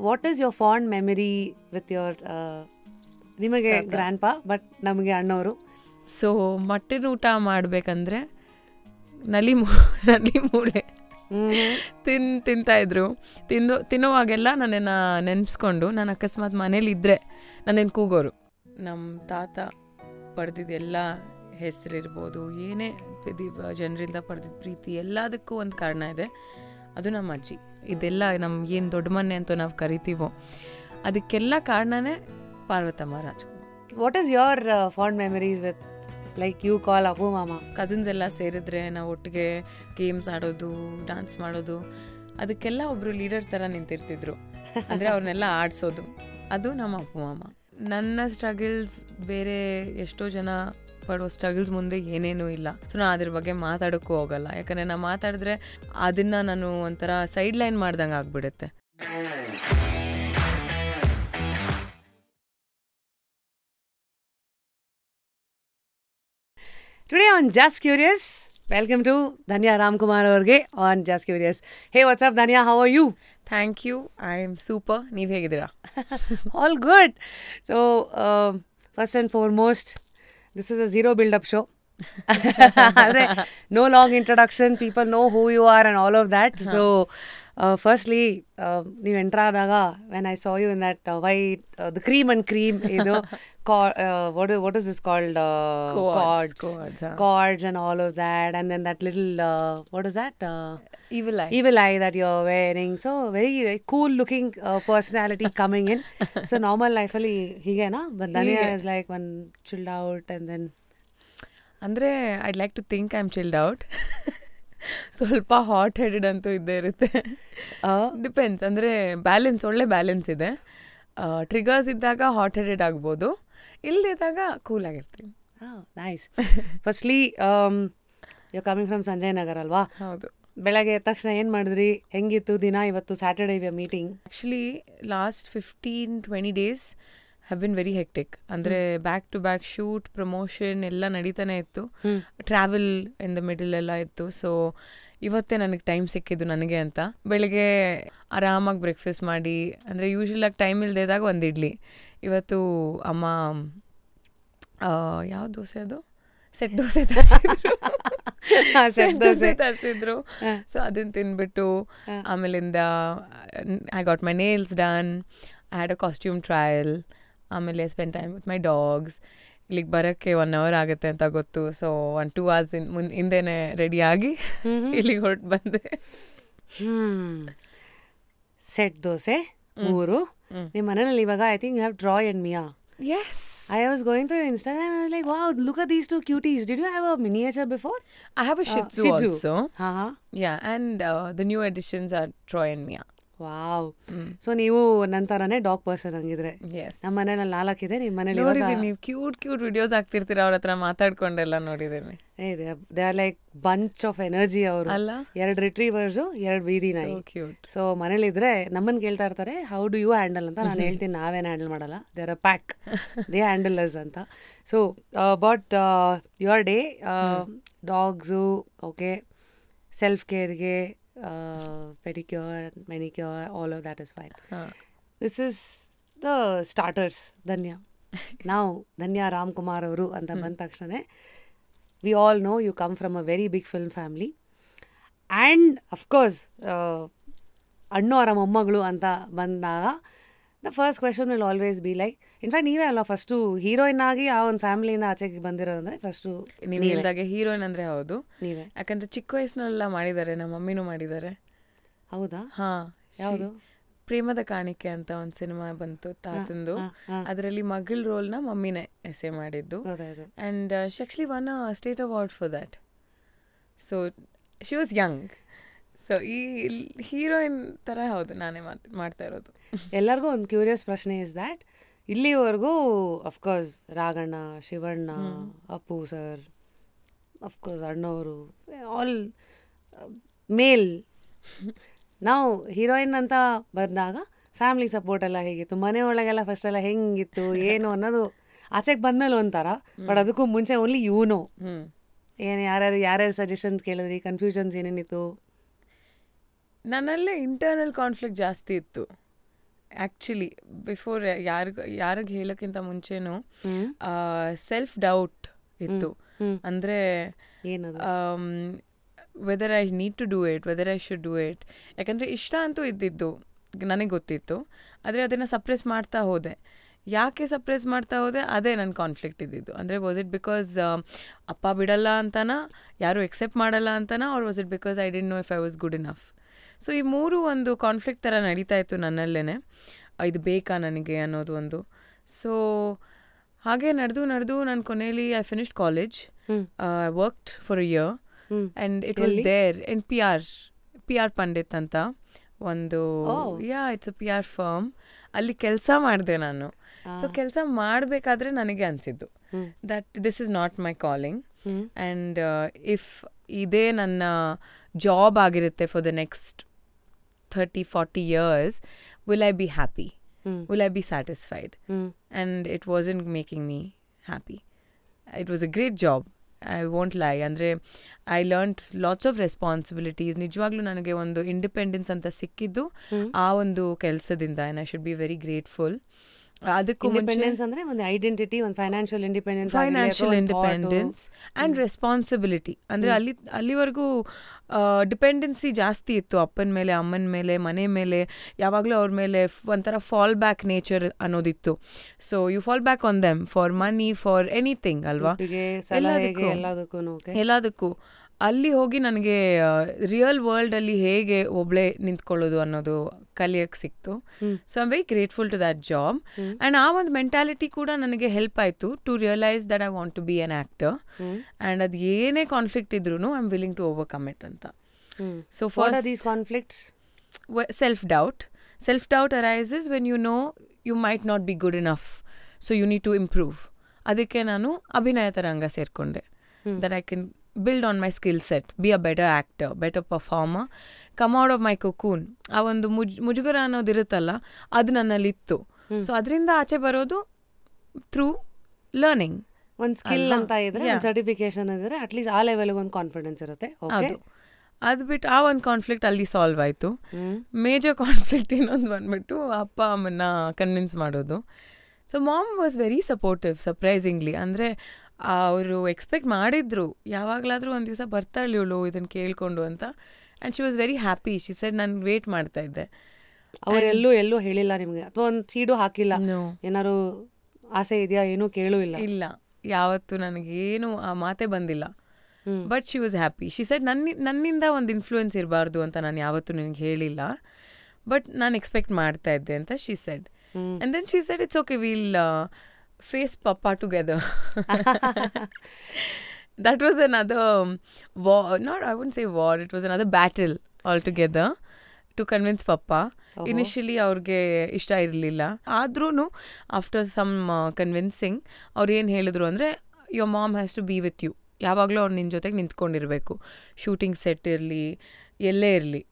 What is your fond memory with your ನಿಮಗೆ grandpa but ನಮಗೆ ಅಣ್ಣವರು? So mutton ಊಟ ಮಾಡಬೇಕಂದ್ರೆ ನಲಿ ಮೂಳೆ ತಿಂತಾಯಿದ್ರು. ತಿನ್ನೋವಾಗೆಲ್ಲ ನನ್ನನ್ನು ನೆನೆಸ್ಕೊಂಡು ನಾನು ಅಕಸ್ಮಾತ್ ಮನೇಲಿದ್ದರೆ ನನ್ನೇನು ಕೂಗೋರು. ನಮ್ಮ ತಾತ ಪಡೆದಿದ್ದು ಎಲ್ಲ ಹೆಸರಿರ್ಬೋದು, ಏನೇ ಜನರಿಂದ ಪಡೆದಿದ್ದ ಪ್ರೀತಿ ಎಲ್ಲದಕ್ಕೂ ಒಂದು ಕಾರಣ ಇದೆ, ಅದು ನಮ್ಮ ಅಜ್ಜಿ. ಇದೆಲ್ಲ ನಮ್ಮ ಏನು ದೊಡ್ಡ ಮನೆ ಅಂತ ನಾವು ಕರಿತೀವೋ ಅದಕ್ಕೆಲ್ಲ ಕಾರಣನೇ Parvathamma Rajkumar. What is your fond memories with like you call Appu mama? Cousins ಎಲ್ಲ ಸೇರಿದ್ರೆ ನಾವು ಒಟ್ಟಿಗೆ ಗೇಮ್ಸ್ ಆಡೋದು, ಡ್ಯಾನ್ಸ್ ಮಾಡೋದು, ಅದಕ್ಕೆಲ್ಲ ಒಬ್ಬರು ಲೀಡರ್ ಥರ ನಿಂತಿರ್ತಿದ್ರು. ಅಂದರೆ ಅವ್ರನ್ನೆಲ್ಲ ಆಡಿಸೋದು, ಅದು ನಮ್ಮ ಅಪ್ಪು ಮಾಮ. ನನ್ನ ಸ್ಟ್ರಗಲ್ಸ್ ಬೇರೆ ಎಷ್ಟೋ ಜನ ಪಡೋ ಸ್ಟ್ರಗಲ್ಸ್ ಮುಂದೆ ಏನೇನೂ ಇಲ್ಲ. ಸೊ ನಾನು ಅದ್ರ ಬಗ್ಗೆ ಮಾತಾಡೋಕ್ಕೂ ಹೋಗಲ್ಲ, ಯಾಕಂದರೆ ನಾನು ಮಾತಾಡಿದ್ರೆ ಅದನ್ನು ನಾನು ಒಂಥರ ಸೈಡ್ ಲೈನ್ ಮಾಡ್ದಂಗೆ ಆಗ್ಬಿಡುತ್ತೆ. Today on Just Curious, welcome to Dhanya Ramkumar avarge on Just Curious. Hey, what's up Dhanya? How are you? Thank you. I am super. ನೀವು ಹೇಗಿದ್ದೀರಾ? All good. So, first and foremost, this is a zero build-up show. No long introduction. People know who you are and all of that. So, firstly, ನೀವು enter ಆದಾಗ when I saw you in that white, the cream and cream, what is this called? Cords and all of that, and then that little what is that? Evil eye that you're wearing. So very, very cool looking personality coming in. So normal life ಅಲ್ಲಿ ಹೀಗೆನಾ? But Dhanya is like one chilled out and then. ಅಂದರೆ I'd like to think I'm chilled out. ಸ್ವಲ್ಪ hot headed ಅಂತೂ ಇದ್ದೇ ಇರುತ್ತೆ. Depends, ಅಂದರೆ balance, ಒಳ್ಳೆ balance ಇದೆ. Triggers ಇದ್ದಾಗ ಹಾಟ್ ಹೆಡೆಡ್ ಆಗ್ಬೋದು, ಇಲ್ಲದಿದ್ದಾಗ ಕೂಲ್ ಆಗಿರ್ತೀನಿ. Nice. Firstly you coming from Sanjay Nagar ಅಲ್ವಾ? ಹೌದು. ಬೆಳಗ್ಗೆ ಎದ್ದ ತಕ್ಷಣ ಏನು ಮಾಡಿದ್ರಿ? ಹೆಂಗಿತ್ತು ದಿನ? ಇವತ್ತು ಸ್ಯಾಟರ್ಡೇ ಇವೆ meeting. Actually last 15-20 days have been very hectic. ಅಂದರೆ back to back shoot, promotion ಎಲ್ಲ ನಡೀತಾನೆ ಇತ್ತು. ಟ್ರಾವೆಲ್ ಇನ್ ದ ಮಿಡಲ್ ಎಲ್ಲ ಇತ್ತು. ಸೊ ಇವತ್ತೇ ನನಗೆ ಟೈಮ್ ಸಿಕ್ಕಿದ್ದು ನನಗೆ ಅಂತ. ಬೆಳಗ್ಗೆ ಆರಾಮಾಗಿ ಬ್ರೇಕ್ಫಾಸ್ಟ್ ಮಾಡಿ, ಅಂದರೆ ಯೂಶ್ವಲಾಗಿ ಟೈಮ್ ಇಲ್ಲದಿದ್ದಾಗ ಒಂದು ಇಡ್ಲಿ. ಇವತ್ತು ಅಮ್ಮ ಯಾವ ದೋಸೆ ಅದು, ಸೆಟ್ ದೋಸೆ ತರಿಸಿದ್ರು. ಸೊ ಅದನ್ನು ತಿನ್ಬಿಟ್ಟು ಆಮೇಲಿಂದ I got my nails done, I had a costume trial, ಆಮೇಲೆ spend time with my dogs. ಇಲ್ಲಿಗೆ ಬರೋಕ್ಕೆ 1 hour ಆಗುತ್ತೆ ಅಂತ ಗೊತ್ತು. ಸೊ 1-2 hours ಹಿಂದೆನೇ ರೆಡಿಯಾಗಿ ಇಲ್ಲಿಗೆ ಹೊರಟು ಬಂದೆ. ಸೆಟ್ ದೋಸೆ 3. ನಿಮ್ಮ ಮನೇಲಿ ಇವಾಗ I think you have Troy and Mia. Yes. I was going through Instagram. I was like, wow, look at these two cuties. Did you have a miniature before? I have a Shih Tzu also. Yeah, and the new additions are Troy and Mia. Wow. So ನೀವು ನಂತರನೇ dog person ಹಂಗಿದ್ರೆ. ನಮ್ಮ ಮನೇಲಿ 4 ಇದೆ, ನಿಮ್ಮ ಮನೇಲಿ ನೀವು cute videos ಹಾಕ್ತಿರ್ತೀರ, ಅವ್ರ ಹತ್ರ ಮಾತಾಡ್ಕೊಂಡೆಲ್ಲ ನೋಡಿದ್ದೀನಿ. They are like bunch of energy ಅವರು. 2 ರಿಟ್ರೀವರ್ಸು, 2 ಬೀದಿ ನಾಯಿ. ಸೊ ಮನೇಲಿದ್ರೆ ನಮ್ಮನ್ನು ಕೇಳ್ತಾ ಇರ್ತಾರೆ ಹೌ ಡು ಯು ಹ್ಯಾಂಡಲ್ ಅಂತ. ನಾನು ಹೇಳ್ತೀನಿ ನಾವೇನು ಹ್ಯಾಂಡಲ್ ಮಾಡಲ್ಲ, they are a pack, they handle us ಅಂತ. So but your day, dogs okay, self ಕೇರ್ಗೆ pedicure, manicure, all of that is fine. This is the starters, Dhanya. Now, Dhanya Ramkumar avaru anta ಬಂದ ತಕ್ಷಣ we all know you come from a very big film family. And of course, ಅಣ್ಣವರ ಮೊಮ್ಮಗಳು ಅಂತ ಬಂದಾಗ the first question will always be like, in fact ನೀವೇ ಅಲ್ಲ first heroine ಆಗಿ ಆ ಒಂದು ಫ್ಯಾಮಿಲಿಯಿಂದ ಆಚೆಗೆ ಬಂದಿರೋದಂದ್ರೆ ಫಸ್ಟು ನೀವು ಹೇಳಿದಾಗೆ ಹೀರೋಯಿನ್ ಅಂದರೆ ಹೌದು ನೀವೇ. ಯಾಕಂದರೆ ಚಿಕ್ಕ ವಯಸ್ಸಿನೆಲ್ಲ ಮಾಡಿದ್ದಾರೆ, ನಮ್ಮ ಮಮ್ಮಿನೂ ಮಾಡಿದ್ದಾರೆ. ಹೌದಾ? ಹಾಂ. ಯಾವುದು? ಪ್ರೇಮದ ಕಾಣಿಕೆ ಅಂತ ಒಂದು ಸಿನಿಮಾ ಬಂತು ತಾತಂದು. ಅದರಲ್ಲಿ ಮಗಳ ರೋಲ್ನ ಮಮ್ಮಿನೇ ಎಸೆ ಮಾಡಿದ್ದು. And she actually one a state award for that. So she was Young. So ಈ ಹೀರೋಯಿನ್ ಥರ ಹೌದು ನಾನೇ ಮಾಡ್ತಾ ಇರೋದು. ಎಲ್ಲರಿಗೂ ಒಂದು ಕ್ಯೂರಿಯಸ್ ಪ್ರಶ್ನೆ ಇಸ್ ದ್ಯಾಟ್ ಇಲ್ಲಿವರೆಗೂ of course Raghanna, Shivanna, Appu sir, of course ಅಣ್ಣವರು, ಆಲ್ ಮೇಲ್. ನಾವು ಹೀರೋಯಿನ್ ಅಂತ ಬಂದಾಗ ಫ್ಯಾಮಿಲಿ ಸಪೋರ್ಟ್ ಎಲ್ಲ ಹೇಗಿತ್ತು, ಮನೆಯೊಳಗೆಲ್ಲ ಫಸ್ಟೆಲ್ಲ ಹೆಂಗಿತ್ತು ಏನು ಅನ್ನೋದು ಆಚೆಗೆ ಬಂದಮೇಲೆ ಒಂಥರ. ಬಟ್ ಅದಕ್ಕೂ ಮುಂಚೆ ಓನ್ಲಿ ಯೂನೋ ಏನು ಯಾರ್ಯಾರು ಸಜೆಷನ್ಸ್ ಕೇಳಿದ್ರಿ, ಕನ್ಫ್ಯೂಷನ್ಸ್ ಏನೇನಿತ್ತು? ನನ್ನಲ್ಲೇ ಇಂಟರ್ನಲ್ ಕಾನ್ಫ್ಲಿಕ್ಟ್ ಜಾಸ್ತಿ ಇತ್ತು. ಆ್ಯಕ್ಚುಲಿ ಬಿಫೋರ್ ಯಾರಿಗೆ ಹೇಳೋಕ್ಕಿಂತ ಮುಂಚೆನೂ ಸೆಲ್ಫ್ ಡೌಟ್ ಇತ್ತು. ಅಂದರೆ whether I need to do it, whether I should do it. ಯಾಕಂದರೆ ಇಷ್ಟ ಅಂತೂ ಇದ್ದಿದ್ದು ನನಗೆ ಗೊತ್ತಿತ್ತು, ಆದರೆ ಅದನ್ನು ಸಪ್ರೆಸ್ ಮಾಡ್ತಾ ಹೋದೆ. ಯಾಕೆ ಸಪ್ರೆಸ್ ಮಾಡ್ತಾ ಹೋದೆ, ಅದೇ ನನ್ನ ಕಾನ್ಫ್ಲಿಕ್ಟ್ ಇದ್ದಿದ್ದು. ಅಂದರೆ ವಾಸ್ ಇಟ್ ಬಿಕಾಸ್ ಅಪ್ಪ ಬಿಡಲ್ಲ ಅಂತನಾ, ಯಾರು ಎಕ್ಸೆಪ್ಟ್ ಮಾಡಲ್ಲ ಅಂತನಾ, R was it because I didn't know if I was good enough. So ಈ ಮೂರು ಒಂದು ಕಾನ್ಫ್ಲಿಕ್ಟ್ ಥರ ನಡೀತಾ ಇತ್ತು ನನ್ನಲ್ಲೇ, ಇದು ಬೇಕಾ ನನಗೆ ಅನ್ನೋದು ಒಂದು. ಸೊ ಹಾಗೆ ನಡೆದು ನಾನು ಕೊನೆಯಲ್ಲಿ I finished college, I worked for a year and it was there in P R Pandit ಅಂತ ಒಂದು, it's a P R firm. ಅಲ್ಲಿ ಕೆಲಸ ಮಾಡಿದೆ ನಾನು. ಸೊ ಕೆಲಸ ಮಾಡಬೇಕಾದ್ರೆ ನನಗೆ ಅನಿಸಿದ್ದು that this is not my calling, and if ಇದೇ ನನ್ನ ಜಾಬ್ ಆಗಿರುತ್ತೆ for the next 30-40 years, will I be happy? Will I be satisfied? And it wasn't making me happy. It was a great job, I won't lie. ಅಂದರೆ I learned lots of responsibilities. ನಿಜವಾಗ್ಲೂ ನನಗೆ ಒಂದು independence ಅಂತ ಸಿಕ್ಕಿದ್ದು ಆ ಒಂದು ಕೆಲಸದಿಂದ, and I should be very grateful. ಅದಕ್ಕೂ ಇಂಡಿಪೆಂಡೆನ್ಸ್ ಅಂದರೆ ಒಂದು ಐಡೆಂಟಿಟಿ, ಒಂದು ಫೈನಾನ್ಷಿಯಲ್ ಇಂಡಿಪೆಂಡೆನ್ಸ್ ಆ್ಯಂಡ್ ರೆಸ್ಪಾನ್ಸಿಬಿಲಿಟಿ. ಅಂದರೆ ಅಲ್ಲಿವರೆಗೂ ಡಿಪೆಂಡೆನ್ಸಿ ಜಾಸ್ತಿ ಇತ್ತು ಅಪ್ಪನ ಮೇಲೆ, ಅಮ್ಮನ ಮೇಲೆ, ಮನೆ ಮೇಲೆ, ಯಾವಾಗಲೂ ಅವ್ರ ಮೇಲೆ ಒಂಥರ ಫಾಲ್ ಬ್ಯಾಕ್ ನೇಚರ್ ಅನ್ನೋದಿತ್ತು. So you fall back on them for money, for anything ಅಲ್ವಾ, ಎಲ್ಲದಕ್ಕೂ. ಅಲ್ಲಿ ಹೋಗಿ ನನಗೆ ರಿಯಲ್ ವರ್ಲ್ಡಲ್ಲಿ ಹೇಗೆ ಒಬ್ಬಳೇ ನಿಂತ್ಕೊಳ್ಳೋದು ಅನ್ನೋದು ಕಲಿಯೋಕ್ಕೆ ಸಿಕ್ತು. So I am very grateful to that job. And ಆ ಒಂದು ಮೆಂಟಾಲಿಟಿ ಕೂಡ ನನಗೆ ಹೆಲ್ಪ್ ಆಯಿತು to realise that I want to be an actor. And ಅದು ಏನೇ ಕಾನ್ಫ್ಲಿಕ್ಟ್ ಇದ್ರೂ I am willing to overcome it ಅಂತ. So for these conflicts, self doubt arises when you know you might not be good enough, so you need to improve. ಅದಕ್ಕೆ ನಾನು ಅಭಿನಯ ತರಂಗ ಸೇರಿಕೊಂಡೆ, that I can build on my skill set, be a better actor, better performer, come out of my cocoon. ಆ ಒಂದು ಮುಜುಗರ ಅನ್ನೋದಿರುತ್ತಲ್ಲ, ಅದು ನನ್ನಲ್ಲಿತ್ತು. So ಅದರಿಂದ ಆಚೆ ಬರೋದು ಥ್ರೂ ಲರ್ನಿಂಗ್. ಒಂದು ಸ್ಕಿಲ್ ಅಂತ ಇದ್ರೆ, ಸರ್ಟಿಫಿಕೇಶನ್ ಇದ್ರೆ ಅಟ್ಲೀಸ್ಟ್ ಆ ಲೆವೆಲ್ಗೆ ಒಂದು ಕಾನ್ಫಿಡೆನ್ಸ್ ಇರುತ್ತೆ. ಅದು ಬಿಟ್ಟು ಆ ಒಂದು ಕಾನ್ಫ್ಲಿಕ್ಟ್ ಅಲ್ಲಿ ಸಾಲ್ವ್ ಆಯಿತು. ಮೇಜರ್ ಕಾನ್ಫ್ಲಿಕ್ಟ್ ಇನ್ನೊಂದು ಬಂದ್ಬಿಟ್ಟು ಅಪ್ಪ ಅಮ್ಮನ್ನ ಕನ್ವಿನ್ಸ್ ಮಾಡೋದು. So mom was very supportive, surprisingly. ಅಂದರೆ ಅವರು ಎಕ್ಸ್ಪೆಕ್ಟ್ ಮಾಡಿದ್ರು ಯಾವಾಗಲಾದರೂ ಒಂದು ದಿವಸ ಬರ್ತಾಳೆ ಇವಳು ಇದನ್ನು ಕೇಳಿಕೊಂಡು ಅಂತ. And she was very happy. She said ನಾನು ವೇಟ್ ಮಾಡ್ತಾ ಇದ್ದೆ. ಎಲ್ಲೂ ಹೇಳಿಲ್ಲ ನಿಮಗೆ, ಅಥವಾ ಒಂದು ಸೀಡು ಹಾಕಿಲ್ಲ, ಏನಾದ್ರು ಆಸೆ ಇದೆಯಾ, ಏನೂ ಕೇಳೂ ಇಲ್ಲ, ಯಾವತ್ತು ನನಗೇನು ಆ ಮಾತೇ ಬಂದಿಲ್ಲ. But she was happy. She said ನನ್ನಿಂದ ಒಂದು ಇನ್ಫ್ಲೂಯೆನ್ಸ್ ಇರಬಾರ್ದು ಅಂತ ನಾನು ಯಾವತ್ತೂ ನಿನಗೆ ಹೇಳಿಲ್ಲ, ಬಟ್ ನಾನು ಎಕ್ಸ್ಪೆಕ್ಟ್ ಮಾಡ್ತಾ ಇದ್ದೆ ಅಂತ she said. And then she said it's okay, will face Papa together. That was another war, not I wouldn't say war, it was another battle altogether to convince Papa. Initially ಅವ್ರಿಗೆ ಇಷ್ಟ ಇರಲಿಲ್ಲ, ಆದ್ರೂ after some convincing ಅವ್ರು ಏನು ಹೇಳಿದ್ರು ಅಂದರೆ, your mom has to be with you, ಯಾವಾಗಲೂ ಅವ್ರು ನಿನ್ನ ಜೊತೆಗೆ ನಿಂತ್ಕೊಂಡಿರಬೇಕು. ಶೂಟಿಂಗ್ ಸೆಟ್ ಇರಲಿ, ಎಲ್ಲೇ ಇರಲಿ,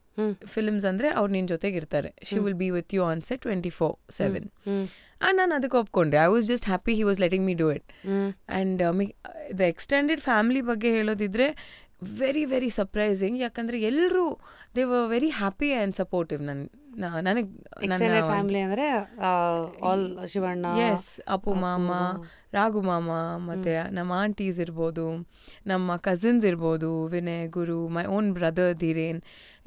ಫಿಲ್ಮ್ಸ್ ಅಂದರೆ ಅವ್ರು ನಿನ್ನ ಜೊತೆಗೆ ಇರ್ತಾರೆ. She will be with you on set 24/7. ನಾನು ಅದಕ್ಕೆ ಒಪ್ಕೊಂಡೆ. I was just happy he was letting me do it. And the extended family ಬಗ್ಗೆ ಹೇಳೋದಿದ್ರೆ ವೆರಿ ವೆರಿ ಸರ್ಪ್ರೈಸಿಂಗ್. ಯಾಕಂದರೆ ಎಲ್ಲರೂ they were very happy and supportive. ನನಗೆ ಫ್ಯಾಮಿಲಿ ಅಂದರೆ Shivanna, S, Appu ಮಾಮ, ರಾಘು ಮಾಮ, ಮತ್ತು ನಮ್ಮ ಆಂಟೀಸ್ ಇರ್ಬೋದು, ನಮ್ಮ ಕಸಿನ್ಸ್ ಇರ್ಬೋದು, ವಿನಯ್, ಗುರು, ಮೈ ಓನ್ ಬ್ರದರ್ ಧೀರೇನ್,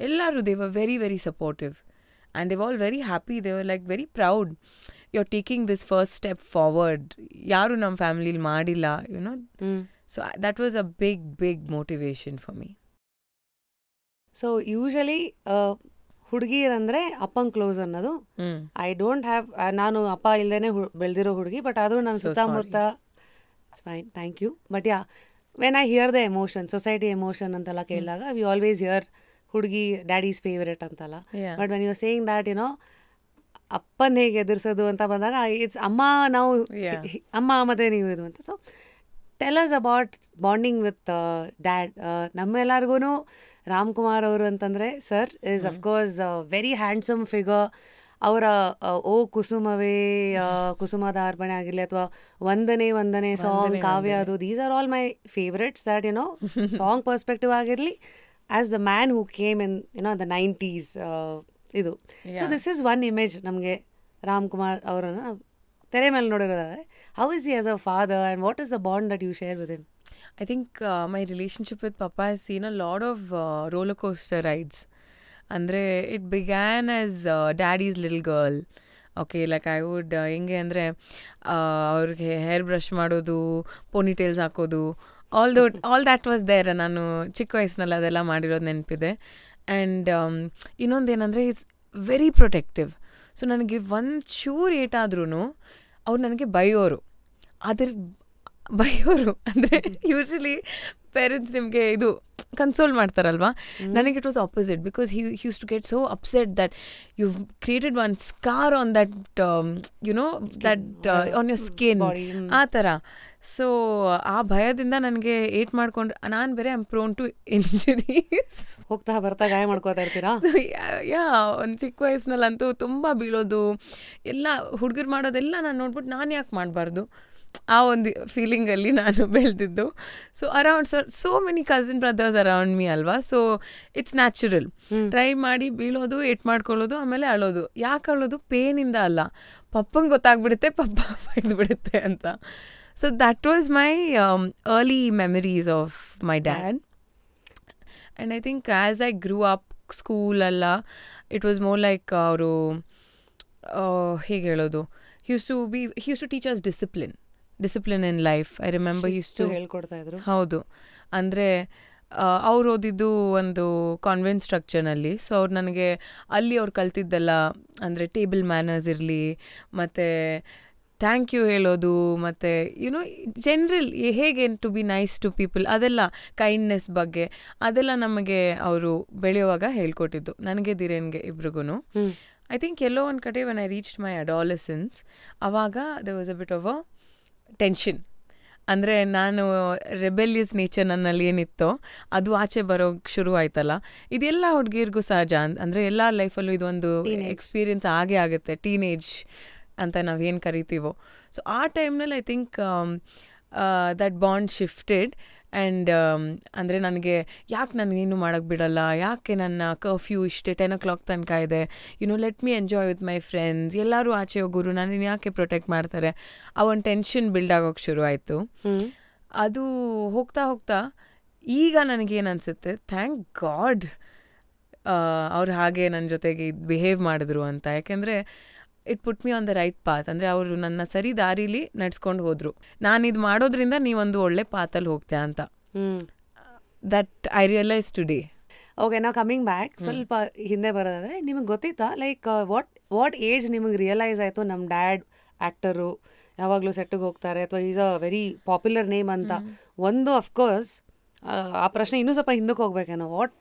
ಎಲ್ಲರೂ they were very very supportive. And they were all very happy. They were like very proud. You're taking this first step forward. Yaru nam family madilla, you know. So that was a big motivation for me. So usually ಹುಡುಗಿರಂದ್ರೆ ಅಪ್ಪಂಗೆ close ಅನ್ನೋದು. I don't have, ನಾನು ಅಪ್ಪ ಇಲ್ದೇನೆ ಬೆಳೆದಿರೋ ಹುಡುಗಿ, but ಆದರೂ ನಾನು ಸುತ್ತಮುತ್ತ it's fine, thank you. But yeah, when I hear the emotion, society emotion ಅಂತೆಲ್ಲ ಕೇಳಿದಾಗ ವಿ ಆಲ್ವೇಸ್ ಹಿಯರ್ ಹುಡುಗಿ ಡ್ಯಾಡೀಸ್ ಫೇವ್ರೇಟ್ ಅಂತಲ್ಲ. But when you saying that, you know, ಅಪ್ಪನ ಹೇಗೆ ಎದುರಿಸೋದು ಅಂತ ಬಂದಾಗ ಇಟ್ಸ್ ಅಮ್ಮ, ನಾವು ಅಮ್ಮ ಮತ್ತೆ ನೀವು ಇದು ಅಂತ. So tell us about bonding with dad. ನಮ್ಮೆಲ್ಲರಿಗೂ ರಾಮ್ಕುಮಾರ್ ಅವರು ಅಂತಂದರೆ sir is of course very handsome figure. ಅವರ ಓ ಕುಸುಮವೇ, ಕುಸುಮದ ಅರ್ಪಣೆ ಆಗಿರಲಿ, ಅಥವಾ ವಂದನೆ ಸಾಂಗ್, ಕಾವ್ಯ, ಅದು these are all my favourites. That you know, song perspective ಆಗಿರಲಿ, as the man who came in, you know, the 90s, ಇದು. So this is one image ನಮಗೆ ರಾಮ್ಕುಮಾರ್ ಅವರನ್ನು ತೆರೆ ಮೇಲೆ ನೋಡಿರೋದಾದ್ರೆ, how is he as a father and what is the bond that you share with him? I think my relationship with Papa has seen a lot of roller coaster rides. Andre, it began as daddy's little girl. Okay, like I would ಹೆಂಗೆ ಅಂದರೆ ಅವ್ರಿಗೆ hair brush ಮಾಡೋದು, ಪೋನಿಟೇಲ್ಸ್ ಹಾಕೋದು, all that was there. ನಾನು ಚಿಕ್ಕ ವಯಸ್ಸಿನಲ್ಲಿ ಅದೆಲ್ಲ ಮಾಡಿರೋದು ನೆನಪಿದೆ. ಆ್ಯಂಡ್ ಇನ್ನೊಂದೇನೆಂದರೆ ಈಸ್ ವೆರಿ ಪ್ರೊಟೆಕ್ಟಿವ್. ಸೊ ನನಗೆ ಒಂದು ಚೂರು ಏಟಾದ್ರೂ ಅವ್ರು ನನಗೆ ಬೈಯೋರು. ಅಂದರೆ ಯೂಶ್ವಲಿ ಪೇರೆಂಟ್ಸ್ ನಿಮಗೆ ಇದು ಕನ್ಸೋಲ್ ಮಾಡ್ತಾರಲ್ವಾ, ನನಗೆ it was opposite. Because he use to get so upset that you created one scar on that that on your skin, ಆ ಥರ. ಸೊ ಆ ಭಯದಿಂದ ನನಗೆ ಏಟ್ ಮಾಡ್ಕೊಂಡು, ನಾನು ಬೇರೆ ಐಮ್ ಪ್ರೋನ್ ಟು ಇಂಜುರೀಸ್. ಹೋಗ್ತಾ ಬರ್ತಾ ಗಾಯ ಮಾಡ್ಕೋತಾ ಇರ್ತೀರಾ? ಯಾ, ಒಂದು ಚಿಕ್ಕ ವಯಸ್ಸಿನಲ್ಲಂತೂ ತುಂಬ ಬೀಳೋದು ಎಲ್ಲ ಹುಡುಗರು ಮಾಡೋದೆಲ್ಲ ನಾನು ನೋಡ್ಬಿಟ್ಟು ನಾನು ಯಾಕೆ ಮಾಡಬಾರ್ದು, ಆ ಒಂದು ಫೀಲಿಂಗಲ್ಲಿ ನಾನು ಬೆಳೆದಿದ್ದು. So around so many cousin brothers around me ಅಲ್ವಾ. So it's natural. ಟ್ರೈ ಮಾಡಿ ಬೀಳೋದು, ಏಟ್ ಮಾಡ್ಕೊಳ್ಳೋದು, ಆಮೇಲೆ ಅಳೋದು. ಯಾಕೆ ಅಳೋದು? ಪೇನಿಂದ ಅಲ್ಲ, ಪಪ್ಪಂಗೆ ಗೊತ್ತಾಗ್ಬಿಡುತ್ತೆ, ಪಪ್ಪ ಬೈದ್ಬಿಡುತ್ತೆ ಅಂತ. So that was my early memories of my dad. And I think as I grew up, ಸ್ಕೂಲೆಲ್ಲ ಇಟ್ ವಾಸ್ ಮೋರ್ ಲೈಕ್ ಅವರು ಹೇಗೆ ಹೇಳೋದು, he used to teach us discipline in life. I remember he used to ಹೇಳ್ಕೊಡ್ತಾ ಇದ್ರು. ಹೌದು, ಅಂದರೆ ಅವ್ರು ಓದಿದ್ದು ಒಂದು ಕಾನ್ವೆಂಟ್ ಸ್ಟ್ರಕ್ಚರ್ನಲ್ಲಿ. ಸೊ ಅವ್ರು ನನಗೆ ಅಲ್ಲಿ ಅವ್ರು ಕಲ್ತಿದ್ದೆಲ್ಲ ಅಂದರೆ ಟೇಬಲ್ ಮ್ಯಾನರ್ಸ್ ಇರಲಿ, ಮತ್ತು ಥ್ಯಾಂಕ್ ಯು ಹೇಳೋದು, ಮತ್ತು ಯುನೋ ಜನರಲ್ ಹೇಗೆ to be nice to people, ಅದೆಲ್ಲ ಕೈಂಡ್ನೆಸ್ ಬಗ್ಗೆ ಅದೆಲ್ಲ ನಮಗೆ ಅವರು ಬೆಳೆಯುವಾಗ ಹೇಳ್ಕೊಟ್ಟಿದ್ದು, ನನಗೆ ಧೀರೇನ್ಗೆ ಇಬ್ರಿಗೂ. ಐ ಥಿಂಕ್ ಎಲ್ಲೋ ಒಂದು ಕಡೆ when I reached my adolescence, ಆವಾಗ there was a bit of a tension. ಅಂದರೆ ನಾನು ರೆಬೆಲಿಯಸ್ ನೇಚರ್ ನನ್ನಲ್ಲಿ ಏನಿತ್ತೋ ಅದು ಆಚೆ ಬರೋಕ್ಕೆ ಶುರು ಆಯ್ತಲ್ಲ. ಇದೆಲ್ಲ ಹುಡುಗಿರ್ಗೂ ಸಹಜ. ಅಂದರೆ ಎಲ್ಲ ಲೈಫಲ್ಲೂ ಇದೊಂದು ಎಕ್ಸ್ಪೀರಿಯನ್ಸ್ ಆಗೇ ಆಗುತ್ತೆ, ಟೀನೇಜ್ ಅಂತ ನಾವೇನು ಕರಿತೀವೋ. ಸೊ ಆ ಟೈಮ್ನಲ್ಲಿ I think that bond shifted. And ಅಂದರೆ ನನಗೆ ಯಾಕೆ ನನಗೇನು ಮಾಡೋಕ್ಕೆ ಬಿಡಲ್ಲ, ಯಾಕೆ ನನ್ನ ಕರ್ಫ್ಯೂ ಇಷ್ಟೇ 10 o'clock ತನಕ ಇದೆ, let me enjoy with my friends, ಎಲ್ಲರೂ ಆಚೆ ಹೋಗೋರು, ನಾನು ಯಾಕೆ ಪ್ರೊಟೆಕ್ಟ್ ಮಾಡ್ತಾರೆ, ಆ ಒಂದು ಟೆನ್ಷನ್ ಬಿಲ್ಡ್ ಆಗೋಕ್ಕೆ ಶುರು ಆಯಿತು. ಅದು ಹೋಗ್ತಾ ಹೋಗ್ತಾ ಈಗ ನನಗೇನು ಅನಿಸುತ್ತೆ, ಥ್ಯಾಂಕ್ ಗಾಡ್ ಅವ್ರು ಹಾಗೆ ನನ್ನ ಜೊತೆಗೆ ಬಿಹೇವ್ ಮಾಡಿದ್ರು ಅಂತ. ಯಾಕೆಂದರೆ it put me on the right path. ಅಂದರೆ ಅವರು ನನ್ನ ಸರಿ ದಾರಿಲಿ ನಡ್ಸ್ಕೊಂಡು ಹೋದರು. ನಾನಿದು ಮಾಡೋದ್ರಿಂದ ನೀವೊಂದು ಒಳ್ಳೆ ಪಾತಲ್ಲಿ ಹೋಗ್ತೀಯ ಅಂತ. That I realise today. Okay, ನಾವು ಕಮಿಂಗ್ ಬ್ಯಾಕ್ ಸ್ವಲ್ಪ ಹಿಂದೆ ಬರೋದಾದರೆ, ನಿಮಗೆ ಗೊತ್ತಿತ್ತಾ ಲೈಕ್ ವಾಟ್ ಏಜ್ ನಿಮಗೆ ರಿಯಲೈಸ್ ಆಯಿತು ನಮ್ಮ ಡ್ಯಾಡ್ ಆ್ಯಕ್ಟರು, ಯಾವಾಗಲೂ ಸೆಟ್ಟಿಗೆ ಹೋಗ್ತಾರೆ, ಅಥವಾ is a very popular name ಅಂತ? ಒಂದು ಅಫ್ಕೋರ್ಸ್ ಆ ಪ್ರಶ್ನೆ ಇನ್ನೂ ಸ್ವಲ್ಪ ಹಿಂದಕ್ಕೆ ಹೋಗ್ಬೇಕೇನೋ. What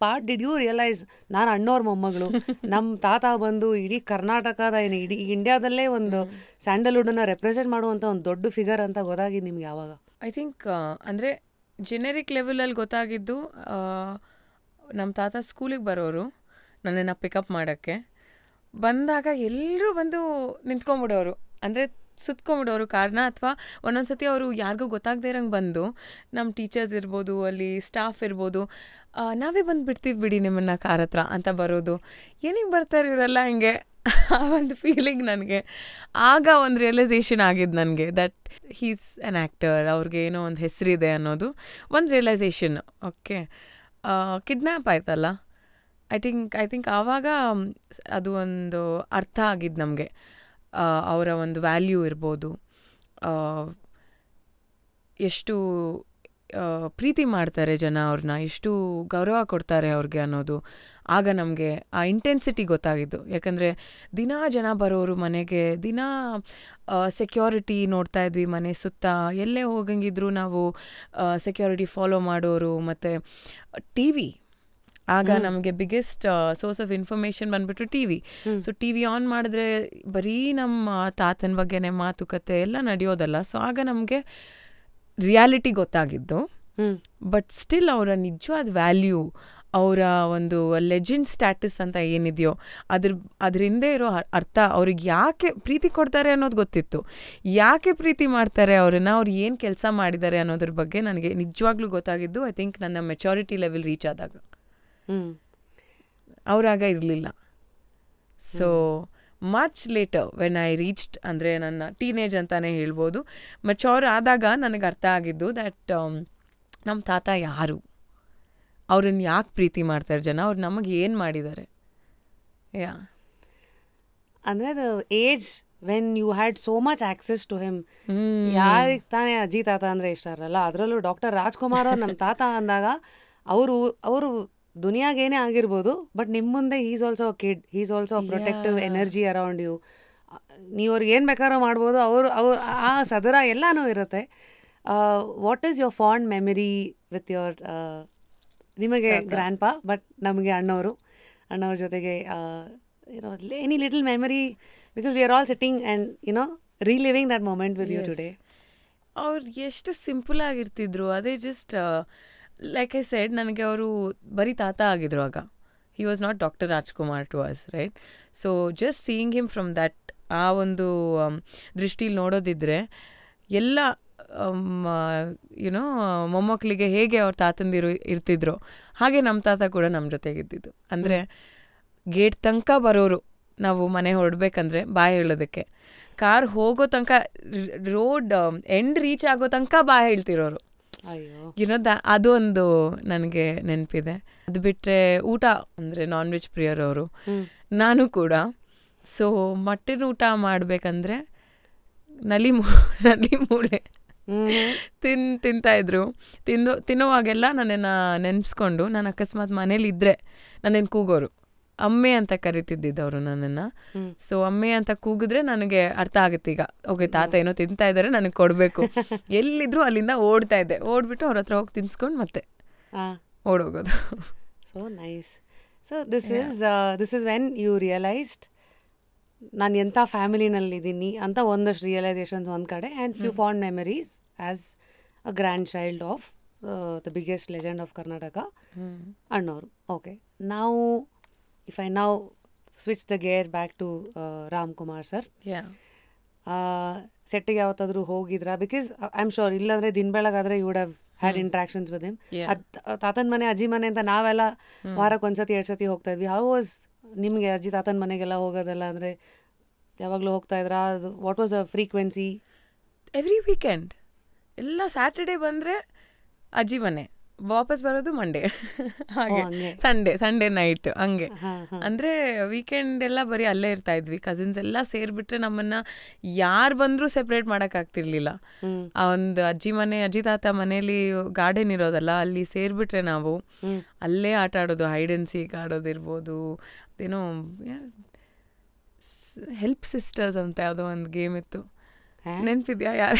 part did you realise ನಾನು ಅಣ್ಣವ್ರ ಮೊಮ್ಮಗಳು, ನಮ್ಮ ತಾತ ಬಂದು ಇಡೀ ಕರ್ನಾಟಕದ ಇಡೀ ಇಂಡಿಯಾದಲ್ಲೇ ಒಂದು ಸ್ಯಾಂಡಲ್ವುಡನ್ನು ರೆಪ್ರೆಸೆಂಟ್ ಮಾಡುವಂಥ ಒಂದು ದೊಡ್ಡ ಫಿಗರ್ ಅಂತ ಗೊತ್ತಾಗಿದ್ದು ನಿಮ್ಗೆ ಯಾವಾಗ? ಐ ಥಿಂಕ್ ಅಂದರೆ ಜೆನೆರಿಕ್ ಲೆವೆಲಲ್ಲಿ ಗೊತ್ತಾಗಿದ್ದು, ನಮ್ಮ ತಾತ ಸ್ಕೂಲಿಗೆ ಬರೋರು ನನ್ನನ್ನು ಪಿಕಪ್ ಮಾಡೋಕ್ಕೆ ಬಂದಾಗ ಎಲ್ಲರೂ ಬಂದು ನಿಂತ್ಕೊಂಬಿಡೋರು, ಅಂದರೆ ಸುತ್ಕೊಂಬಿಡೋರು ಕಾರಣ. ಅಥವಾ ಒಂದೊಂದು ಸತಿ ಅವರು ಯಾರಿಗೂ ಗೊತ್ತಾಗದೇ ಇರೋಂಗೆ ಬಂದು, ನಮ್ಮ ಟೀಚರ್ಸ್ ಇರ್ಬೋದು, ಅಲ್ಲಿ ಸ್ಟಾಫ್ ಇರ್ಬೋದು, ನಾವೇ ಬಂದು ಬಿಡ್ತೀವಿ ಬಿಡಿ ನಿಮ್ಮನ್ನು ಕಾರ್ ಹತ್ರ ಅಂತ ಬರೋದು. ಏನಿಗೆ ಬರ್ತಾರೆ ಇವರೆಲ್ಲ ಹಿಂಗೆ, ಆ ಒಂದು ಫೀಲಿಂಗ್ ನನಗೆ ಆಗ ಒಂದು ರಿಯಲೈಸೇಷನ್ ಆಗಿದ್ದು ನನಗೆ, ದಟ್ ಹೀಸ್ ಆ್ಯನ್ ಆ್ಯಕ್ಟರ್, ಅವ್ರಿಗೆ ಏನೋ ಒಂದು ಹೆಸರಿದೆ ಅನ್ನೋದು ಒಂದು ರಿಯಲೈಸೇಷನ್. ಓಕೆ, ಕಿಡ್ನ್ಯಾಪ್ ಆಯ್ತಲ್ಲ, ಐ ಥಿಂಕ್ ಆವಾಗ ಅದು ಒಂದು ಅರ್ಥ ಆಗಿದ್ದು ನಮಗೆ. ಅವರ ಒಂದು ವ್ಯಾಲ್ಯೂ ಇರ್ಬೋದು, ಎಷ್ಟು ಪ್ರೀತಿ ಮಾಡ್ತಾರೆ ಜನ ಅವ್ರನ್ನ, ಎಷ್ಟು ಗೌರವ ಕೊಡ್ತಾರೆ ಅವ್ರಿಗೆ ಅನ್ನೋದು ಆಗ ನಮಗೆ ಆ ಇಂಟೆನ್ಸಿಟಿ ಗೊತ್ತಾಗಿದ್ದು. ಯಾಕಂದರೆ ದಿನಾ ಜನ ಬರೋರು ಮನೆಗೆ, ದಿನಾ ಸೆಕ್ಯೂರಿಟಿ ನೋಡ್ತಾ ಇದ್ವಿ ಮನೆ ಸುತ್ತ, ಎಲ್ಲೇ ಹೋಗಂಗಿದ್ರು ನಾವು ಸೆಕ್ಯೂರಿಟಿ ಫಾಲೋ ಮಾಡೋರು. ಮತ್ತು ಟಿ ವಿ, ಆಗ ನಮಗೆ ಬಿಗ್ಗೆಸ್ಟ್ ಸೋರ್ಸ್ ಆಫ್ ಇನ್ಫಾರ್ಮೇಷನ್ ಬಂದ್ಬಿಟ್ಟು T V. So T V on ಮಾಡಿದ್ರೆ ಬರೀ ನಮ್ಮ ತಾತನ ಬಗ್ಗೆನೇ ಮಾತುಕತೆ ಎಲ್ಲ ನಡೆಯೋದಲ್ಲ. ಸೊ ಆಗ ನಮಗೆ ರಿಯಾಲಿಟಿ ಗೊತ್ತಾಗಿದ್ದು. ಬಟ್ ಸ್ಟಿಲ್ ಅವರ ನಿಜವಾದ ವ್ಯಾಲ್ಯೂ, ಅವರ ಒಂದು ಲೆಜೆಂಡ್ ಸ್ಟ್ಯಾಟಸ್ ಅಂತ ಏನಿದೆಯೋ ಅದ್ರ ಹಿಂದೆ ಇರೋ ಅರ್ಥ, ಅವ್ರಿಗೆ ಯಾಕೆ ಪ್ರೀತಿ ಕೊಡ್ತಾರೆ ಅನ್ನೋದು ಗೊತ್ತಿತ್ತು, ಯಾಕೆ ಪ್ರೀತಿ ಮಾಡ್ತಾರೆ ಅವ್ರನ್ನ, ಅವ್ರು ಏನು ಕೆಲಸ ಮಾಡಿದ್ದಾರೆ ಅನ್ನೋದ್ರ ಬಗ್ಗೆ ನನಗೆ ನಿಜವಾಗ್ಲೂ ಗೊತ್ತಾಗಿದ್ದು ಐ ಥಿಂಕ್ ನನ್ನ ಮೆಚುರಿಟಿ ಲೆವೆಲ್ ರೀಚ್ ಆದಾಗ. ಅವರಾಗ ಇರಲಿಲ್ಲ. So much later when I reached, ಅಂದರೆ ನನ್ನ ಟೀನೇಜ್ ಅಂತಲೇ ಹೇಳ್ಬೋದು, ಮೆಚೂರ್ ಆದಾಗ ನನಗೆ ಅರ್ಥ ಆಗಿದ್ದು ದ್ಯಾಟ್ ನಮ್ಮ ತಾತ ಯಾರು, ಅವ್ರನ್ನ ಯಾಕೆ ಪ್ರೀತಿ ಮಾಡ್ತಾರೆ ಜನ, ಅವ್ರು ನಮಗೆ ಏನು ಮಾಡಿದ್ದಾರೆ. ಯಾ ಅಂದರೆ ಅದು age when you had so much access to him. ಯಾರಿಗೆ ತಾನೇ ಅಜ್ಜಿ ತಾತ ಅಂದರೆ ಇಷ್ಟ ಇರಲ್ಲ, ಅದರಲ್ಲೂ ಡಾಕ್ಟರ್ ರಾಜ್ಕುಮಾರ್ ಅವ್ರು ನಮ್ಮ ತಾತ ಅಂದಾಗ ಅವರು ದುನಿಯಾಗೇನೇ ಆಗಿರ್ಬೋದು, ಬಟ್ ನಿಮ್ಮ ಮುಂದೆ is also a kid, is also a protective energy around you. ನೀವು ಅವ್ರಿಗೆ ಏನು ಬೇಕಾದ್ರೂ ಮಾಡ್ಬೋದು, ಅವ್ರು ಆ ಸದರ ಎಲ್ಲನೂ ಇರುತ್ತೆ. What is your fond memory with your ನಿಮಗೆ ಗ್ರ್ಯಾಂಡ್ ಪಾ, ಬಟ್ ನಮಗೆ ಅಣ್ಣವ್ರ ಜೊತೆಗೆ you know any little memory, because we are all sitting and you know reliving that moment with you today. ಅವ್ರು ಎಷ್ಟು ಸಿಂಪಲ್ ಆಗಿರ್ತಿದ್ರು. ಅದೇ ಜಸ್ಟ್ ಲೈಕ್ ಐ ಸೆಡ್, ನನಗೆ ಅವರು ಬರೀ ತಾತ ಆಗಿದ್ರು ಆಗ. He was not doctor Rajkumar to us, right? So just seeing him from that, ಆ ಒಂದು ದೃಷ್ಟಿಲಿ ನೋಡೋದಿದ್ರೆ ಎಲ್ಲ ಯುನೋ ಮೊಮ್ಮಕ್ಕಳಿಗೆ ಹೇಗೆ ಅವ್ರ ತಾತಂದಿರು ಇರ್ತಿದ್ರು, ಹಾಗೆ ನಮ್ಮ ತಾತ ಕೂಡ ನಮ್ಮ ಜೊತೆಗಿದ್ದಿದ್ದು. ಅಂದರೆ ಗೇಟ್ ತನಕ ಬರೋರು, ನಾವು ಮನೆ ಹೊರಡ್ಬೇಕಂದ್ರೆ ಬಾಯ್ ಹೇಳೋದಕ್ಕೆ, ಕಾರ್ ಹೋಗೋ ತನಕ, ರೋಡ್ ಎಂಡ್ ರೀಚ್ ಆಗೋ ತನಕ ಬಾಯ್ ಹೇಳ್ತಿರೋರು. ಅದು ಒಂದು ನನಗೆ ನೆನಪಿದೆ. ಅದು ಬಿಟ್ಟರೆ ಊಟ ಅಂದರೆ ನಾನ್ ವೆಜ್ ಪ್ರಿಯರವರು, ನಾನು ಕೂಡ. ಸೊ ಮಟನ್ ಊಟ ಮಾಡಬೇಕಂದ್ರೆ ನಲಿ ಮೂಳೆ ತಿಂತಾಯಿದ್ರು. ತಿನ್ನೋವಾಗೆಲ್ಲ ನನ್ನನ್ನು ನೆನೆಸ್ಕೊಂಡು, ನಾನು ಅಕಸ್ಮಾತ್ ಮನೇಲಿದ್ದರೆ ನನ್ನೇನು ಕೂಗೋರು, ಅಮ್ಮೆ ಅಂತ ಕರಿತಿದ್ದಿದ್ದವರು ನನ್ನನ್ನು. ಸೊ ಅಮ್ಮೆ ಅಂತ ಕೂಗಿದ್ರೆ ನನಗೆ ಅರ್ಥ ಆಗುತ್ತೆ, ಈಗ ಓಕೆ ತಾತ ಏನೋ ತಿಂತಾ ಇದ್ದಾರೆ, ನನಗೆ ಕೊಡಬೇಕು. ಎಲ್ಲಿದ್ರು ಅಲ್ಲಿಂದ ಓಡ್ತಾ ಇದ್ದೆ, ಓಡ್ಬಿಟ್ಟು ಅವ್ರ ಹತ್ರ ಹೋಗಿ ತಿನ್ಸ್ಕೊಂಡು ಮತ್ತೆ ಓಡೋಗೋದು. So nice. So this is when you realised ನಾನು ಎಂಥ ಫ್ಯಾಮಿಲಿನಲ್ಲಿದ್ದೀನಿ ಅಂತ ಒಂದಷ್ಟು ರಿಯಲೈಸೇಷನ್ಸ್ ಒಂದು ಕಡೆ, and few fond memories as a grandchild of the biggest legend of Karnataka, ಅಣ್ಣವರು. ಓಕೆ, ನಾವು if I now switch the gear back to Ramkumar sir. Yeah. ಸೆಟ್ಟಿಗೆ ಯಾವತ್ತಾದರೂ ಹೋಗಿದ್ರಾ? ಬಿಕಾಸ್ ಐ ಆಮ್ ಶೋರ್ ಇಲ್ಲಾಂದರೆ ದಿನ ಬೆಳಗಾದರೆ you would have had interactions with him. ತಾತನ ಮನೆ ಅಜ್ಜಿ ಮನೆ ಅಂತ ನಾವೆಲ್ಲ ವಾರಕ್ಕೆ ಒಂದ್ಸತಿ 2 ಸತಿ ಹೋಗ್ತಾ ಇದ್ವಿ. ಹೌ ವಾಸ್ ನಿಮಗೆ ಅಜ್ಜಿ ತಾತನ ಮನೆಗೆಲ್ಲ ಹೋಗೋದಲ್ಲ? ಅಂದರೆ ಯಾವಾಗಲೂ ಹೋಗ್ತಾ ಇದ್ರಾ? What was a frequency? Every weekend, ಎಲ್ಲ ಸ್ಯಾಟರ್ಡೇ ಬಂದರೆ ಅಜ್ಜಿ ಮನೆ, ವಾಪಸ್ ಬರೋದು ಮಂಡೇ, ಹಾಗೆ ಸಂಡೇ ನೈಟ್ ಹಂಗೆ. ಅಂದರೆ ವೀಕೆಂಡ್ ಎಲ್ಲ ಬರೀ ಅಲ್ಲೇ ಇರ್ತಾ ಇದ್ವಿ. ಕಸಿನ್ಸ್ ಎಲ್ಲ ಸೇರಿಬಿಟ್ರೆ ನಮ್ಮನ್ನು ಯಾರು ಬಂದರೂ ಸೆಪ್ರೇಟ್ ಮಾಡೋಕ್ಕಾಗ್ತಿರ್ಲಿಲ್ಲ. ಆ ಒಂದು ಅಜ್ಜಿ ತಾತ ಮನೇಲಿ ಗಾರ್ಡನ್ ಇರೋದಲ್ಲ, ಅಲ್ಲಿ ಸೇರಿಬಿಟ್ರೆ ನಾವು ಅಲ್ಲೇ ಆಟ ಆಡೋದು, ಹೈಡ್ ಆ್ಯಂಡ್ ಸೀಕ್ ಆಡೋದಿರ್ಬೋದು, ಏನೋ ಹೆಲ್ಪ್ ಸಿಸ್ಟರ್ಸ್ ಅಂತ ಯಾವುದೋ ಒಂದು ಗೇಮ್ ಇತ್ತು, ನೆನಪಿದ್ಯಾ? ಯಾರು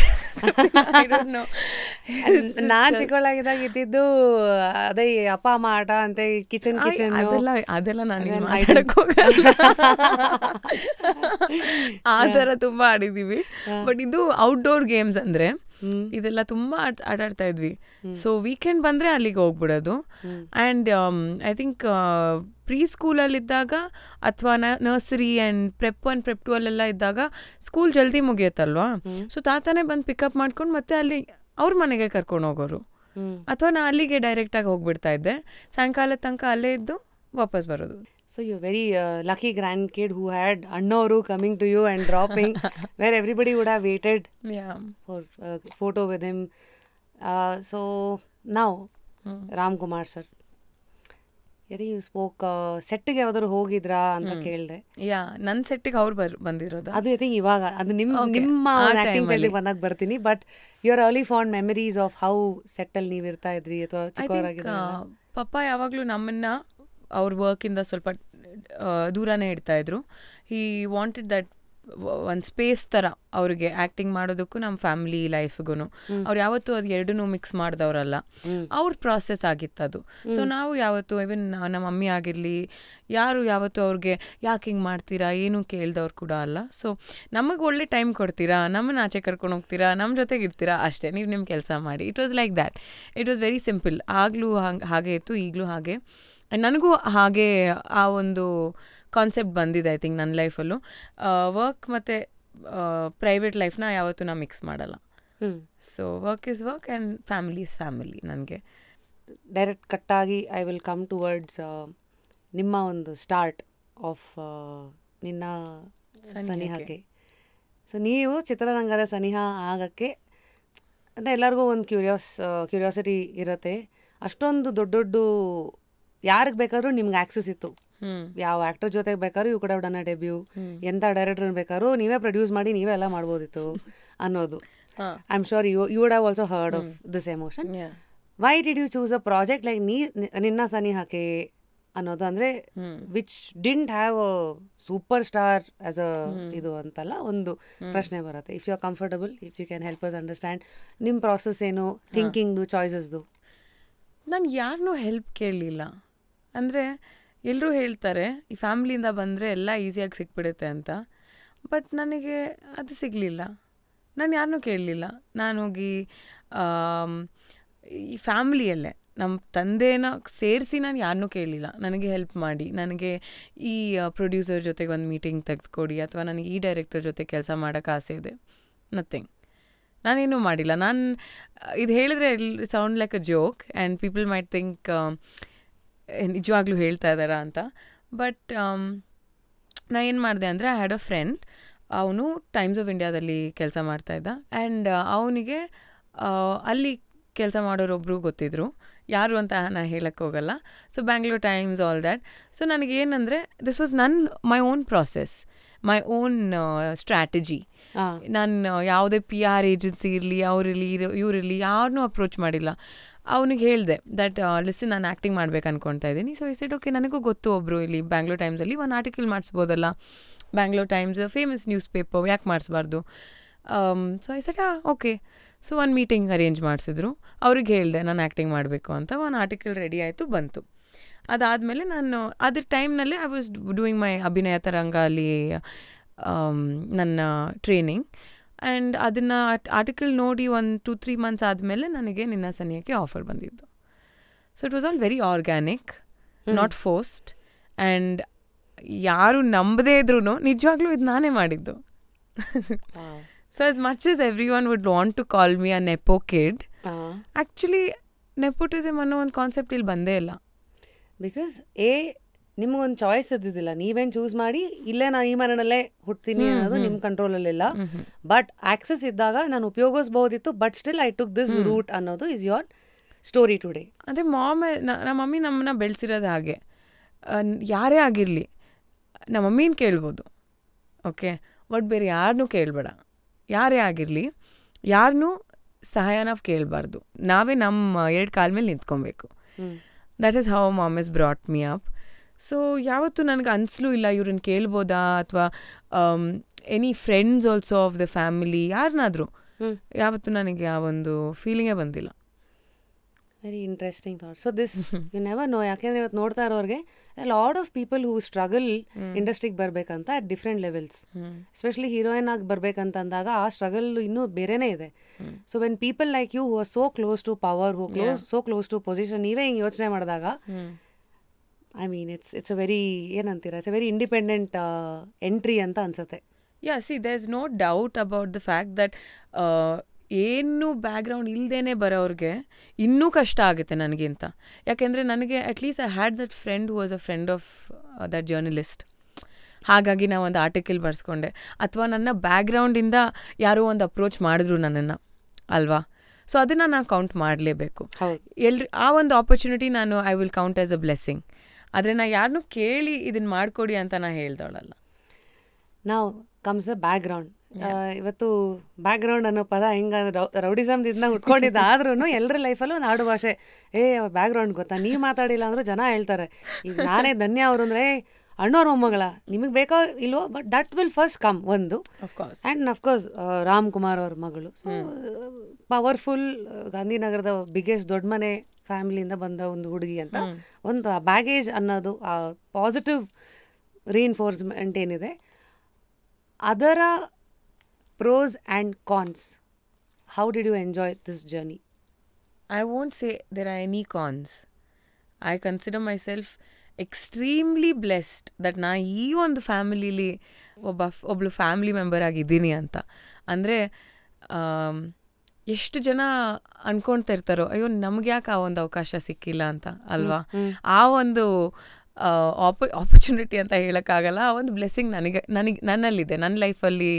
ನಾನ್ ಚಿಕ್ಕವಳಾಗಿದ್ದಾಗ ಇದ್ದಿದ್ದು ಅದೇ ಅಪ್ಪ ಅಮ್ಮ ಆಟ ಅಂತ, ಕಿಚನ್ ಅದೆಲ್ಲ ನಾನು ಮಾತಾಡಕ್ ಹೋಗಲ್ಲ. ಆ ಥರ ತುಂಬ ಆಡಿದ್ದೀವಿ. ಬಟ್ ಇದು ಔಟ್ಡೋರ್ ಗೇಮ್ಸ್ ಅಂದರೆ ಇದೆಲ್ಲ ತುಂಬ ಆಟಾಡ್ತಾ ಇದ್ವಿ. ಸೊ ವೀಕೆಂಡ್ ಬಂದರೆ ಅಲ್ಲಿಗೆ ಹೋಗ್ಬಿಡೋದು. ಆ್ಯಂಡ್ ಐ ಥಿಂಕ್ ಪ್ರೀ ಸ್ಕೂಲಲ್ಲಿದ್ದಾಗ ಅಥವಾ ನರ್ಸರಿ ಆ್ಯಂಡ್ ಪ್ರೆಪ್ 1 ಪ್ರೆಪ್ 2 ಅಲ್ಲೆಲ್ಲ ಇದ್ದಾಗ ಸ್ಕೂಲ್ ಜಲ್ದಿ ಮುಗಿಯುತ್ತಲ್ವಾ, ಸೊ ತಾತನೇ ಬಂದು ಪಿಕಪ್ ಮಾಡ್ಕೊಂಡು ಮತ್ತೆ ಅಲ್ಲಿ ಅವ್ರ ಮನೆಗೆ ಕರ್ಕೊಂಡು ಹೋಗೋರು, ಅಥವಾ ನಾ ಅಲ್ಲಿಗೆ ಡೈರೆಕ್ಟಾಗಿ ಹೋಗ್ಬಿಡ್ತಾ ಇದ್ದೆ. ಸಾಯಂಕಾಲದ ತನಕ ಅಲ್ಲೇ ಇದ್ದು ವಾಪಸ್ ಬರೋದು. So you're very lucky grandkid who had Annoru coming to you and dropping where everybody would have waited for a photo with him. So now Ramkumar sir, I think you spoke ಸೆಟ್ಟಿಗೆ ಯಾವ್ದಾದ್ರು ಹೋಗಿದ್ರಾ ಅಂತ ಕೇಳಿದೆ. ನನ್ನ ಸೆಟ್ಟಿಗೆ ಅವ್ರು ಬಂದಿರೋದು. ಅದು I think ಇವಾಗ ಅದು ನಿಮ್ಮ ಆಕ್ಟಿಂಗ್ ಫೀಲ್ಡಿಗೆ ಬಂದಾಗ ಬರ್ತೀನಿ. But your early fond memories of how ಸೆಟ್ಟಲ್ಲಿ ನೀವು ಇರ್ತಾ ಇದ್ರಿ ಅಥವಾ ಚಿಕ್ಕವರಾಗಿದ್ದಾಗ? ಪಪ್ಪ ಯಾವಾಗಲೂ ನಮ್ಮನ್ನು ಅವ್ರ ವರ್ಕಿಂದ ಸ್ವಲ್ಪ ದೂರನೇ ಇಡ್ತಾಯಿದ್ರು. ಹಿ ವಾಂಟೆಡ್ ದಟ್ ಒಂದು ಸ್ಪೇಸ್ ಥರ ಅವ್ರಿಗೆ ಆ್ಯಕ್ಟಿಂಗ್ ಮಾಡೋದಕ್ಕೂ ನಮ್ಮ ಫ್ಯಾಮಿಲಿ ಲೈಫ್ಗೂ. ಅವ್ರು ಯಾವತ್ತೂ ಅದು ಎರಡನ್ನೂ ಮಿಕ್ಸ್ ಮಾಡಿದವರಲ್ಲ, ಅವ್ರ ಪ್ರಾಸೆಸ್ ಆಗಿತ್ತದು. ಸೊ ನಾವು ಯಾವತ್ತು ಇವನ್ ನಮ್ಮ ಮಮ್ಮಿ ಆಗಿರಲಿ ಯಾರು ಯಾವತ್ತೂ ಅವ್ರಿಗೆ ಯಾಕೆ ಹಿಂಗೆ ಮಾಡ್ತೀರಾ ಏನೂ ಕೇಳ್ದವ್ರು ಕೂಡ ಅಲ್ಲ. ಸೊ ನಮಗೆ ಒಳ್ಳೆ ಟೈಮ್ ಕೊಡ್ತೀರಾ, ನಮ್ಮನ್ನು ಆಚೆ ಕರ್ಕೊಂಡು ಹೋಗ್ತೀರಾ, ನಮ್ಮ ಜೊತೆಗೆ ಇರ್ತೀರಾ, ಅಷ್ಟೇ, ನೀವು ನಿಮ್ಮ ಕೆಲಸ ಮಾಡಿ. It was like that. It was very simple. ಆಗಲೂ ಹಾಗೆ ಇತ್ತು, ಈಗಲೂ ಹಾಗೆ. ಆ್ಯಂಡ್ ನನಗೂ ಹಾಗೆ ಆ ಒಂದು ಕಾನ್ಸೆಪ್ಟ್ ಬಂದಿದೆ ಐ ಥಿಂಕ್ ನನ್ನ ಲೈಫಲ್ಲೂ. ವರ್ಕ್ ಮತ್ತು ಪ್ರೈವೇಟ್ ಲೈಫ್ನ ಯಾವತ್ತೂ ನಾ ಮಿಕ್ಸ್ ಮಾಡಲ್ಲ. So work is work and family is family. ನನಗೆ ಡೈರೆಕ್ಟ್ ಕಟ್ಟಾಗಿ ಐ ವಿಲ್ ಕಮ್ ಟುವರ್ಡ್ಸ್ ನಿಮ್ಮ ಒಂದು ಸ್ಟಾರ್ಟ್ ಆಫ್ ನಿನ್ನ ಸನಿಹಾಗೆ. ಸೊ ನೀವು ಚಿತ್ರರಂಗದ ಸನಿಹ ಆಗಕ್ಕೆ ಅಂದರೆ ಎಲ್ಲರಿಗೂ ಒಂದು ಕ್ಯೂರಿಯಾಸಿಟಿ ಇರುತ್ತೆ. ಅಷ್ಟೊಂದು ದೊಡ್ಡ ದೊಡ್ಡ ಯಾರಿಗೆ ಬೇಕಾದ್ರೂ ನಿಮ್ಗೆ ಆಕ್ಸೆಸ್ ಇತ್ತು, ಯಾವ ಆ್ಯಕ್ಟರ್ ಜೊತೆಗೆ ಬೇಕಾದ್ರೂ ಇವು ಕೂಡ ಡನ್ ಡೆಬ್ಯೂ, ಎಂಥ ಡೈರೆಕ್ಟರ್ ಬೇಕಾದ್ರೂ ನೀವೇ ಪ್ರೊಡ್ಯೂಸ್ ಮಾಡಿ ನೀವೇ ಎಲ್ಲ ಮಾಡ್ಬೋದಿತ್ತು ಅನ್ನೋದು. I am sure you would have also heard of this emotion. Why did you choose a project like Ninna Sanihakke ಅನ್ನೋದು, ಅಂದರೆ which didn't have a super star as a ಇದು ಅಂತಲ್ಲ, ಒಂದು ಪ್ರಶ್ನೆ ಬರುತ್ತೆ. If you are comfortable, if you can help us understand ನಿಮ್ಮ process ಏನು, ಥಿಂಕಿಂಗ್ದು, ಚಾಯ್ಸಸ್ದು. ನಾನು ಯಾರನ್ನೂ ಹೆಲ್ಪ್ ಕೇಳಲಿಲ್ಲ. ಅಂದರೆ ಎಲ್ಲರೂ ಹೇಳ್ತಾರೆ ಈ ಫ್ಯಾಮ್ಲಿಯಿಂದ ಬಂದರೆ ಎಲ್ಲ ಈಸಿಯಾಗಿ ಸಿಕ್ಬಿಡುತ್ತೆ ಅಂತ, ಬಟ್ ನನಗೆ ಅದು ಸಿಗಲಿಲ್ಲ. ನಾನು ಯಾರನ್ನೂ ಕೇಳಲಿಲ್ಲ. ನಾನು ಹೋಗಿ ಈ ಫ್ಯಾಮ್ಲಿಯಲ್ಲೇ ನಮ್ಮ ತಂದೆನ ಸೇರಿಸಿ ನಾನು ಯಾರನ್ನೂ ಕೇಳಲಿಲ್ಲ ನನಗೆ ಹೆಲ್ಪ್ ಮಾಡಿ, ನನಗೆ ಈ ಪ್ರೊಡ್ಯೂಸರ್ ಜೊತೆಗೆ ಒಂದು ಮೀಟಿಂಗ್ ತೆಗೆದುಕೊಡಿ, ಅಥವಾ ನನಗೆ ಈ ಡೈರೆಕ್ಟರ್ ಜೊತೆ ಕೆಲಸ ಮಾಡೋಕ್ಕೆ ಆಸೆ ಇದೆ. ನಥಿಂಗ್. ನಾನೇನೂ ಮಾಡಿಲ್ಲ. ನಾನು ಇದು ಹೇಳಿದ್ರೆ sound like a joke and people mite think ನಿಜವಾಗ್ಲೂ ಹೇಳ್ತಾ ಇದ್ದಾರಾ ಅಂತ. ಬಟ್ ನಾ ಏನು ಮಾಡಿದೆ ಅಂದರೆ, ಐ ಹ್ಯಾಡ್ ಅ ಫ್ರೆಂಡ್, ಅವನು ಟೈಮ್ಸ್ ಆಫ್ ಇಂಡಿಯಾದಲ್ಲಿ ಕೆಲಸ ಮಾಡ್ತಾಯಿದ್ದ. ಆ್ಯಂಡ್ ಅವನಿಗೆ ಅಲ್ಲಿ ಕೆಲಸ ಮಾಡೋರೊಬ್ಬರು ಗೊತ್ತಿದ್ರು, ಯಾರು ಅಂತ ನಾನು ಹೇಳಕ್ಕೆ ಹೋಗಲ್ಲ. So Bangalore Times, all that. So ನನಗೇನಂದರೆ this was my own process, my own strategy. ನಾನು ಯಾವುದೇ PR ಏಜೆನ್ಸಿ ಇರಲಿ, ಅವರಿರಲಿ, ಇವರಿರಲಿ, ಯಾರನ್ನೂ ಅಪ್ರೋಚ್ ಮಾಡಿಲ್ಲ. ಅವನಿಗೆ ಹೇಳಿದೆ ದಟ್ ಲಿಸನ್, ನಾನು ಆ್ಯಕ್ಟಿಂಗ್ ಮಾಡ್ಬೇಕು ಅನ್ಕೊಳ್ತಾ ಇದ್ದೀನಿ. ಸೊ ಈ ಸೈಡ್ ಓಕೆ, ನನಗೂ ಗೊತ್ತು ಒಬ್ಬರು ಇಲ್ಲಿ ಬ್ಯಾಂಗ್ಳೂರ್ ಟೈಮ್ಸಲ್ಲಿ ಒಂದು ಆರ್ಟಿಕಲ್ ಮಾಡಿಸ್ಬೋದಲ್ಲ, Bangalore Times famous newspaper, ಯಾಕೆ ಮಾಡಿಸ್ಬಾರ್ದು. ಸೊ ಈ ಸೈಡ್ ಓಕೆ. ಸೊ ಒಂದು ಮೀಟಿಂಗ್ ಅರೇಂಜ್ ಮಾಡಿಸಿದ್ರು. ಅವ್ರಿಗೆ ಹೇಳಿದೆ ನಾನು ಆ್ಯಕ್ಟಿಂಗ್ ಮಾಡಬೇಕು ಅಂತ. ಒಂದು ಆರ್ಟಿಕಲ್ ರೆಡಿ ಆಯಿತು, ಬಂತು. ಅದಾದಮೇಲೆ ನಾನು ಅದ್ರ ಟೈಮ್ನಲ್ಲೇ ಐ ವಾಸ್ ಡೂಯಿಂಗ್ ಮೈ ಅಭಿನಯ ತರಂಗ ಅಲ್ಲಿ ನನ್ನ ಟ್ರೈನಿಂಗ್. ಆ್ಯಂಡ್ ಅದನ್ನು ಆರ್ಟಿಕಲ್ ನೋಡಿ 1-2-3 ಮಂತ್ಸ್ ಆದಮೇಲೆ ನನಗೆ ನಿನ್ನ ಸನಿಹಕ್ಕೆ ಆಫರ್ ಬಂದಿದ್ದು. So it was all very organic, not forced. And ಯಾರು ನಂಬದೇ ಇದ್ರೂ ನಿಜವಾಗ್ಲೂ ಇದು ನಾನೇ ಮಾಡಿದ್ದು. So as much as everyone would want to call me a nepo kid, actually nepotism ಅನ್ನೋ ಒಂದು ಕಾನ್ಸೆಪ್ಟ್ ಇಲ್ಲಿ ಬಂದೇ ಇಲ್ಲ. ಬಿಕಾಸ್ ನಿಮಗೊಂದು ಚಾಯ್ಸ್ ಇದ್ದಿದ್ದಿಲ್ಲ, ನೀವೇನು ಚೂಸ್ ಮಾಡಿ ಇಲ್ಲೇ ನಾನು ಈ ಮನೆಯಲ್ಲೇ ಹುಡ್ತೀನಿ ಅನ್ನೋದು ನಿಮ್ಮ ಕಂಟ್ರೋಲಲ್ಲಿಲ್ಲ. ಬಟ್ ಆಕ್ಸೆಸ್ ಇದ್ದಾಗ ನಾನು ಉಪಯೋಗಿಸ್ಬೋದಿತ್ತು, but still I took this route ಅನ್ನೋದು ಇಸ್ ಯೋರ್ ಸ್ಟೋರಿ ಟುಡೇ. ಅಂದರೆ ನಮ್ಮ ಮಮ್ಮಿ ನಮ್ಮನ್ನ ಬೆಳೆಸಿರೋದು ಹಾಗೆ. ಯಾರೇ ಆಗಿರಲಿ ನಮ್ಮ ಮಮ್ಮಿನ ಕೇಳ್ಬೋದು, ಓಕೆ, ಬಟ್ ಬೇರೆ ಯಾರನ್ನೂ ಕೇಳಬೇಡ. ಯಾರೇ ಆಗಿರಲಿ ಯಾರನ್ನೂ ಸಹಾಯನ ಕೇಳಬಾರ್ದು. ನಾವೇ ನಮ್ಮ 2 ಕಾಲ ಮೇಲೆ ನಿಂತ್ಕೊಬೇಕು. That is how mom is brought me up. So ಯಾವತ್ತೂ ನನಗೆ ಅನಿಸ್ಲೂ ಇಲ್ಲ ಇವ್ರನ್ನ ಕೇಳ್ಬೋದಾ, ಅಥವಾ any friends also of the family ಯಾರನ್ನಾದರೂ ಯಾವತ್ತೂ ನನಗೆ ಆ ಒಂದು ಫೀಲಿಂಗೇ ಬಂದಿಲ್ಲ. Very interesting thought. So this you never know, ಯಾಕೆಂದರೆ ಇವತ್ತು ನೋಡ್ತಾ ಇರೋರಿಗೆ lot of people who struggle ಇಂಡಸ್ಟ್ರಿಗೆ ಬರಬೇಕಂತ at different levels, especially heroine ಆಗಿ ಬರಬೇಕಂತಂದಾಗ ಆ ಸ್ಟ್ರಗಲ್ ಇನ್ನೂ ಬೇರೆನೇ ಇದೆ. So when people like you who are so close to power, so close to position, ನೀವೇ ಹಿಂಗೆ ಯೋಚನೆ ಮಾಡಿದಾಗ I mean it's a very ಏನಂತೀರ, it's a very independent entry ಅಂತ ಅನ್ಸುತ್ತೆ. Yeah, see there is no doubt about the fact that ಏನು background ಇಲ್ಲದೇ ಬರೋರಿಗೆ ಇನ್ನೂ ಕಷ್ಟ ಆಗುತ್ತೆ ನನಗಿಂತ. ಯಾಕೆಂದರೆ ನನಗೆ at least I had that friend who was a friend of that journalist. ಹಾಗಾಗಿ ನಾವು ಒಂದು ಆರ್ಟಿಕಲ್ ಬರ್ಸ್ಕೊಂಡೆ, ಅಥವಾ ನನ್ನ ಬ್ಯಾಕ್ಗ್ರೌಂಡಿಂದ ಯಾರೋ ಒಂದು ಅಪ್ರೋಚ್ ಮಾಡಿದ್ರು ನನ್ನನ್ನು, ಅಲ್ವಾ? ಸೊ ಅದನ್ನು ನಾನು ಕೌಂಟ್ ಮಾಡಲೇಬೇಕು. ಆ ಒಂದು ಆಪರ್ಚುನಿಟಿ ನಾನು I will count as a blessing. ಆದರೆ ನಾನು ಯಾರನ್ನೂ ಕೇಳಿ ಇದನ್ನು ಮಾಡಿಕೊಡಿ ಅಂತ ನಾನು ಹೇಳ್ದವಳಲ್ಲ. ನಾವು ಕಮ್ಸ್ ಅ ಬ್ಯಾಕ್ಗ್ರೌಂಡ್. ಇವತ್ತು ಬ್ಯಾಕ್ಗ್ರೌಂಡ್ ಅನ್ನೋ ಪದ ಹಿಂಗಂದ್ರೆ ರೌಡಿಸಮ್ದಿಂದ ಉಟ್ಕೊಂಡಿದ್ದ ಆದ್ರೂ ಎಲ್ಲರ ಲೈಫಲ್ಲೂ ಒಂದು ಆಡು ಭಾಷೆ, ಬ್ಯಾಕ್ಗ್ರೌಂಡ್ ಗೊತ್ತಾ, ನೀವು ಮಾತಾಡಿಲ್ಲ ಅಂದರೂ ಜನ ಹೇಳ್ತಾರೆ. ಈಗ ನಾನೇ ಧನ್ಯ ಅವರು ಅಂದರೆ ಅಣ್ಣವ್ರ ಮೊಮ್ಮಗಳ, ನಿಮಗೆ ಬೇಕೋ ಇಲ್ವೋ, but that will first come ಒಂದು. ಆ್ಯಂಡ್ ಅಫ್ಕೋರ್ಸ್ ರಾಮ್ ಕುಮಾರ್ ಅವ್ರ ಮಗಳು, ಸೊ ಪವರ್ಫುಲ್, ಗಾಂಧಿನಗರದ ಬಿಗ್ಗೆಸ್ಟ್ ದೊಡ್ಡ ಮನೆ ಫ್ಯಾಮಿಲಿಯಿಂದ ಬಂದ ಒಂದು ಹುಡುಗಿ ಅಂತ ಒಂದು ಬ್ಯಾಗೇಜ್ ಅನ್ನೋದು, ಆ ಪಾಸಿಟಿವ್ ರೀಇನ್ಫೋರ್ಸ್ಮೆಂಟ್ ಏನಿದೆ, ಅದರ pros and cons. How did you enjoy this journey? I won't say there are any cons. I consider myself extremely blessed that ನಾ ಈ ಒಂದು ಫ್ಯಾಮಿಲಿಲಿ ಒಬ್ಬಳು ಫ್ಯಾಮಿಲಿ ಮೆಂಬರ್ ಆಗಿದ್ದೀನಿ ಅಂತ. ಅಂದರೆ ಎಷ್ಟು ಜನ ಅನ್ಕೊಳ್ತಾ ಇರ್ತಾರೋ, ಅಯ್ಯೋ ನಮ್ಗೆ ಯಾಕೆ ಆ ಒಂದು ಅವಕಾಶ ಸಿಕ್ಕಿಲ್ಲ ಅಂತ, ಅಲ್ವಾ? ಆ ಒಂದು ಆಪರ್ಚುನಿಟಿ ಅಂತ ಹೇಳೋಕ್ಕಾಗಲ್ಲ, ಆ ಒಂದು ಬ್ಲೆಸ್ಸಿಂಗ್ ನನ್ನಲ್ಲಿದೆ, ನನ್ನ ಲೈಫಲ್ಲಿ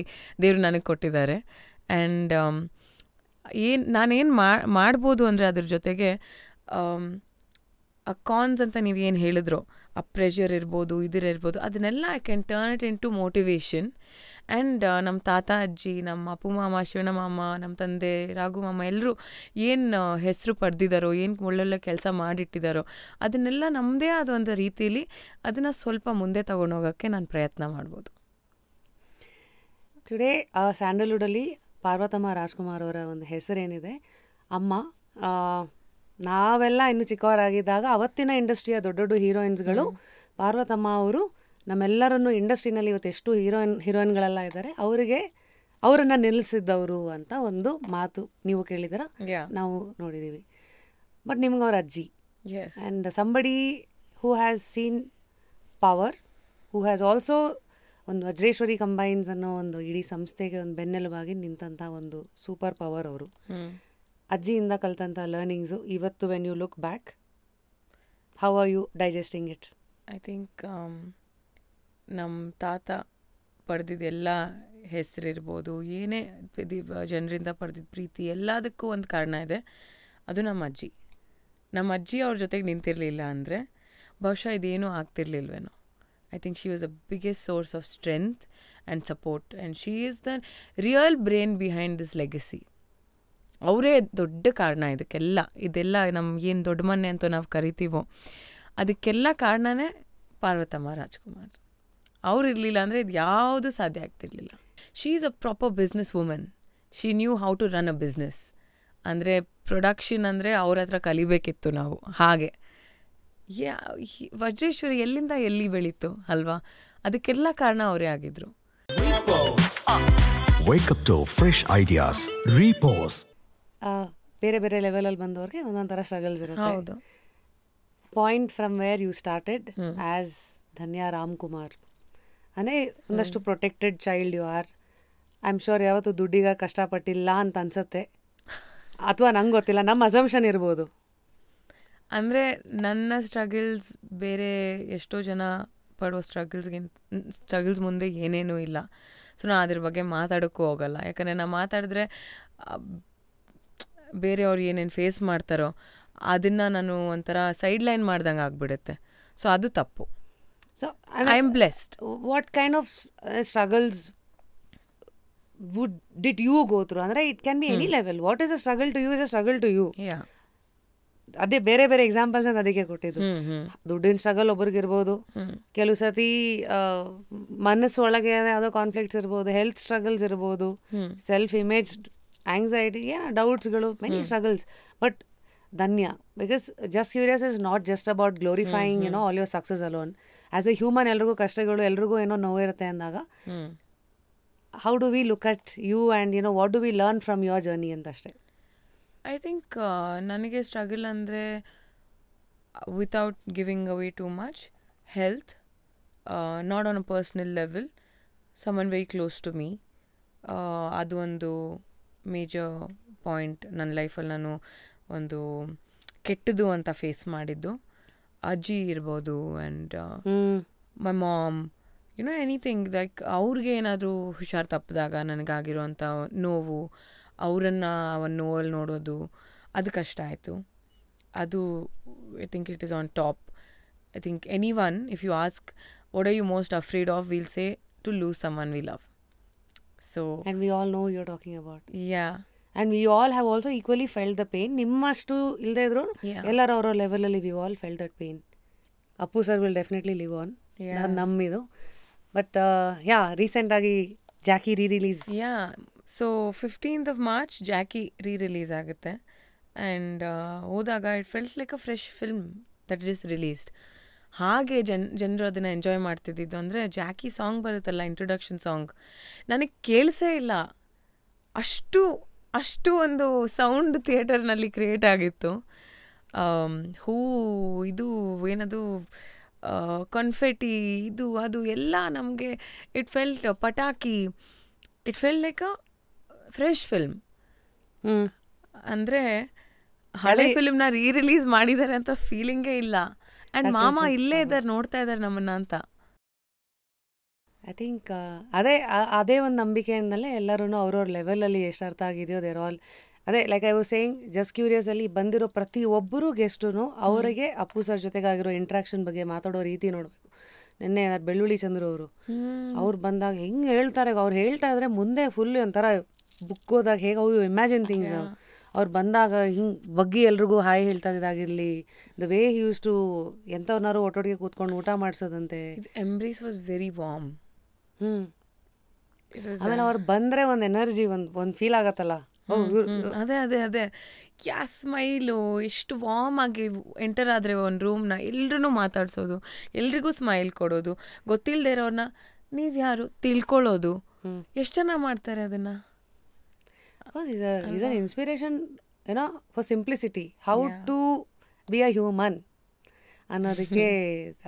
ದೇವರು ನನಗೆ ಕೊಟ್ಟಿದ್ದಾರೆ. ಆ್ಯಂಡ್ ನಾನೇನು ಮಾಡ್ಬೋದು ಅಂದರೆ ಅದ್ರ ಜೊತೆಗೆ ಕಾನ್ಸ್ ಅಂತ ನೀವು ಏನು ಹೇಳಿದ್ರು, ಆ ಪ್ರೆಷರ್ ಇರ್ಬೋದು, ಇದಿರ್ಬೋದು, ಅದನ್ನೆಲ್ಲ I can turn it into motivation. And ನಮ್ಮ ತಾತ ಅಜ್ಜಿ, ನಮ್ಮ ಅಪ್ಪು ಮಾಮ, ಶಿವಣ್ಣ ಮಾಮ, ನಮ್ಮ ತಂದೆ ರಾಘು ಮಾಮ ಎಲ್ಲರೂ ಏನು ಹೆಸರು ಪಡೆದಿದ್ದಾರೋ, ಏನು ಒಳ್ಳೊಳ್ಳೆ ಕೆಲಸ ಮಾಡಿಟ್ಟಿದ್ದಾರೋ, ಅದನ್ನೆಲ್ಲ ನಮ್ಮದೇ ಆದ ಒಂದು ರೀತಿಯಲ್ಲಿ ಅದನ್ನು ಸ್ವಲ್ಪ ಮುಂದೆ ತಗೊಂಡೋಗೋಕ್ಕೆ ನಾನು ಪ್ರಯತ್ನ ಮಾಡ್ಬೋದು. ಟುಡೇ ಸ್ಯಾಂಡಲ್ವುಡಲ್ಲಿ ಪಾರ್ವತಮ್ಮ ರಾಜ್ಕುಮಾರ್ ಅವರ ಒಂದು ಹೆಸರೇನಿದೆ, ಅಮ್ಮ. ನಾವೆಲ್ಲ ಇನ್ನು ಚಿಕ್ಕವರಾಗಿದ್ದಾಗ ಅವತ್ತಿನ ಇಂಡಸ್ಟ್ರಿಯ ದೊಡ್ಡ ದೊಡ್ಡ ಹೀರೋಯಿನ್ಸ್ಗಳು ಪಾರ್ವತಮ್ಮ ಅವರು ನಮ್ಮೆಲ್ಲರನ್ನು ಇಂಡಸ್ಟ್ರಿನಲ್ಲಿ ಇವತ್ತು ಎಷ್ಟು ಹೀರೋಯಿನ್ಗಳೆಲ್ಲ ಇದ್ದಾರೆ ಅವರನ್ನು ನಿಲ್ಲಿಸಿದ್ದವರು ಅಂತ ಒಂದು ಮಾತು ನೀವು ಕೇಳಿದಾರ, ನಾವು ನೋಡಿದ್ದೀವಿ. ಬಟ್ ನಿಮ್ಗೆ ಅವ್ರ ಅಜ್ಜಿ, and somebody who has seen power, who has also ಒಂದು ವಜ್ರೇಶ್ವರಿ ಕಂಬೈನ್ಸ್ ಅನ್ನೋ ಒಂದು ಇಡೀ ಸಂಸ್ಥೆಗೆ ಒಂದು ಬೆನ್ನೆಲುಬಾಗಿ ನಿಂತಹ ಒಂದು ಸೂಪರ್ ಪವರ್ ಅವರು. ಅಜ್ಜಿಯಿಂದ ಕಲ್ತಂಥ ಲರ್ನಿಂಗ್ಸು ಇವತ್ತು when you look back, how are you digesting it? I think ನಮ್ಮ ತಾತ ಪಡೆದಿದ್ದೆಲ್ಲ ಹೆಸರಿರ್ಬೋದು, ಏನೇ ಜನರಿಂದ ಪಡೆದಿದ್ದ ಪ್ರೀತಿ, ಎಲ್ಲದಕ್ಕೂ ಒಂದು ಕಾರಣ ಇದೆ, ಅದು ನಮ್ಮ ಅಜ್ಜಿ. ನಮ್ಮ ಅಜ್ಜಿ ಅವ್ರ ಜೊತೆಗೆ ನಿಂತಿರಲಿಲ್ಲ ಅಂದರೆ ಬಹುಶಃ ಇದೇನೂ ಆಗ್ತಿರ್ಲಿಲ್ವೇನೋ. I think she was the biggest source of strength and support, and she is the real brain behind this legacy. ಅವರೇ ದೊಡ್ಡ ಕಾರಣ ಇದೆಲ್ಲ ನಮ್ಗೇನು ದೊಡ್ಡ ಮನೆ ಅಂತ ನಾವು ಕರಿತೀವೋ ಅದಕ್ಕೆಲ್ಲ ಕಾರಣನೇ ಪಾರ್ವತಮ್ಮ ರಾಜ್ಕುಮಾರ್. ಅವ್ರು ಇರಲಿಲ್ಲ ಅಂದರೆ ಇದು ಯಾವುದೂ ಸಾಧ್ಯ ಆಗ್ತಿರ್ಲಿಲ್ಲ. She is a proper business woman. She knew how to run a business. ಅಂದರೆ ಪ್ರೊಡಕ್ಷನ್ ಅಂದರೆ ಅವ್ರ ಹತ್ರ ಕಲಿಬೇಕಿತ್ತು ನಾವು. ಹಾಗೆ ವಜ್ರೇಶ್ವರಿ ಎಲ್ಲಿಂದ ಎಲ್ಲಿ ಬೆಳೀತು ಅಲ್ವಾ, ಅದಕ್ಕೆಲ್ಲ ಕಾರಣ ಅವರೇ ಆಗಿದ್ರು. ಬೇರೆ ಬೇರೆ ಲೆವೆಲಲ್ಲಿ ಬಂದವ್ರಿಗೆ ಒಂದೊಂಥರ ಸ್ಟ್ರಗಲ್ಸ್ ಇರುತ್ತೆ. ಹೌದು. Point from where you started as Dhanya Ramkumar ಅಂದರೆ ಒಂದಷ್ಟು protected child you are. I am sure ಯಾವತ್ತೂ ದುಡ್ಡಿಗೆ ಕಷ್ಟಪಟ್ಟಿಲ್ಲ ಅಂತ ಅನ್ಸುತ್ತೆ, ಅಥವಾ ನಂಗೆ ಗೊತ್ತಿಲ್ಲ, ನಮ್ಮ ಅಸಂಪ್ಷನ್ ಇರ್ಬೋದು. ಅಂದರೆ ನನ್ನ ಸ್ಟ್ರಗಲ್ಸ್ ಬೇರೆ ಎಷ್ಟೋ ಜನ ಪಡೋ ಸ್ಟ್ರಗಲ್ಸ್ ಮುಂದೆ ಏನೇನೂ ಇಲ್ಲ. ಸೊ ನಾನು ಅದ್ರ ಬಗ್ಗೆ ಮಾತಾಡೋಕ್ಕೂ ಹೋಗಲ್ಲ. ಯಾಕಂದರೆ ನಾನು ಮಾತಾಡಿದ್ರೆ ಬೇರೆಯವ್ರು ಏನೇನು ಫೇಸ್ ಮಾಡ್ತಾರೋ ಅದನ್ನು ನಾನು ಒಂಥರ ಸೈಡ್ ಲೈನ್ ಮಾಡ್ದಂಗೆ ಆಗಿಬಿಡುತ್ತೆ. ಸೊ ಅದು ತಪ್ಪು. So I am blessed. What kind of struggles did you go through? ಅಂದರೆ it can be any level. What is a struggle to you is a struggle to you. ಅದೇ ಬೇರೆ ಬೇರೆ examples ಅಂತ ಅದಕ್ಕೆ ಕೊಟ್ಟಿದ್ದು. ದುಡ್ಡಿನ ಸ್ಟ್ರಗಲ್ ಒಬ್ರಿಗಿರ್ಬೋದು, ಕೆಲವು ಸತಿ ಮನಸ್ಸು ಒಳಗೆ ಯಾವುದೋ ಕಾನ್ಫ್ಲಿಕ್ಟ್ಸ್ ಇರ್ಬೋದು, ಹೆಲ್ತ್ ಸ್ಟ್ರಗಲ್ಸ್ ಇರ್ಬೋದು, ಸೆಲ್ಫ್ ಇಮೇಜ್, ಆಂಗ್ಸೈಟಿ, ಡೌಟ್ಸ್ಗಳು, many struggles. But Dhanya, because just curious is not just about glorifying all your success alone. As a human ಎಲ್ರಿಗೂ ಕಷ್ಟಗಳು, ಎಲ್ರಿಗೂ ಏನೋ ನೋವಿರುತ್ತೆ ಅಂದಾಗ how do we look at you and what do we learn from your journey ಅಂತ ಅಷ್ಟೇ. I think ನನಗೆ struggle ಅಂದರೆ without giving away too much, health, not on a personal level, someone very close to me. ಅದು ಒಂದು major point ನನ್ನ ಲೈಫಲ್ಲಿ. ನಾನು ಒಂದು ಕೆಟ್ಟದು ಅಂತ ಫೇಸ್ ಮಾಡಿದ್ದು ಅಜ್ಜಿ ಇರ್ಬೋದು, and my mom, anything like ಅವ್ರಿಗೆ ಏನಾದರೂ ಹುಷಾರು ತಪ್ಪಿದಾಗ ನನಗಾಗಿರೋಂಥ ನೋವು, ಅವರನ್ನು ಒಂದು ನೋವಲ್ಲಿ ನೋಡೋದು, ಅದು ಕಷ್ಟ ಆಯಿತು. ಅದು I think it is on top. I think anyone if you ask what are you most afraid of, will say to lose someone we love. So and we all know you are talking about. Yeah, and we all have also equally felt the pain. ನಿಮ್ಮಷ್ಟು ಇಲ್ಲದೆ ಇದ್ರು ಎಲ್ಲರೂ ಅವರ ಲೆವೆಲಲ್ಲಿ we all felt that pain. Appu sir will definitely live on, ನಮ್ಮಿದು. But ರೀಸೆಂಟಾಗಿ Jackie ರೀ-ರಿಲೀಸ್. So 15th of March Jackie re-release ಆಗುತ್ತೆ. And ಹೋದಾಗ it felt like a fresh film that just released. ಹಾಗೆ ಜನರು ಅದನ್ನು ಎಂಜಾಯ್ ಮಾಡ್ತಿದ್ದಿದ್ದು ಅಂದರೆ ಜಾಕಿ ಸಾಂಗ್ ಬರುತ್ತಲ್ಲ, ಇಂಟ್ರೊಡಕ್ಷನ್ ಸಾಂಗ್, ನನಗೆ ಕೇಳಿಸೇ ಇಲ್ಲ. ಅಷ್ಟು ಒಂದು ಸೌಂಡ್ ಥಿಯೇಟರ್ನಲ್ಲಿ ಕ್ರಿಯೇಟ್ ಆಗಿತ್ತು. ಇದು ಏನದು ಕನ್ಫೆಟಿ, ಇದು ಅದು ಎಲ್ಲ ನಮಗೆ ಇಟ್ ಫೆಲ್ಟ್ ಪಟಾಕಿ, it felt like a fresh film. ಅಂದರೆ ಹಳೆ ಫಿಲ್ಮ್ನ ರೀ-ರಿಲೀಸ್ ಮಾಡಿದ್ದಾರೆ ಅಂತ ಫೀಲಿಂಗೇ ಇಲ್ಲ. ಅಂಡ್ ಮಾಮ ಇಲ್ಲೇ ಇದ್ದಾರೆ, ನೋಡ್ತಾ ಇದ್ದಾರೆ ನಮ್ಮನ್ನ ಅಂತ. ಐ ಥಿಂಕ್ ಅದೇ ಒಂದು ನಂಬಿಕೆಯಿಂದಲೇ ಎಲ್ಲರೂ ಅವ್ರವ್ರ ಲೆವೆಲಲ್ಲಿ ಎಷ್ಟು ಅರ್ಥ ಆಗಿದೆಯೋ ದೇರ್ ಆಲ್. ಅದೇ like I was saying just curious ಅಲ್ಲಿ ಬಂದಿರೋ ಪ್ರತಿ ಒಬ್ಬರು ಗೆಸ್ಟು ಅವರಿಗೆ ಅಪ್ಪು ಸರ್ ಜೊತೆಗಾಗಿರೋ ಇಂಟ್ರಾಕ್ಷನ್ ಬಗ್ಗೆ ಮಾತಾಡೋ ರೀತಿ ನೋಡಬೇಕು. ನಿನ್ನೆ ಬೆಳ್ಳುಳ್ಳಿ ಚಂದ್ರು ಅವ್ರು ಬಂದಾಗ ಹೆಂಗೆ ಹೇಳ್ತಾರೆ, ಅವ್ರು ಹೇಳ್ತಾ ಇದ್ರೆ ಮುಂದೆ ಫುಲ್ ಒಂಥರ ಬುಕ್ ಹೋದಾಗ ಹೇಗೆ ಅವು ಇಮ್ಯಾಜಿನ್ ಥಿಂಗ್ಸ್. ಅವ್ರು ಬಂದಾಗ ಹಿಂಗೆ ಬಗ್ಗಿ ಎಲ್ರಿಗೂ ಹಾಯ್ ಹೇಳ್ತಾ ಇದ್ದಾಗಿರಲಿ, the way he use to ಎಂಥವ್ರನ್ನಾರು ಒಟ್ಟೊಟ್ಟಿಗೆ ಕೂತ್ಕೊಂಡು ಊಟ ಮಾಡಿಸೋದಂತೆ. Embrace was very warm. ಆಮೇಲೆ ಅವ್ರು ಬಂದರೆ ಒಂದು ಎನರ್ಜಿ ಒಂದು ಫೀಲ್ ಆಗತ್ತಲ್ಲ. ಅದೇ ಯಾ ಸ್ಮೈಲು ಎಷ್ಟು ವಾರ್ಮ್ ಆಗಿ ಎಂಟರ್ ಆದರೆ ಒಂದು ರೂಮ್ನ ಎಲ್ರೂ ಮಾತಾಡ್ಸೋದು, ಎಲ್ರಿಗೂ ಸ್ಮೈಲ್ ಕೊಡೋದು, ಗೊತ್ತಿಲ್ಲದೆ ಇರೋರ್ನ ನೀವು ಯಾರು ತಿಳ್ಕೊಳ್ಳೋದು. ಎಷ್ಟು ಜನ ಮಾಡ್ತಾರೆ ಅದನ್ನು. ಈಸ್ ಅನ್ ಇನ್ಸ್ಪಿರೇಷನ್ ಏನೋ for simplicity, how to be a human ಅನ್ನೋದಕ್ಕೆ.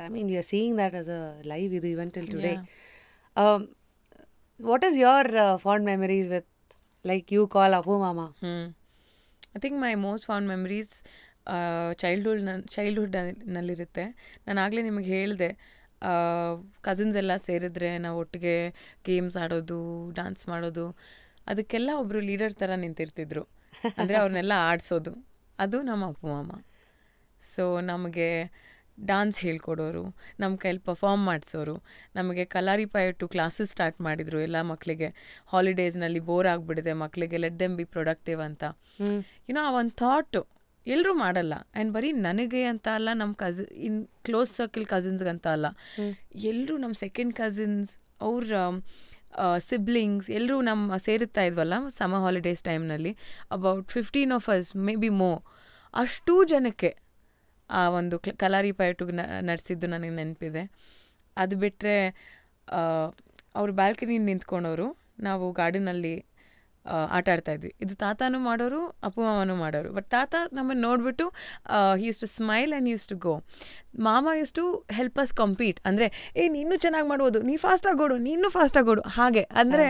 I mean we are seeing that as a live ಇದು even till today. What is your fond memories with like you call Appu mama? I think my most fond memories ಚೈಲ್ಡ್ಹುಡ್ನಲ್ಲಿರುತ್ತೆ. ನಾನು ಆಗಲೇ ನಿಮಗೆ ಹೇಳಿದೆ, cousins ಎಲ್ಲ ಸೇರಿದ್ರೆ ನಾವು ಒಟ್ಟಿಗೆ ಗೇಮ್ಸ್ ಆಡೋದು, ಡ್ಯಾನ್ಸ್ ಮಾಡೋದು, ಅದಕ್ಕೆಲ್ಲ ಒಬ್ಬರು ಲೀಡರ್ ಥರ ನಿಂತಿರ್ತಿದ್ರು. ಅಂದರೆ ಅವ್ರನ್ನೆಲ್ಲ ಆಡಿಸೋದು, ಅದು ನಮ್ಮ ಅಪ್ಪು ಮಾಮ. ಸೊ ನಮಗೆ ಡ್ಯಾನ್ಸ್ ಹೇಳ್ಕೊಡೋರು, ನಮ್ಮ ಕೈಲಿ ಪರ್ಫಾರ್ಮ್ ಮಾಡಿಸೋರು, ನಮಗೆ ಕಲಾರಿಪಾಯಟ್ಟು ಕ್ಲಾಸಸ್ ಸ್ಟಾರ್ಟ್ ಮಾಡಿದರು ಎಲ್ಲ ಮಕ್ಕಳಿಗೆ. ಹಾಲಿಡೇಸ್ನಲ್ಲಿ ಬೋರ್ ಆಗಿಬಿಡಿದೆ ಮಕ್ಕಳಿಗೆ, ಲೆಟ್ ದೆಮ್ ಬಿ ಪ್ರೊಡಕ್ಟಿವ್ ಅಂತ. ಯುನೋ ಆ ಒಂದು ಥಾಟು ಎಲ್ಲರೂ ಮಾಡಲ್ಲ. ಆ್ಯಂಡ್ ಬರೀ ನನಗೆ ಅಂತ ಅಲ್ಲ, ನಮ್ಮ ಇನ್ ಕ್ಲೋಸ್ ಸರ್ಕಲ್ ಕಸಿನ್ಸ್ಗಂತ ಅಲ್ಲ, ಎಲ್ಲರೂ ನಮ್ಮ ಸೆಕೆಂಡ್ ಕಸಿನ್ಸ್, ಅವ್ರ ಸಿಬ್ಲಿಂಗ್ಸ್ ಎಲ್ಲರೂ ನಮ್ಮ ಸೇರುತ್ತಾ ಇದ್ವಲ್ಲ ಸಮ್ಮರ್ ಹಾಲಿಡೇಸ್ ಟೈಮ್ನಲ್ಲಿ. About 15 of us, may be ಮೋ, ಅಷ್ಟೂ ಜನಕ್ಕೆ ಆ ಒಂದು ಕಲಾರಿಪಾಯಟ್ಟು ನಡೆಸಿದ್ದು ನನಗೆ ನೆನಪಿದೆ. ಅದು ಬಿಟ್ಟರೆ ಅವ್ರ ಬ್ಯಾಲ್ಕನಿ ನಿಂತ್ಕೊಂಡವರು, ನಾವು ಗಾರ್ಡನಲ್ಲಿ ಆಟ ಆಡ್ತಾಯಿದ್ವಿ. ಇದು ತಾತನೂ ಮಾಡೋರು, ಅಪ್ಪು ಮಾಮನೂ ಮಾಡೋರು. ಬಟ್ ತಾತ ನಮ್ಮನ್ನು ನೋಡಿಬಿಟ್ಟು he use to smile and used to go. Mama used to help us compete. ಅಂದರೆ ನೀನು ಚೆನ್ನಾಗಿ ಮಾಡ್ಬೋದು, ನೀ ಫಾಸ್ಟಾಗಿ ಓಡು, ನೀನು ಫಾಸ್ಟಾಗಿ ಓಡು, ಹಾಗೆ. ಅಂದರೆ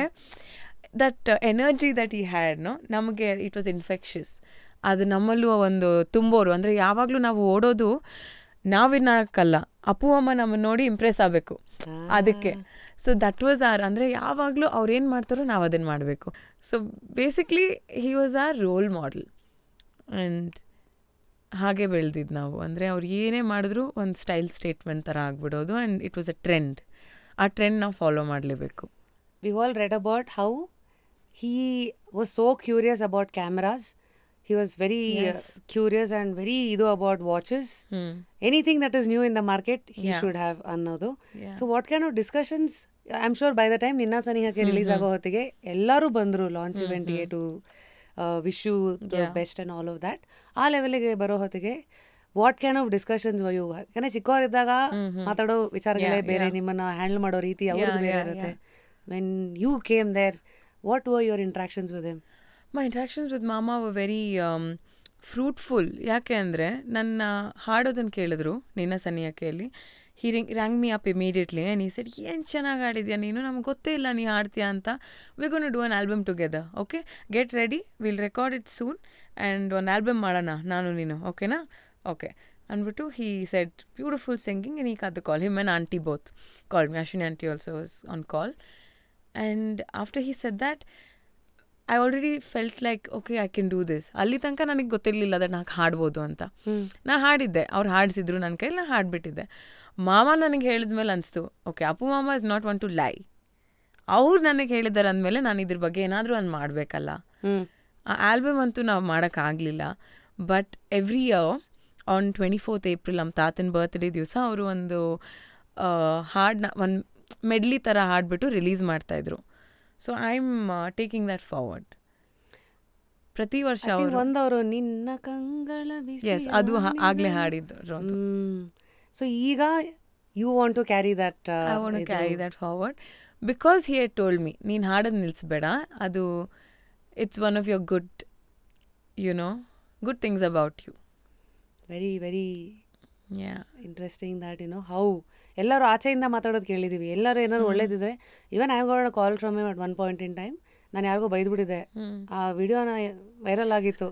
that energy that he had ನಮಗೆ ಇಟ್ ವಾಸ್ ಇನ್ಫೆಕ್ಷಸ್. ಅದು ನಮ್ಮಲ್ಲೂ ಒಂದು ತುಂಬೋರು. ಅಂದರೆ ಯಾವಾಗಲೂ ನಾವು ಓಡೋದು ನಾವಿನ್ನಕ್ಕಲ್ಲ, ಅಪ್ಪು ಅಮ್ಮ ನಮ್ಮನ್ನು ನೋಡಿ ಇಂಪ್ರೆಸ್ ಆಗಬೇಕು ಅದಕ್ಕೆ. ಸೊ ದಟ್ ವಾಸ್ ಆರ್, ಅಂದರೆ ಯಾವಾಗಲೂ ಅವ್ರು ಏನು ಮಾಡ್ತಾರೋ ನಾವು ಅದನ್ನು ಮಾಡಬೇಕು. So basically he was our role model. And ಹಾಗೆ ಬೆಳೆದಿದ್ದು ನಾವು. ಅಂದರೆ ಅವ್ರು ಏನೇ ಮಾಡಿದ್ರು ಒಂದು ಸ್ಟೈಲ್ ಸ್ಟೇಟ್ಮೆಂಟ್ ಥರ ಆಗಿಬಿಡೋದು. And it was a trend. ಆ ಟ್ರೆಂಡ್ ನಾವು ಫಾಲೋ ಮಾಡಲೇಬೇಕು. We all read about how he was so curious about cameras. He was very curious and very about watches. Anything that is new in the market, he should have another. So what kind of discussions? I'm sure by the time Ninna Sanihake release ಆಗೋ ಹೊತ್ತಿಗೆ ಎಲ್ಲರೂ ಬಂದರು launch ಇವೆಂಟ್ಗೆ to wish you the best and all of that. ಆ ಲೆವೆಲ್ಗೆ ಬರೋ ಹೊತ್ತಿಗೆ what kind of discussions ವಯು? ಯಾಕಂದರೆ ಚಿಕ್ಕವರಿದ್ದಾಗ ಮಾತಾಡೋ ವಿಚಾರಗಳೇ ಬೇರೆ, ನಿಮ್ಮನ್ನು ಹ್ಯಾಂಡಲ್ ಮಾಡೋ ರೀತಿ ಅವ್ರದ್ದು ಬೇರೆ ಇರುತ್ತೆ. When you came there, what were your interactions with him? My interactions with mama were very fruitful. ಯಾಕೆ ಅಂದರೆ ನನ್ನ ಹಾಡೋದನ್ನು ಕೇಳಿದ್ರು ನಿನ್ನ ಸನಿಯಾಕೆಯಲ್ಲಿ. He rang me up immediately and he said, ಏನು ಚೆನ್ನಾಗಿ ಆಡಿದ್ಯಾ ನೀನು, ನಮ್ಗೆ ಗೊತ್ತೇ ಇಲ್ಲ ನೀ ಹಾಡ್ತೀಯಾ ಅಂತ. V gonna to do on album together, okay, get ready, will record it soon and ಒಂದು ಆಲ್ಬಮ್ ಮಾಡೋಣ ನಾನು ನೀನು, ಓಕೆನಾ? ಓಕೆ ಅಂದ್ಬಿಟ್ಟು he said beautiful singing and he caught the call. Him and aunty both called me. Ashwini aunty also was on call. And after he said that I already felt like okay I can do this. ಅಲ್ಲಿ ತನಕ ನನಗೆ ಗೊತ್ತಿರಲಿಲ್ಲ ಅದನ್ನು ನಾನು ಹಾಡ್ಬೋದು ಅಂತ. ನಾ ಹಾಡಿದ್ದೆ, ಅವ್ರು ಹಾಡಿಸಿದ್ರು ನನ್ನ ಕೈಲಿ, ನಾನು ಹಾಡಿಬಿಟ್ಟಿದ್ದೆ. ಮಾಮ ನನಗೆ ಹೇಳಿದ ಮೇಲೆ ಅನಿಸ್ತು, ಓಕೆ ಅಪ್ಪು ಮಾಮ ಇಸ್ ನಾಟ್ ವಾಂಟ್ ಟು ಲೈ. ಅವ್ರು ನನಗೆ ಹೇಳಿದ್ದಾರೆ ಅಂದಮೇಲೆ ನಾನು ಇದ್ರ ಬಗ್ಗೆ ಏನಾದರೂ ಒಂದು ಮಾಡಬೇಕಲ್ಲ. ಆ ಆಲ್ಬಮ್ ಅಂತೂ ನಾವು ಮಾಡೋಕ್ಕಾಗಲಿಲ್ಲ. But every year on 24th April ನಮ್ಮ ತಾತನ ಬರ್ತ್ಡೇ ದಿವಸ ಅವರು ಒಂದು ಹಾಡನ್ನ ಒಂದು ಮೆಡ್ಲಿ ಥರ ಹಾಡ್ಬಿಟ್ಟು ರಿಲೀಸ್ ಮಾಡ್ತಾಯಿದ್ರು. So I am taking that forward. ಪ್ರತಿ ವರ್ಷ ಒಂದವರು ನಿನ್ನ ಕಂಗಳ ಬಿಸಿ, ಎಸ್ ಅದು ಆಗಲೇ ಹಾಡಿದ್ದು. ಸೊ ಈಗ you want to carry that, I want to carry that forward because he had told me, ನೀನು ಹಾಡೋದು ನಿಲ್ಲಿಸ್ಬೇಡ, ಅದು it's one of your good things about you. Very very interesting that how ಎಲ್ಲರೂ ಆಚೆಯಿಂದ ಮಾತಾಡೋದು ಕೇಳಿದ್ದೀವಿ. ಎಲ್ಲರೂ ಏನಾದ್ರು ಒಳ್ಳೇದಿದ್ರೆ, even I got a call from him at one point in time. ನಾನು ಯಾರಿಗೂ ಬೈದ್ಬಿಟ್ಟಿದ್ದೆ, ಆ ವಿಡಿಯೋನ ವೈರಲ್ ಆಗಿತ್ತು,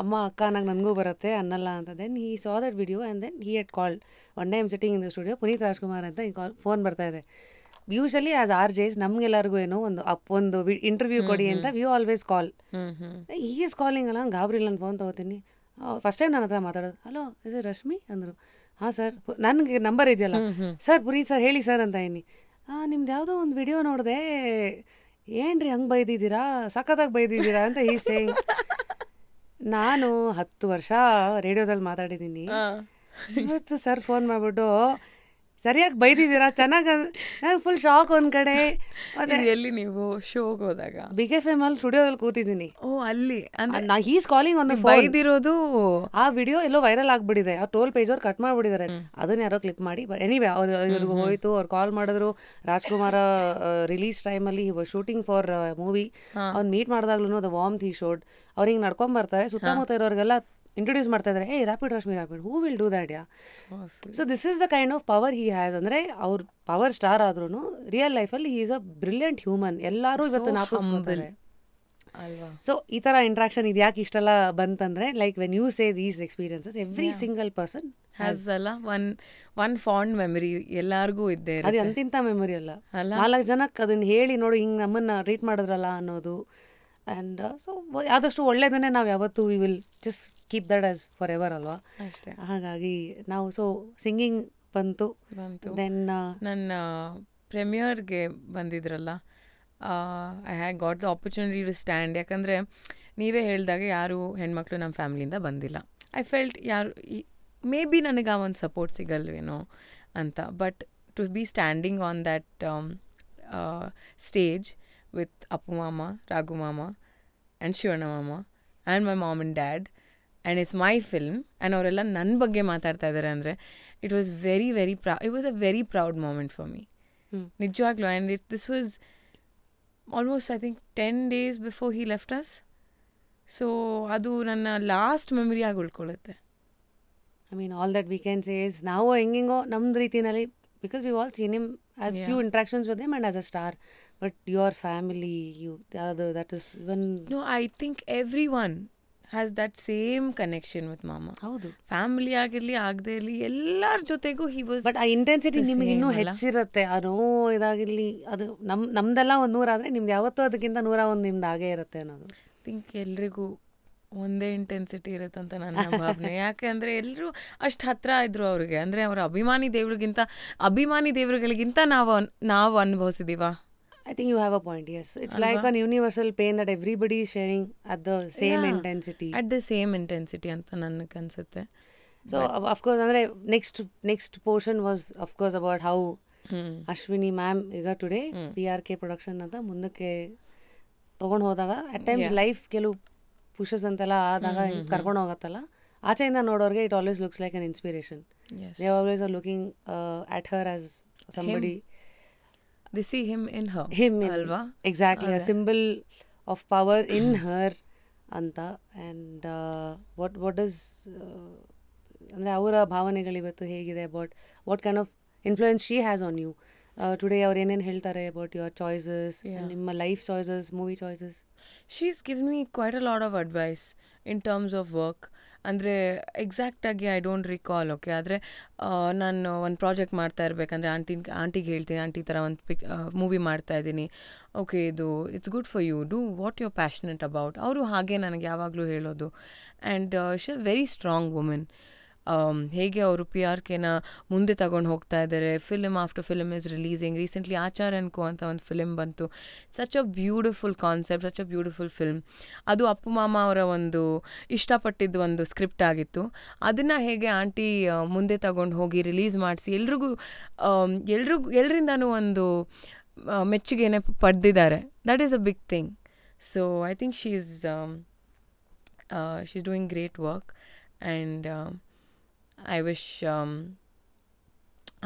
ಅಮ್ಮ ಅಕ್ಕ ನಂಗೆ ನನಗೂ ಬರುತ್ತೆ ಅನ್ನಲ್ಲ ಅಂತ. Then he saw that video and then he had called one time sitting in the studio, Puneeth Rajkumar ಅಂತ ಫೋನ್ ಬರ್ತಾ ಇದೆ. ಯೂಶಲಿ ಆಸ್ ಆರ್ ಜೇಸ್ ನಮ್ಗೆಲ್ಲರಿಗೂ ಏನೋ ಒಂದು ಇಂಟರ್ವ್ಯೂ ಕೊಡಿ ಅಂತ ವಿ ಆಲ್ವೇಸ್ ಕಾಲ್. ಈ ಈಸ್ ಕಾಲಿಂಗ್ ಅಲ್ಲ, ಗಾಬರಿ ನಾನು ಫೋನ್ ತೊಗೋತೀನಿ. ಫಸ್ಟ್ ಟೈಮ್ ನನ್ನ ಹತ್ರ ಮಾತಾಡೋದು, ಹಲೋ ಇಸ್ ಇಟ್ ರಶ್ಮಿ ಅಂದರು. ಹಾಂ ಸರ್, ನನಗೆ ನಂಬರ್ ಇದೆಯಲ್ಲ ಸರ್, ಪುನೀತ್ ಸರ್ ಹೇಳಿ ಸರ್ ಅಂತ ಏನಿ. ನಿಮ್ದು ಯಾವುದೋ ಒಂದು ವಿಡಿಯೋ ನೋಡಿದೆ, ಏನ್ರಿ ಹಂಗೆ ಬೈದಿದ್ದೀರಾ, ಸಖತ್ತಾಗಿ ಬೈದಿದ್ದೀರಾ ಅಂತ ಈ ಸೇಯಿಂಗ್. ನಾನು 10 ವರ್ಷ ರೇಡಿಯೋದಲ್ಲಿ ಮಾತಾಡಿದ್ದೀನಿ. ಇವತ್ತು ಸರ್ ಫೋನ್ ಮಾಡಿಬಿಟ್ಟು ಸರಿಯಾಗಿ ಬೈದಿದ್ದೀರಾ, ಚೆನ್ನಾಗಿ. ನಾನು ಫುಲ್ ಶಾಕ್ ಒಂದು ಕಡೆ. ಎಲ್ಲಿ ನೀವು ಶೋಗೆ ಹೋದಾಗ? ಬಿಗ್ ಎಫ್ ಎಮ್ ಅಲ್ಲಿ ಸ್ಟುಡಿಯೋದಲ್ಲಿ ಕೂತಿದ್ದೀನಿ. ಅಲ್ಲಿ ಈಸ್ ಕಾಲಿಂಗ್ ಒಂದು ಬೈದಿರೋದು. ಆ ವಿಡಿಯೋ ಎಲ್ಲೋ ವೈರಲ್ ಆಗ್ಬಿಟ್ಟಿದೆ, ಆ ಟೋಲ್ ಪೇಜ್ ಅವ್ರು ಕಟ್ ಮಾಡಿಬಿಟ್ಟಿದ್ದಾರೆ. ಅದನ್ನ ಯಾರೋ ಕ್ಲಿಕ್ ಮಾಡಿ, ಬಟ್ ಎನಿವೆ ಅವ್ರಿಗೆ ಹೋಯ್ತು. ಅವ್ರು ಕಾಲ್ ಮಾಡಿದ್ರು. ರಾಜ್ಕುಮಾರ ರಿಲೀಸ್ ಟೈಮಲ್ಲಿ ಶೂಟಿಂಗ್ ಫಾರ್ ಮೂವಿ. ಅವ್ನು ಮೀಟ್ ಮಾಡಿದಾಗ್ಲೂ ದ ವಾರ್ಮ್ತ್ ಹಿ ಶೋಡ್. ಅವ್ರು ಹಿಂಗೆ ನಡ್ಕೊಂಡ್ ಬರ್ತಾರೆ, ಸುತ್ತಮುತ್ತ ಇರೋರಿಗೆಲ್ಲ ಇಂಟ್ರೊಡ್ಯೂಸ್ ಮಾಡ್ತಾ ಇದ್ದಾರೆ, rapid Rashmi rapid, who will do that yeah. So this is the kind of power he has. ಅಂದರೆ ಅವ್ರು ಪವರ್ ಸ್ಟಾರ್ ಆದ್ರೂ ರಿಯಲ್ ಲೈಫಲ್ಲಿ he is a brilliant human. ಎಲ್ಲರೂ ಇವತ್ತು ನಾಪಿಸ್ಕೊತಾರೆ ಅಲ್ವಾ. ಸೊ ಈ ಥರ ಇಂಟ್ರಾಕ್ಷನ್ ಇದು ಯಾಕೆ ಇಷ್ಟೆಲ್ಲ ಬಂತಂದರೆ, like when you say these experiences, every single person has ಅಲ್ಲ ಒನ್ ಫಾಂಡ್ ಮೆಮರಿ ಎಲ್ಲರಿಗೂ ಇದ್ದೇ. ಅದು ಅಂತಿಂಥ ಮೆಮೊರಿ ಅಲ್ಲ, 4 ಜನಕ್ಕೆ ಅದನ್ನ ಹೇಳಿ ನೋಡು ಹಿಂಗೆ ನಮ್ಮನ್ನು ಟ್ರೀಟ್ ಮಾಡಿದ್ರಲ್ಲ ಅನ್ನೋದು. ಆ್ಯಂಡ್ ಸೊ ಆದಷ್ಟು ಒಳ್ಳೇದನ್ನೇ ನಾವು ಯಾವತ್ತೂ we will just keep that as forever ಅಲ್ವಾ. ಅಷ್ಟೇ. ಹಾಗಾಗಿ ನಾವು ಸೊ ಸಿಂಗಿಂಗ್ ಬಂತು. ದೆನ್ ನನ್ನ ಪ್ರೆಮಿಯರ್ಗೆ ಬಂದಿದ್ರಲ್ಲ, I have got the opportunity to stand. ಯಾಕಂದರೆ ನೀವೇ ಹೇಳಿದಾಗ ಯಾರು ಹೆಣ್ಮಕ್ಳು ನಮ್ಮ ಫ್ಯಾಮಿಲಿಯಿಂದ ಬಂದಿಲ್ಲ. ಐ ಫೆಲ್ಟ್ ಯಾರು ಮೇ ಬಿ ನನಗೆ ಆ ಒಂದು ಸಪೋರ್ಟ್ ಸಿಗಲ್ವೇನೋ ಅಂತ. But to be standing on that stage with Appu Mama, Raghu Mama and Shivana Mama and my mom and dad, and it's my film, and ಅವರೆಲ್ಲ ನನ್ನ ಬಗ್ಗೆ ಮಾತಾಡ್ತಾ ಇದ್ದಾರೆ ಅಂದರೆ it was very very proud. It was a very proud moment for me. ನಿಜವಾಗ್ಲೂ. and this was almost I think 10 days before he left us. So ಅದು ನನ್ನ last memory ಆಗಿ ಉಳ್ಕೊಳ್ಳುತ್ತೆ. I mean all that we can say is ನಾವು ಹೆಂಗೆಂಗೋ ನಮ್ಮದು ರೀತಿನಲ್ಲಿ, because we've all seen him as few interactions with him and as a star, but your family, that is even... No, I think everyone has that same connection with Mama. ಹೌದು, family ಆಗಿರಲಿ ಆಗದೆ ಇರಲಿ ಎಲ್ಲರ ಜೊತೆಗೂ he was. But ಆ intensity ನಿಮಗೆ ಇನ್ನೂ ಹೆಚ್ಚಿರುತ್ತೆ. ಆ ನೋವು ಇದಾಗಿರಲಿ, ಅದು ನಮ್ದೆಲ್ಲ 100 ಆದರೆ ನಿಮ್ದು ಯಾವತ್ತೂ ಅದಕ್ಕಿಂತ 101 ನಿಮ್ದು ಆಗೇ ಇರುತ್ತೆ ಅನ್ನೋದು. ಐ ಥಿಂಕ್ ಎಲ್ರಿಗೂ ಒಂದೇ ಇಂಟೆನ್ಸಿಟಿ ಇರುತ್ತಂತ ನನ್ನ ಭಾವನೆ. ಯಾಕೆ ಅಂದರೆ ಎಲ್ಲರೂ ಅಷ್ಟು ಹತ್ತಿರ ಇದ್ರು ಅವ್ರಿಗೆ. ಅಂದರೆ ಅವರ ಅಭಿಮಾನಿ ದೇವರುಗಳಿಗಿಂತ ನಾವು ಅನುಭವಿಸಿದೀವ. I think you have a point, yes. It's like an universal pain that everybody is sharing at the same intensity. At the same intensity ಅಂತ ನನಗೆ ಅನ್ಸುತ್ತೆ. So of course ಅಂದರೆ next portion was of course about how Ashwini ma'am ಈಗ today PRK production ಅಂತ ಮುಂದಕ್ಕೆ ತೊಗೊಂಡು ಹೋದಾಗ at times life ಕೆಲವು ಪುಷಸ್ ಅಂತೆಲ್ಲ ಆದಾಗ ಕರ್ಕೊಂಡು ಹೋಗತ್ತಲ್ಲ, ಆಚೆಯಿಂದ ನೋಡೋರಿಗೆ it always looks like an inspiration. They always are looking at her as somebody. They see him in her. Alva. Exactly. A symbol of power in her anta. And what does ಅಂದರೆ ಅವರ ಭಾವನೆಗಳು ಇವತ್ತು ಹೇಗಿದೆ, about what kind of influence she has on you today. ಅವ್ರು ಏನೇನು ಹೇಳ್ತಾರೆ about your choices, ನಿಮ್ಮ life choices, movie choices? She is give me quite a lot of advice in terms of work. ಅಂದರೆ ಎಕ್ಸಾಕ್ಟಾಗಿ ಐ ಡೋಂಟ್ ರಿಕಾಲ್. ಓಕೆ, ಆದರೆ ನಾನು ಒಂದು project ಮಾಡ್ತಾ ಇರಬೇಕಂದ್ರೆ ಆಂಟಿಗೆ ಹೇಳ್ತೀನಿ, ಆಂಟಿ ಥರ ಒಂದು ಮೂವಿ ಮಾಡ್ತಾ ಇದ್ದೀನಿ, ಓಕೆ ಇದು it's good for you, do what you are passionate about. ಅವರು ಹಾಗೆ ನನಗೆ ಯಾವಾಗಲೂ ಹೇಳೋದು. And she is very strong women. ಹೇಗೆ ಅವರು PRKನ ಮುಂದೆ ತಗೊಂಡು ಹೋಗ್ತಾ ಇದ್ದಾರೆ. Film after film is releasing. Recently Achar and co ಅಂತ ಒಂದು ಫಿಲ್ಮ್ ಬಂತು. Such a beautiful concept, such a beautiful film. ಅದು ಅಪ್ಪು ಮಾಮ ಅವರ ಒಂದು ಇಷ್ಟಪಟ್ಟಿದ್ದು ಒಂದು ಸ್ಕ್ರಿಪ್ಟ್ ಆಗಿತ್ತು. ಅದನ್ನು ಹೇಗೆ ಆಂಟಿ ಮುಂದೆ ತಗೊಂಡು ಹೋಗಿ ರಿಲೀಸ್ ಮಾಡಿಸಿ ಎಲ್ಲರಿಂದನೂ ಒಂದು ಮೆಚ್ಚುಗೆನೇ ಪಡೆದಿದ್ದಾರೆ. That is a big thing. So I think she is doing great work. And I wish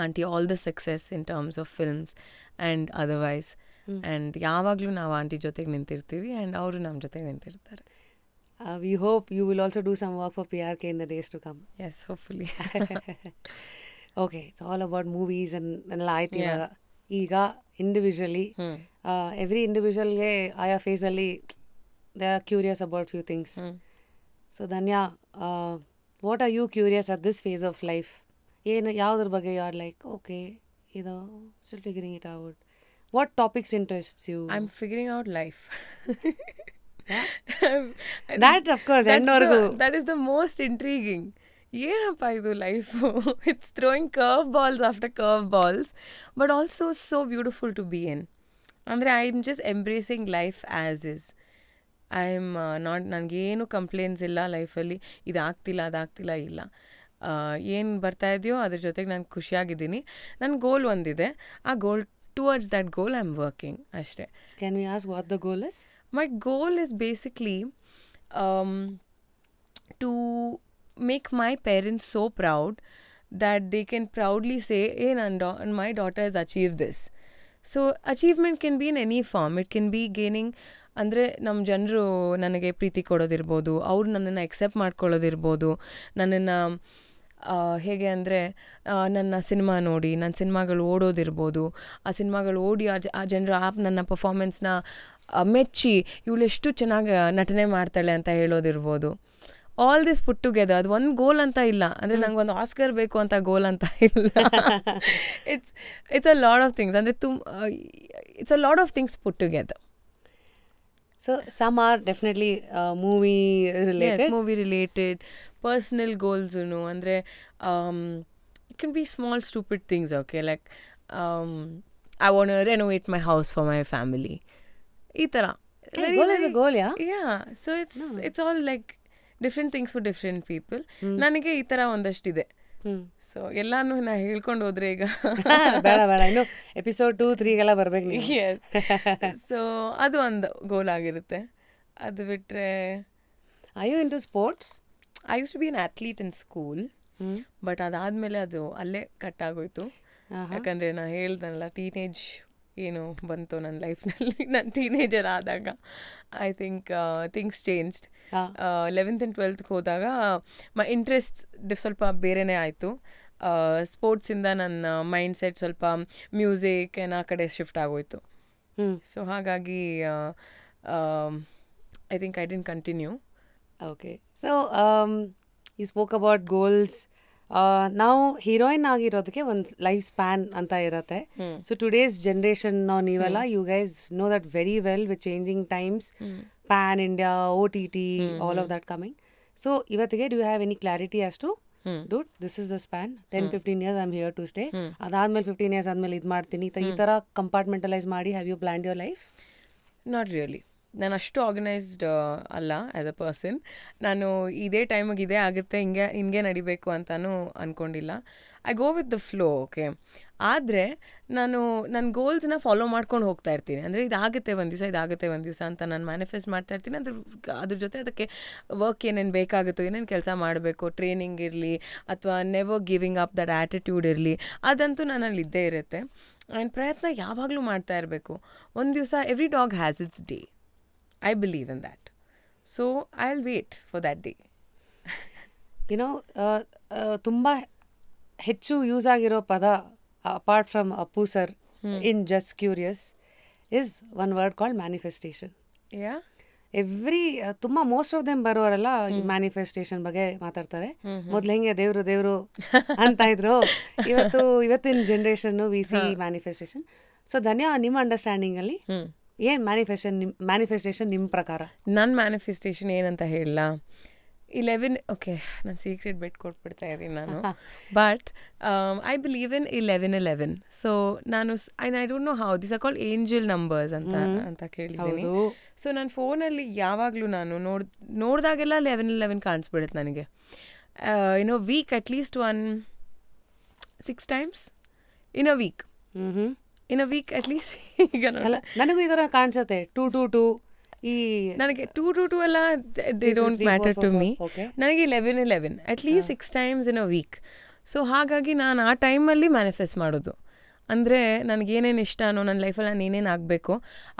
aunty all the success in terms of films and otherwise. And ಯಾವಾಗಲೂ ನಾವು ಆಂಟಿ ಜೊತೆಗೆ ನಿಂತಿರ್ತೀವಿ ಆ್ಯಂಡ್ ಅವರು ನಮ್ಮ ಜೊತೆಗೆ ನಿಂತಿರ್ತಾರೆ. We hope you will also do some work for PRK in the days to come. Yes, hopefully. Okay, it's all about movies and ಆಯ್ತು ಇವಾಗ. ಈಗ individually every ಇಂಡಿವಿಜುವಲ್ಗೆ ಆಯಾ ಫೇಸಲ್ಲಿ they are curious about few things. So Dhanya, what are you curious at this phase of life? ಏನು ಯಾವುದ್ರ ಬಗ್ಗೆ you are like okay ಇದು still figuring it out? What topics interests you? I am figuring out life. That of course, that is the most intriguing. ಏನಪ್ಪ ಇದು life? It's throwing curve balls after curve balls, but also so beautiful to be in. ಅಂದರೆ I am just embracing life as is. I am not, ನನಗೇನು complaints ಇಲ್ಲ ಲೈಫಲ್ಲಿ, ಇದಾಗ್ತಿಲ್ಲ ಅದಾಗ್ತಿಲ್ಲ ಇಲ್ಲ. ಏನು ಬರ್ತಾ ಇದೆಯೋ ಅದ್ರ ಜೊತೆಗೆ ನಾನು ಖುಷಿಯಾಗಿದ್ದೀನಿ. ನನ್ನ ಗೋಲ್ ಒಂದಿದೆ, ಆ goal towards that goal I am working ಅಷ್ಟೇ. Can we ask what the goal is? My goal is basically to make my parents so proud that they can proudly say, hey, my daughter has achieved this. So achievement can be in any form. It can be gaining, ಅಂದರೆ ನಮ್ಮ ಜನರು ನನಗೆ ಪ್ರೀತಿ ಕೊಡೋದಿರ್ಬೋದು, ಅವ್ರು ನನ್ನನ್ನು accept ಮಾಡ್ಕೊಳ್ಳೋದಿರ್ಬೋದು, ನನ್ನನ್ನು ಹೇಗೆ ಅಂದರೆ ನನ್ನ ಸಿನಿಮಾ ನೋಡಿ ನನ್ನ ಸಿನಿಮಾಗಳು ಓಡೋದಿರ್ಬೋದು, ಆ ಸಿನಿಮಾಗಳು ಓಡಿ ಆ ಜನರು ನನ್ನ ಪರ್ಫಾರ್ಮೆನ್ಸ್ನ ಮೆಚ್ಚಿ ಇವಳು ಎಷ್ಟು ಚೆನ್ನಾಗಿ ನಟನೆ ಮಾಡ್ತಾಳೆ ಅಂತ ಹೇಳೋದಿರ್ಬೋದು. ಆಲ್ ದಿಸ್ ಪುಟ್ ಟುಗೆದರ್, ಅದು ಒಂದು ಗೋಲ್ ಅಂತ ಇಲ್ಲ. ಅಂದರೆ ನಂಗೆ ಒಂದು ಆಸ್ಕರ್ ಬೇಕು ಅಂತ ಗೋಲ್ ಅಂತ ಇಲ್ಲ. It's a lot of things, ಅಂದರೆ it's a lot of things put together. So some are definitely movie related. Yes, movie related, personal goals, you know, andre it can be small stupid things, okay, like I want to renovate my house for my family. Itara goal is a goal, yeah. So it's all like different things for different people. ನನಗೆ ಈ ಥರ ಒಂದಷ್ಟಿದೆ. So ಎಲ್ಲಾನು ನಾ ಹೇಳ್ಕೊಂಡು ಹೋದ್ರೆ ಈಗ ಬೇಡ ಇನ್ನು ಎಪಿಸೋಡ್ 2-3ಗೆಲ್ಲ ಬರ್ಬೇಕು ನೀವು. ಸೊ ಅದು ಒಂದು ಗೋಲ್ ಆಗಿರುತ್ತೆ. ಅದು ಬಿಟ್ಟರೆ I you into sports? I use to be an athlete in school, but ಅದಾದಮೇಲೆ ಅದು ಅಲ್ಲೇ ಕಟ್ ಆಗೋಯ್ತು. ಯಾಕಂದರೆ ನಾನು ಹೇಳ್ದನಲ್ಲ, ಟೀನೇಜ್ ಏನು ಬಂತು ನನ್ನ ಲೈಫ್ನಲ್ಲಿ. ನಾನು ಟೀನೇಜರ್ ಆದಾಗ I think things changed. 11th and 12th ಹೋದಾಗ ಮೈ ಇಂಟ್ರೆಸ್ಟ್ ಸ್ವಲ್ಪ ಬೇರೆನೇ ಆಯಿತು. ಸ್ಪೋರ್ಟ್ಸಿಂದ ನನ್ನ ಮೈಂಡ್ ಸೆಟ್ ಸ್ವಲ್ಪ ಮ್ಯೂಸಿಕ್ ಆ ಕಡೆ ಶಿಫ್ಟ್ ಆಗೋಯ್ತು. ಸೊ ಹಾಗಾಗಿ I think I didn't continue. Okay, so you spoke about goals. ನಾವು ಹೀರೋಯಿನ್ ಆಗಿರೋದಕ್ಕೆ ಒಂದು ಲೈಫ್ ಸ್ಪ್ಯಾನ್ ಅಂತ ಇರುತ್ತೆ. ಸೊ ಟುಡೇಸ್ ಜನ್ರೇಷನ್ ನೀವೆಲ್ಲ you guys know that very well with changing times, pan India, OTT, all of that coming. So ಇವತ್ತಿಗೆ do you have any clarity as to dude, this is the span, 10-15 years I'm here to stay, ಅದಾದ್ಮೇಲೆ 15 years ಆದ್ಮೇಲೆ ಇದು ಮಾಡ್ತೀನಿ ಈ ಥರ ಕಂಪಾರ್ಟ್ಮೆಂಟಲೈಸ್ ಮಾಡಿ have you planned your life? Not really. ನಾನು ಅಷ್ಟು ಆರ್ಗನೈಸ್ಡ್ ಅಲ್ಲ ಆ್ಯಸ್ ಅ ಪರ್ಸನ್. ನಾನು ಇದೇ ಟೈಮಿಗೆ ಇದೇ ಆಗುತ್ತೆ, ಹಿಂಗೆ ನಡಿಬೇಕು ಅಂತಲೂ ಅಂದ್ಕೊಂಡಿಲ್ಲ. I go with the flow, okay. ಆದರೆ ನಾನು ನನ್ನ ಗೋಲ್ಸ್ನ ಫಾಲೋ ಮಾಡ್ಕೊಂಡು ಹೋಗ್ತಾ ಇರ್ತೀನಿ. ಅಂದರೆ ಇದಾಗುತ್ತೆ ಒಂದು ದಿವಸ, ಇದಾಗುತ್ತೆ ಒಂದು ದಿವಸ ಅಂತ ನಾನು ಮ್ಯಾನಿಫೆಸ್ಟ್ ಮಾಡ್ತಾ ಇರ್ತೀನಿ. ಅದ್ರ ಜೊತೆ ಅದಕ್ಕೆ ವರ್ಕ್ ಏನೇನು ಬೇಕಾಗುತ್ತೋ, ಏನೇನು ಕೆಲಸ ಮಾಡಬೇಕು, ಟ್ರೈನಿಂಗ್ ಇರಲಿ ಅಥವಾ never giving up that attitude ಇರಲಿ, ಅದಂತೂ ನನ್ನಲ್ಲಿ ಇದ್ದೇ ಇರುತ್ತೆ. ಆ್ಯಂಡ್ ಪ್ರಯತ್ನ ಯಾವಾಗಲೂ ಮಾಡ್ತಾ ಇರಬೇಕು. ಒಂದು ದಿವಸ every dog has its day. I believe in that. So I'll wait for that day. You know, ತುಂಬ ಹೆಚ್ಚು ಯೂಸ್ ಆಗಿರೋ ಪದ apart from Appu sir in just curious is one word called manifestation. ತುಂಬ ಮೋಸ್ಟ್ ಆಫ್ ದೆಮ್ ಬರೋರೆಲ್ಲ manifestation ಬಗ್ಗೆ ಮಾತಾಡ್ತಾರೆ. ಮೊದ್ಲು ಹೆಂಗೆ ದೇವ್ರು ಅಂತ ಇದ್ರು, ಇವತ್ತಿನ generation we see manifestation. So Dhanya, ನಿಮ್ಮ ಅಂಡರ್ಸ್ಟ್ಯಾಂಡಿಂಗಲ್ಲಿ ಏನು ಮ್ಯಾನಿಫೆಸ್ಟೇಷನ್ ನಿಮ್ಮ ಪ್ರಕಾರ? ನನ್ನ ಮ್ಯಾನಿಫೆಸ್ಟೇಷನ್ ಏನಂತ ಹೇಳಲ್ಲ. 11, ಓಕೆ, ನಾನು ಸೀಕ್ರೆಟ್ ಬೆಟ್ ಕೊಟ್ಬಿಡ್ತಾ ಇದ್ದೀನಿ ನಾನು. But I believe in 11-11. So ನಾನು I don't know how this are called angel numbers ಅಂತ ಕೇಳಿದ್ದೀನಿ. ಸೊ ನನ್ನ ಫೋನಲ್ಲಿ ಯಾವಾಗಲೂ ನಾನು ನೋಡಿದಾಗೆಲ್ಲ 11-11 ಕಾಣಿಸ್ಬಿಡುತ್ತೆ ನನಗೆ. In a week at least 6 times in a week. In a week at least. ಈಗ ನನಗೂ ಈ ಥರ ಕಾಣಿಸುತ್ತೆ 2-2-2. ಈ ನನಗೆ 2-2-2 ಎಲ್ಲ they don't matter to me. ನನಗೆ 11-11 at least 6 times in a week. So ಹಾಗಾಗಿ ನಾನು ಆ ಟೈಮಲ್ಲಿ ಮ್ಯಾನಿಫೆಸ್ಟ್ ಮಾಡೋದು. ಅಂದರೆ ನನಗೇನೇನು ಇಷ್ಟನೋ ನನ್ನ ಲೈಫಲ್ಲಿ ನಾನು ಏನೇನು ಆಗಬೇಕು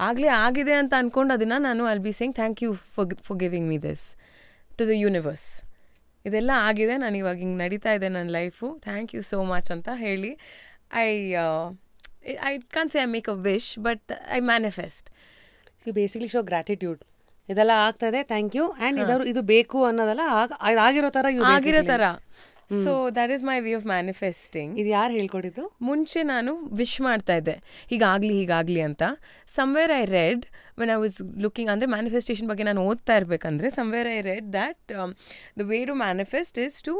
ಆಗಲೇ ಆಗಿದೆ ಅಂತ ಅಂದ್ಕೊಂಡು ಅದನ್ನು ನಾನು I'll be saying thank you for giving me this to the universe. ಇದೆಲ್ಲ ಆಗಿದೆ, ನಾನು ಇವಾಗ ಹಿಂಗೆ ನಡೀತಾ ಇದೆ ನನ್ನ life, thank you so much ಅಂತ ಹೇಳಿ I can't say I make a wish, but I manifest. So you basically show gratitude. ಇದೆಲ್ಲ ಆಗ್ತದೆ, ಥ್ಯಾಂಕ್ ಯು, ಆ್ಯಂಡ್ ಇದು ಬೇಕು ಅನ್ನೋದಲ್ಲ, ಆಗಿರೋ ಥರ. So that is my way of manifesting. ಇದು ಯಾರು ಹೇಳ್ಕೊಟ್ಟಿದ್ದು? ಮುಂಚೆ ನಾನು ವಿಶ್ ಮಾಡ್ತಾ ಇದ್ದೆ, ಹೀಗಾಗಲಿ ಅಂತ. Somewhere I read when I was looking, ಅಂದರೆ ಮ್ಯಾನಿಫೆಸ್ಟೇಷನ್ ಬಗ್ಗೆ ನಾನು ಓದ್ತಾ ಇರಬೇಕಂದ್ರೆ somewhere I read that the way to manifest is to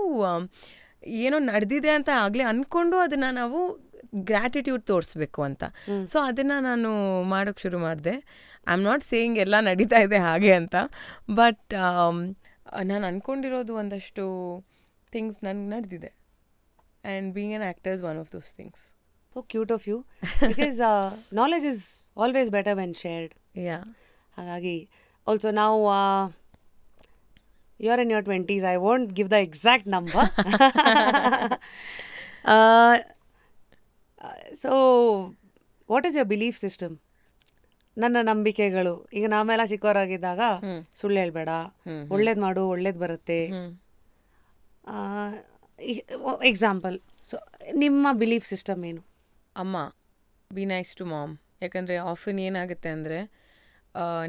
ಏನೋ ನಡೆದಿದೆ ಅಂತ ಆಗಲೇ ಅಂದ್ಕೊಂಡು ಅದನ್ನು ನಾವು ಗ್ರ್ಯಾಟಿಟ್ಯೂಡ್ ತೋರಿಸ್ಬೇಕು ಅಂತ. ಸೊ ಅದನ್ನು ನಾನು ಮಾಡೋಕ್ಕೆ ಶುರು ಮಾಡಿದೆ. ಐ ಆಮ್ ನಾಟ್ ಸೇಯಿಂಗ್ ಎಲ್ಲ ನಡೀತಾ ಇದೆ ಹಾಗೆ ಅಂತ, ಬಟ್ ನಾನು ಅಂದ್ಕೊಂಡಿರೋದು ಒಂದಷ್ಟು ಥಿಂಗ್ಸ್ ನನಗೆ ನಡೆದಿದೆ. And being an actor is one of those things. So cute of you, because knowledge is always better when shared. Yeah, ಹಾಗಾಗಿ ಆಲ್ಸೋ ನಾವು you are in your 20s, I won't give the exact number. So what is your belief system? ನನ್ನ ನಂಬಿಕೆಗಳು, ಈಗ ನಾವೆಲ್ಲ ಚಿಕ್ಕವರಾಗಿದ್ದಾಗ ಸುಳ್ಳು ಹೇಳ್ಬೇಡ, ಒಳ್ಳೇದು ಮಾಡು, ಒಳ್ಳೇದು ಬರುತ್ತೆ. ಎಕ್ಸಾಂಪಲ್, ಸೊ ನಿಮ್ಮ ಬಿಲೀಫ್ ಸಿಸ್ಟಮ್ ಏನು? ಅಮ್ಮ, ಬಿ ನೈಸ್ ಟು ಮಾಮ್. ಯಾಕಂದರೆ ಆಫನ್ ಏನಾಗುತ್ತೆ ಅಂದರೆ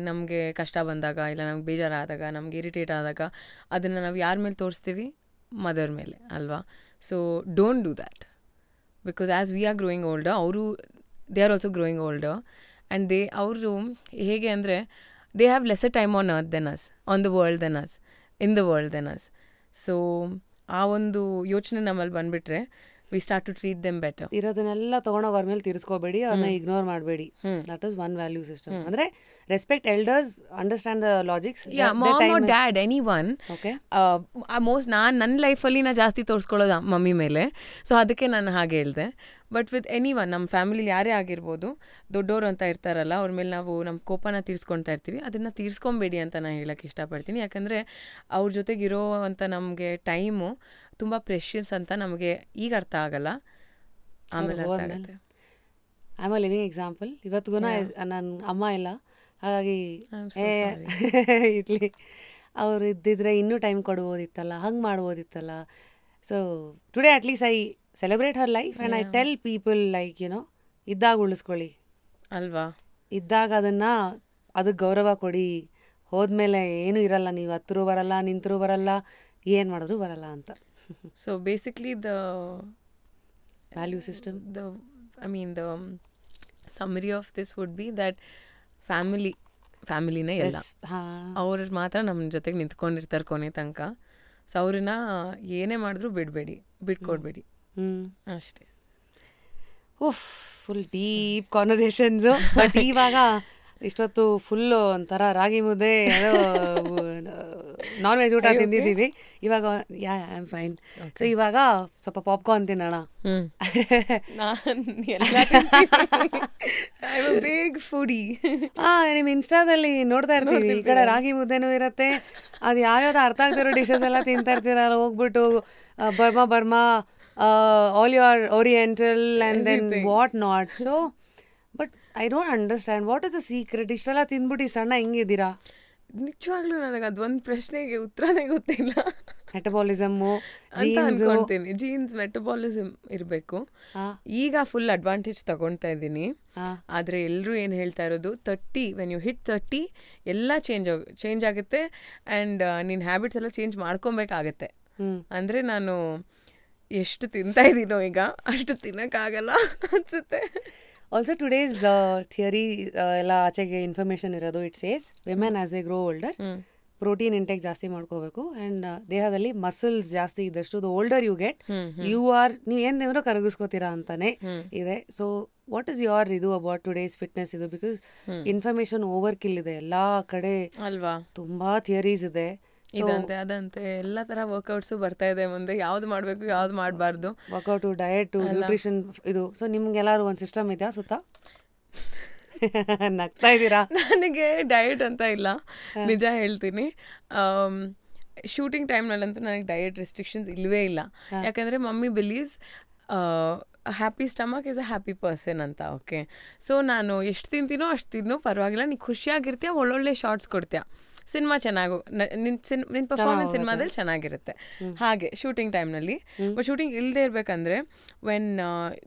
ನಮಗೆ ಕಷ್ಟ ಬಂದಾಗ, ಇಲ್ಲ ನಮ್ಗೆ ಬೇಜಾರಾದಾಗ, ನಮ್ಗೆ ಇರಿಟೇಟ್ ಆದಾಗ ಅದನ್ನು ನಾವು ಯಾರ ಮೇಲೆ ತೋರಿಸ್ತೀವಿ? ಮದರ್ ಮೇಲೆ ಅಲ್ವಾ? So don't do that, because as we are growing older, ಅವರು they are also growing older. And ಅವರು ಹೇಗೆ ಅಂದರೆ they have lesser time on earth than us, on the world than us, in the world than us. So ಆ ಒಂದು ಯೋಚನೆ ನಮ್ಮಲ್ಲಿ ಬಂದುಬಿಟ್ರೆ we start to treat them better. ಇರೋದನ್ನೆಲ್ಲ ತೊಗೊಂಡೋಗಿ ಅವ್ರ ಮೇಲೆ ತಿರ್ಸ್ಕೋಬೇಡಿ, ಅವ್ರನ್ನ ಇಗ್ನೋರ್ ಮಾಡಬೇಡಿ. That is one value system. ಅಂದರೆ respect elders, understand the logics. Dad, any one. Okay, most ನನ್ನ ಲೈಫಲ್ಲಿ ನಾನು ಜಾಸ್ತಿ ತೋರಿಸ್ಕೊಳ್ಳೋದು ಮಮ್ಮಿ ಮೇಲೆ. ಸೊ ಅದಕ್ಕೆ ನಾನು ಹಾಗೆ ಹೇಳಿದೆ. ಬಟ್ ವಿತ್ ಎನಿ ಒನ್, ನಮ್ಮ ಫ್ಯಾಮಿಲಿಲಿ ಯಾರೇ ಆಗಿರ್ಬೋದು, ದೊಡ್ಡವರು ಅಂತ ಇರ್ತಾರಲ್ಲ, ಅವ್ರ ಮೇಲೆ ನಾವು ನಮ್ಮ ಕೋಪನ ತೀರ್ಸ್ಕೊಳ್ತಾ ಇರ್ತೀವಿ. ಅದನ್ನು ತೀರ್ಸ್ಕೊಬೇಡಿ ಅಂತ ನಾನು ಹೇಳೋಕ್ಕೆ ಇಷ್ಟಪಡ್ತೀನಿ. ಯಾಕಂದರೆ ಅವ್ರ ಜೊತೆಗಿರೋ ಅಂತ ನಮಗೆ ಟೈಮು ತುಂಬ ಪ್ರೆಷಿಯಸ್ ಅಂತ ನಮಗೆ ಈಗ ಅರ್ಥ ಆಗಲ್ಲ, ಆಮೇಲೆ ಅರ್ಥ ಆಗುತ್ತೆ. I am a living example. ಇವತ್ತಿಗೂ ನನ್ನ ಅಮ್ಮ ಇಲ್ಲ, ಹಾಗಾಗಿ ಇರಲಿ, ಅವ್ರು ಇದ್ದಿದ್ರೆ ಇನ್ನೂ ಟೈಮ್ ಕೊಡ್ಬೋದಿತ್ತಲ್ಲ, ಹಂಗೆ ಮಾಡ್ಬೋದಿತ್ತಲ್ಲ. So today at least I celebrate her life and I tell people like ಇದ್ದಾಗ ಉಳಿಸ್ಕೊಳ್ಳಿ ಅಲ್ವಾ, ಇದ್ದಾಗ ಅದಕ್ಕೆ ಗೌರವ ಕೊಡಿ. ಹೋದ್ಮೇಲೆ ಏನೂ ಇರಲ್ಲ, ನೀವು ಹತ್ತರೂ ಬರಲ್ಲ, ನಿಂತರೂ ಬರಲ್ಲ, ಏನು ಮಾಡಿದ್ರು ಬರಲ್ಲ ಅಂತ. So basically the value system, the summary of this would be that ಫ್ಯಾಮಿಲಿನೇ ಎಲ್ಲ, ಅವ್ರ ಮಾತ್ರ ನಮ್ಮ ಜೊತೆಗೆ ನಿಂತ್ಕೊಂಡಿರ್ತಾರೆ ಕೊನೆ ತನಕ. ಸೊ ಅವ್ರನ್ನ ಏನೇ ಮಾಡಿದ್ರು ಬಿಟ್ಕೊಡ್ಬೇಡಿ ಅಷ್ಟೇ. Full deep ಕಾನ್ವರ್ಸೇಷನ್ಸು. ಬಟ್ ಇವಾಗ ಇಷ್ಟೊತ್ತು ಫುಲ್ಲು ಒಂಥರ ರಾಗಿ ಮುದ್ದೆ, ನಾನ್ ವೆಜ್ ಊಟ ತಿಂದಿದ್ದೀವಿ. ಇವಾಗ ಐ ಆಮ್ ಫೈನ್. ಸೊ ಇವಾಗ ಸ್ವಲ್ಪ ಪಾಪ್ಕಾರ್ನ್ ತಿನ್ನೋಣ. ನಿಮ್ಮ ಇನ್ಸ್ಟಾದಲ್ಲಿ ನೋಡ್ತಾ ಇರ್ತೀವಿ, ಈ ಕಡೆ ರಾಗಿ ಮುದ್ದೆನೂ ಇರುತ್ತೆ, ಅದು ಯಾವ್ಯಾವ್ದು ಅರ್ಥ ಆಗ್ತಿರೋ ಡಿಶಸ್ ಎಲ್ಲ ತಿಂತಾ ಇರ್ತೀರಲ್ಲ. ಹೋಗ್ಬಿಟ್ಟು Burma all your oriental and then what not. So but I don't understand what is the secret. ಇಷ್ಟೆಲ್ಲ ತಿಂದ್ಬಿಟ್ಟು ಸಣ್ಣ ಹೆಂಗಿದ್ದೀರಾ? ನಿಜವಾಗ್ಲೂ ನನಗೆ ಅದೊಂದು ಪ್ರಶ್ನೆಗೆ ಉತ್ತರನೇ ಗೊತ್ತಿಲ್ಲ. ಮೆಟಬಾಲಿಸಮ್ಮು, ಜೀನ್ಸ್ ಮೆಟಬಾಲಿಸಮ್ ಇರಬೇಕು. ಈಗ ಫುಲ್ ಅಡ್ವಾಂಟೇಜ್ ತಗೊಳ್ತಾ ಇದ್ದೀನಿ. ಆದರೆ ಎಲ್ಲರೂ ಏನು ಹೇಳ್ತಾ ಇರೋದು, 30 ವೆನ್ ಯು ಹಿಟ್ 30 ಎಲ್ಲ ಚೇಂಜ್ ಆಗುತ್ತೆ. ಆ್ಯಂಡ್ ನಿನ್ನ ಹ್ಯಾಬಿಟ್ಸ್ ಎಲ್ಲ ಚೇಂಜ್ ಮಾಡ್ಕೊಬೇಕಾಗತ್ತೆ. ಅಂದರೆ ನಾನು ಎಷ್ಟು ತಿಂತಾ ಇದ್ದೀನೋ ಈಗ ಅಷ್ಟು ತಿನ್ನೋಕ್ಕಾಗಲ್ಲ ಅನಿಸುತ್ತೆ. ಆಲ್ಸೋ ಟುಡೇಸ್ ಥಿಯರಿ ಎಲ್ಲ ಆಚೆಗೆ ಇನ್ಫಾರ್ಮೇಷನ್ ಇರೋದು, it says women as A grow older protein intake ಜಾಸ್ತಿ ಮಾಡ್ಕೋಬೇಕು. ಆ್ಯಂಡ್ ದೇಹದಲ್ಲಿ ಮಸಲ್ಸ್ ಜಾಸ್ತಿ ಇದ್ದಷ್ಟು ದ ಓಲ್ಡರ್ ಯು ಗೆಟ್ ನೀವು ಏನು ತಿಂದ್ರೂ ಕರಗಿಸ್ಕೋತೀರಾ ಅಂತಾನೆ ಇದೆ. ಸೊ ವಾಟ್ ಇಸ್ ಯುವರ್ ಇದು ಅಬೌಟ್ ಟುಡೇಸ್ ಫಿಟ್ನೆಸ್ ಇದು? ಬಿಕಾಸ್ ಇನ್ಫಾರ್ಮೇಷನ್ ಓವರ್ ಕಿಲ್ ಇದೆ ಎಲ್ಲ ಕಡೆ ಅಲ್ವಾ, ತುಂಬಾ ಥಿಯರೀಸ್ ಇದೆ. ಇದಂತೆ ಅದಂತೆ ಎಲ್ಲ ತರ ವರ್ಕೌಟ್ಸು ಬರ್ತಾ ಇದೆ ಮುಂದೆ, ಯಾವ್ದು ಮಾಡಬೇಕು ಯಾವ್ದು ಮಾಡಬಾರ್ದು, ವರ್ಕೌಟು, ಡಯಟು, ನ್ಯೂಟ್ರಿಷನ್ ಇದು. ಸೊ ನಿಮ್ಗೆಲ್ಲಾರು ಒಂದು ಸಿಸ್ಟಮ್ ಇದೆಯಾ ಸುತ್ತ? ನಗ್ತಾ ಇದ್ದೀರಾ? ನನಗೆ ಡಯಟ್ ಅಂತ ಇಲ್ಲ, ನಿಜ ಹೇಳ್ತೀನಿ. ಶೂಟಿಂಗ್ ಟೈಮ್ನಲ್ಲಂತೂ ನನಗೆ ಡಯಟ್ ರೆಸ್ಟ್ರಿಕ್ಷನ್ಸ್ ಇಲ್ಲವೇ ಇಲ್ಲ. ಯಾಕಂದರೆ mummy believes happy stomach is a happy person ಅಂತ. ಓಕೆ, ಸೊ ನಾನು ಎಷ್ಟು ತಿಂತೀನೋ ಅಷ್ಟು ತಿನ್ನೋ ಪರವಾಗಿಲ್ಲ, ನೀನು ಖುಷಿಯಾಗಿರ್ತೀಯ, ಒಳ್ಳೊಳ್ಳೆ ಶಾರ್ಟ್ಸ್ ಕೊಡ್ತೀಯ, ಸಿನಿಮಾ ಚೆನ್ನಾಗು, ನಿನ್ನ ಪರ್ಫಾರ್ಮೆನ್ಸ್ ಸಿನಿಮಾದಲ್ಲಿ ಚೆನ್ನಾಗಿರುತ್ತೆ. ಹಾಗೆ ಶೂಟಿಂಗ್ ಟೈಮ್ನಲ್ಲಿ. ಬಟ್ ಶೂಟಿಂಗ್ ಇಲ್ಲದೆ ಇರಬೇಕಂದ್ರೆ when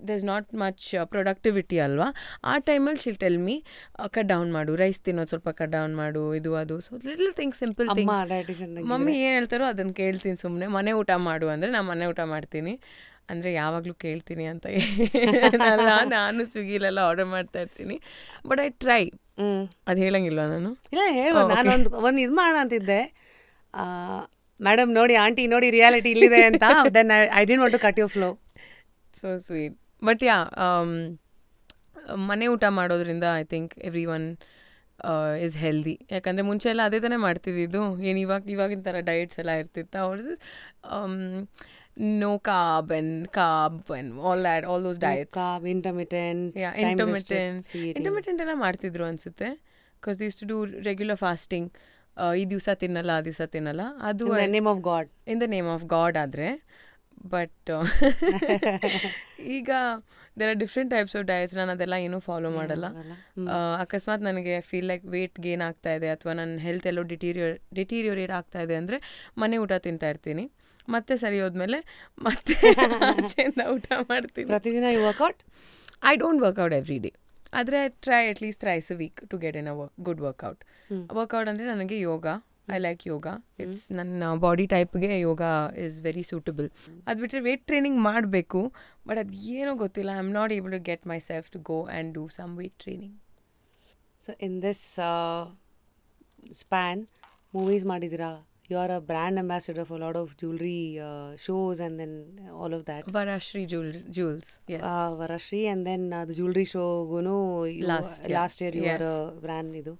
there is not much productivity ಅಲ್ವಾ, ಆ ಟೈಮಲ್ಲಿ she'll tell me cut down ಮಾಡು, ರೈಸ್ ತಿನ್ನೋದು ಸ್ವಲ್ಪ ಕಟ್ ಡೌನ್ ಮಾಡು, ಇದು ಅದು. So little things, simple things. Mummy ಏನು ಹೇಳ್ತಾರೋ ಅದನ್ನು ಕೇಳ್ತೀನಿ ಸುಮ್ಮನೆ. ಮನೆ ಊಟ ಮಾಡು ಅಂದರೆ ನಾನು ಮನೆ ಊಟ ಮಾಡ್ತೀನಿ, ಅಂದರೆ ಯಾವಾಗಲೂ ಕೇಳ್ತೀನಿ ಅಂತ ನಾನು ಸ್ವಿಗ್ಗಿಲೆಲ್ಲ ಆರ್ಡರ್ ಮಾಡ್ತಾ ಇರ್ತೀನಿ. But I try. ಅದು ಹೇಳಂಗಿಲ್ವಾ ನಾನು? ಇಲ್ಲ ಹೇಳು. ನಾನು ಒಂದು ಇದು ಮಾಡೋಣ ಅಂತಿದ್ದೆ, ಮೇಡಮ್ ನೋಡಿ, ಆಂಟಿ ನೋಡಿ, ರಿಯಾಲಿಟಿ ಇಲ್ಲಿದೆ ಅಂತ. Then I didn't want to cut your flow. So sweet. But yeah, ಮನೆ ಊಟ ಮಾಡೋದ್ರಿಂದ I think everyone is healthy. ಯಾಕಂದರೆ ಮುಂಚೆ ಎಲ್ಲ ಅದೇ ತಾನೇ ಮಾಡ್ತಿದ್ದಿದ್ದು. ಏನು ಇವಾಗಿನ ಥರ ಡಯಟ್ಸ್ ಎಲ್ಲ ಇರ್ತಿತ್ತು. ಅವ್ರದ್ದು no carb and all those diets. No carb, intermittent. Yeah, intermittent ಎಲ್ಲ ಮಾಡ್ತಿದ್ರು ಅನ್ಸುತ್ತೆ. Because they used to do regular fasting. ಈ ದಿವಸ ತಿನ್ನಲ್ಲ, ಆ ದಿವಸ ತಿನ್ನಲ್ಲ. ಅದು in the name of God. In the name of God ಆದರೆ. ಬಟ್ ಈಗ there are different types of diets. ನಾನು ಅದೆಲ್ಲ ಏನೂ ಫಾಲೋ ಮಾಡಲ್ಲ. ಅಕಸ್ಮಾತ್ ನನಗೆ ಫೀಲ್ ಲೈಕ್ ವೇಟ್ ಗೇನ್ ಆಗ್ತಾ ಇದೆ ಅಥವಾ ನನ್ನ ಹೆಲ್ತ್ ಎಲ್ಲೋ ಡಿಟೀರಿಯೋರೇಟ್ ಆಗ್ತಾ ಇದೆ ಅಂದರೆ ಮನೆ ಊಟ ತಿಂತಾ ಇರ್ತೀನಿ. ಮತ್ತೆ ಸರಿ ಹೋದ್ಮೇಲೆ ಮತ್ತೆ ಆಚೆಯಿಂದ ಊಟ ಮಾಡ್ತೀನಿ. ಪ್ರತಿದಿನ you workout? I don't workout every day, ಆದರೆ I try at least thrice a week to get in a good workout. Workout ಅಂದರೆ ನನಗೆ yoga, I like yoga. It's ನನ್ನ ಬಾಡಿ ಟೈಪ್ಗೆ ಯೋಗ ಈಸ್ ವೆರಿ ಸೂಟಬಲ್. ಅದು ಬಿಟ್ಟರೆ ವೇಟ್ ಟ್ರೈನಿಂಗ್ ಮಾಡಬೇಕು, ಬಟ್ ಅದು ಏನೋ ಗೊತ್ತಿಲ್ಲ. I am not able to get myself to go and do some weight training. So in this span movies ಮಾಡಿದ್ದೀರಾ, you are a brand ambassador for a lot of jewelry shows and then all of that. Varashri Jewels, yes. Varashri, and then the jewelry show gono last year you yes. were a brand idu.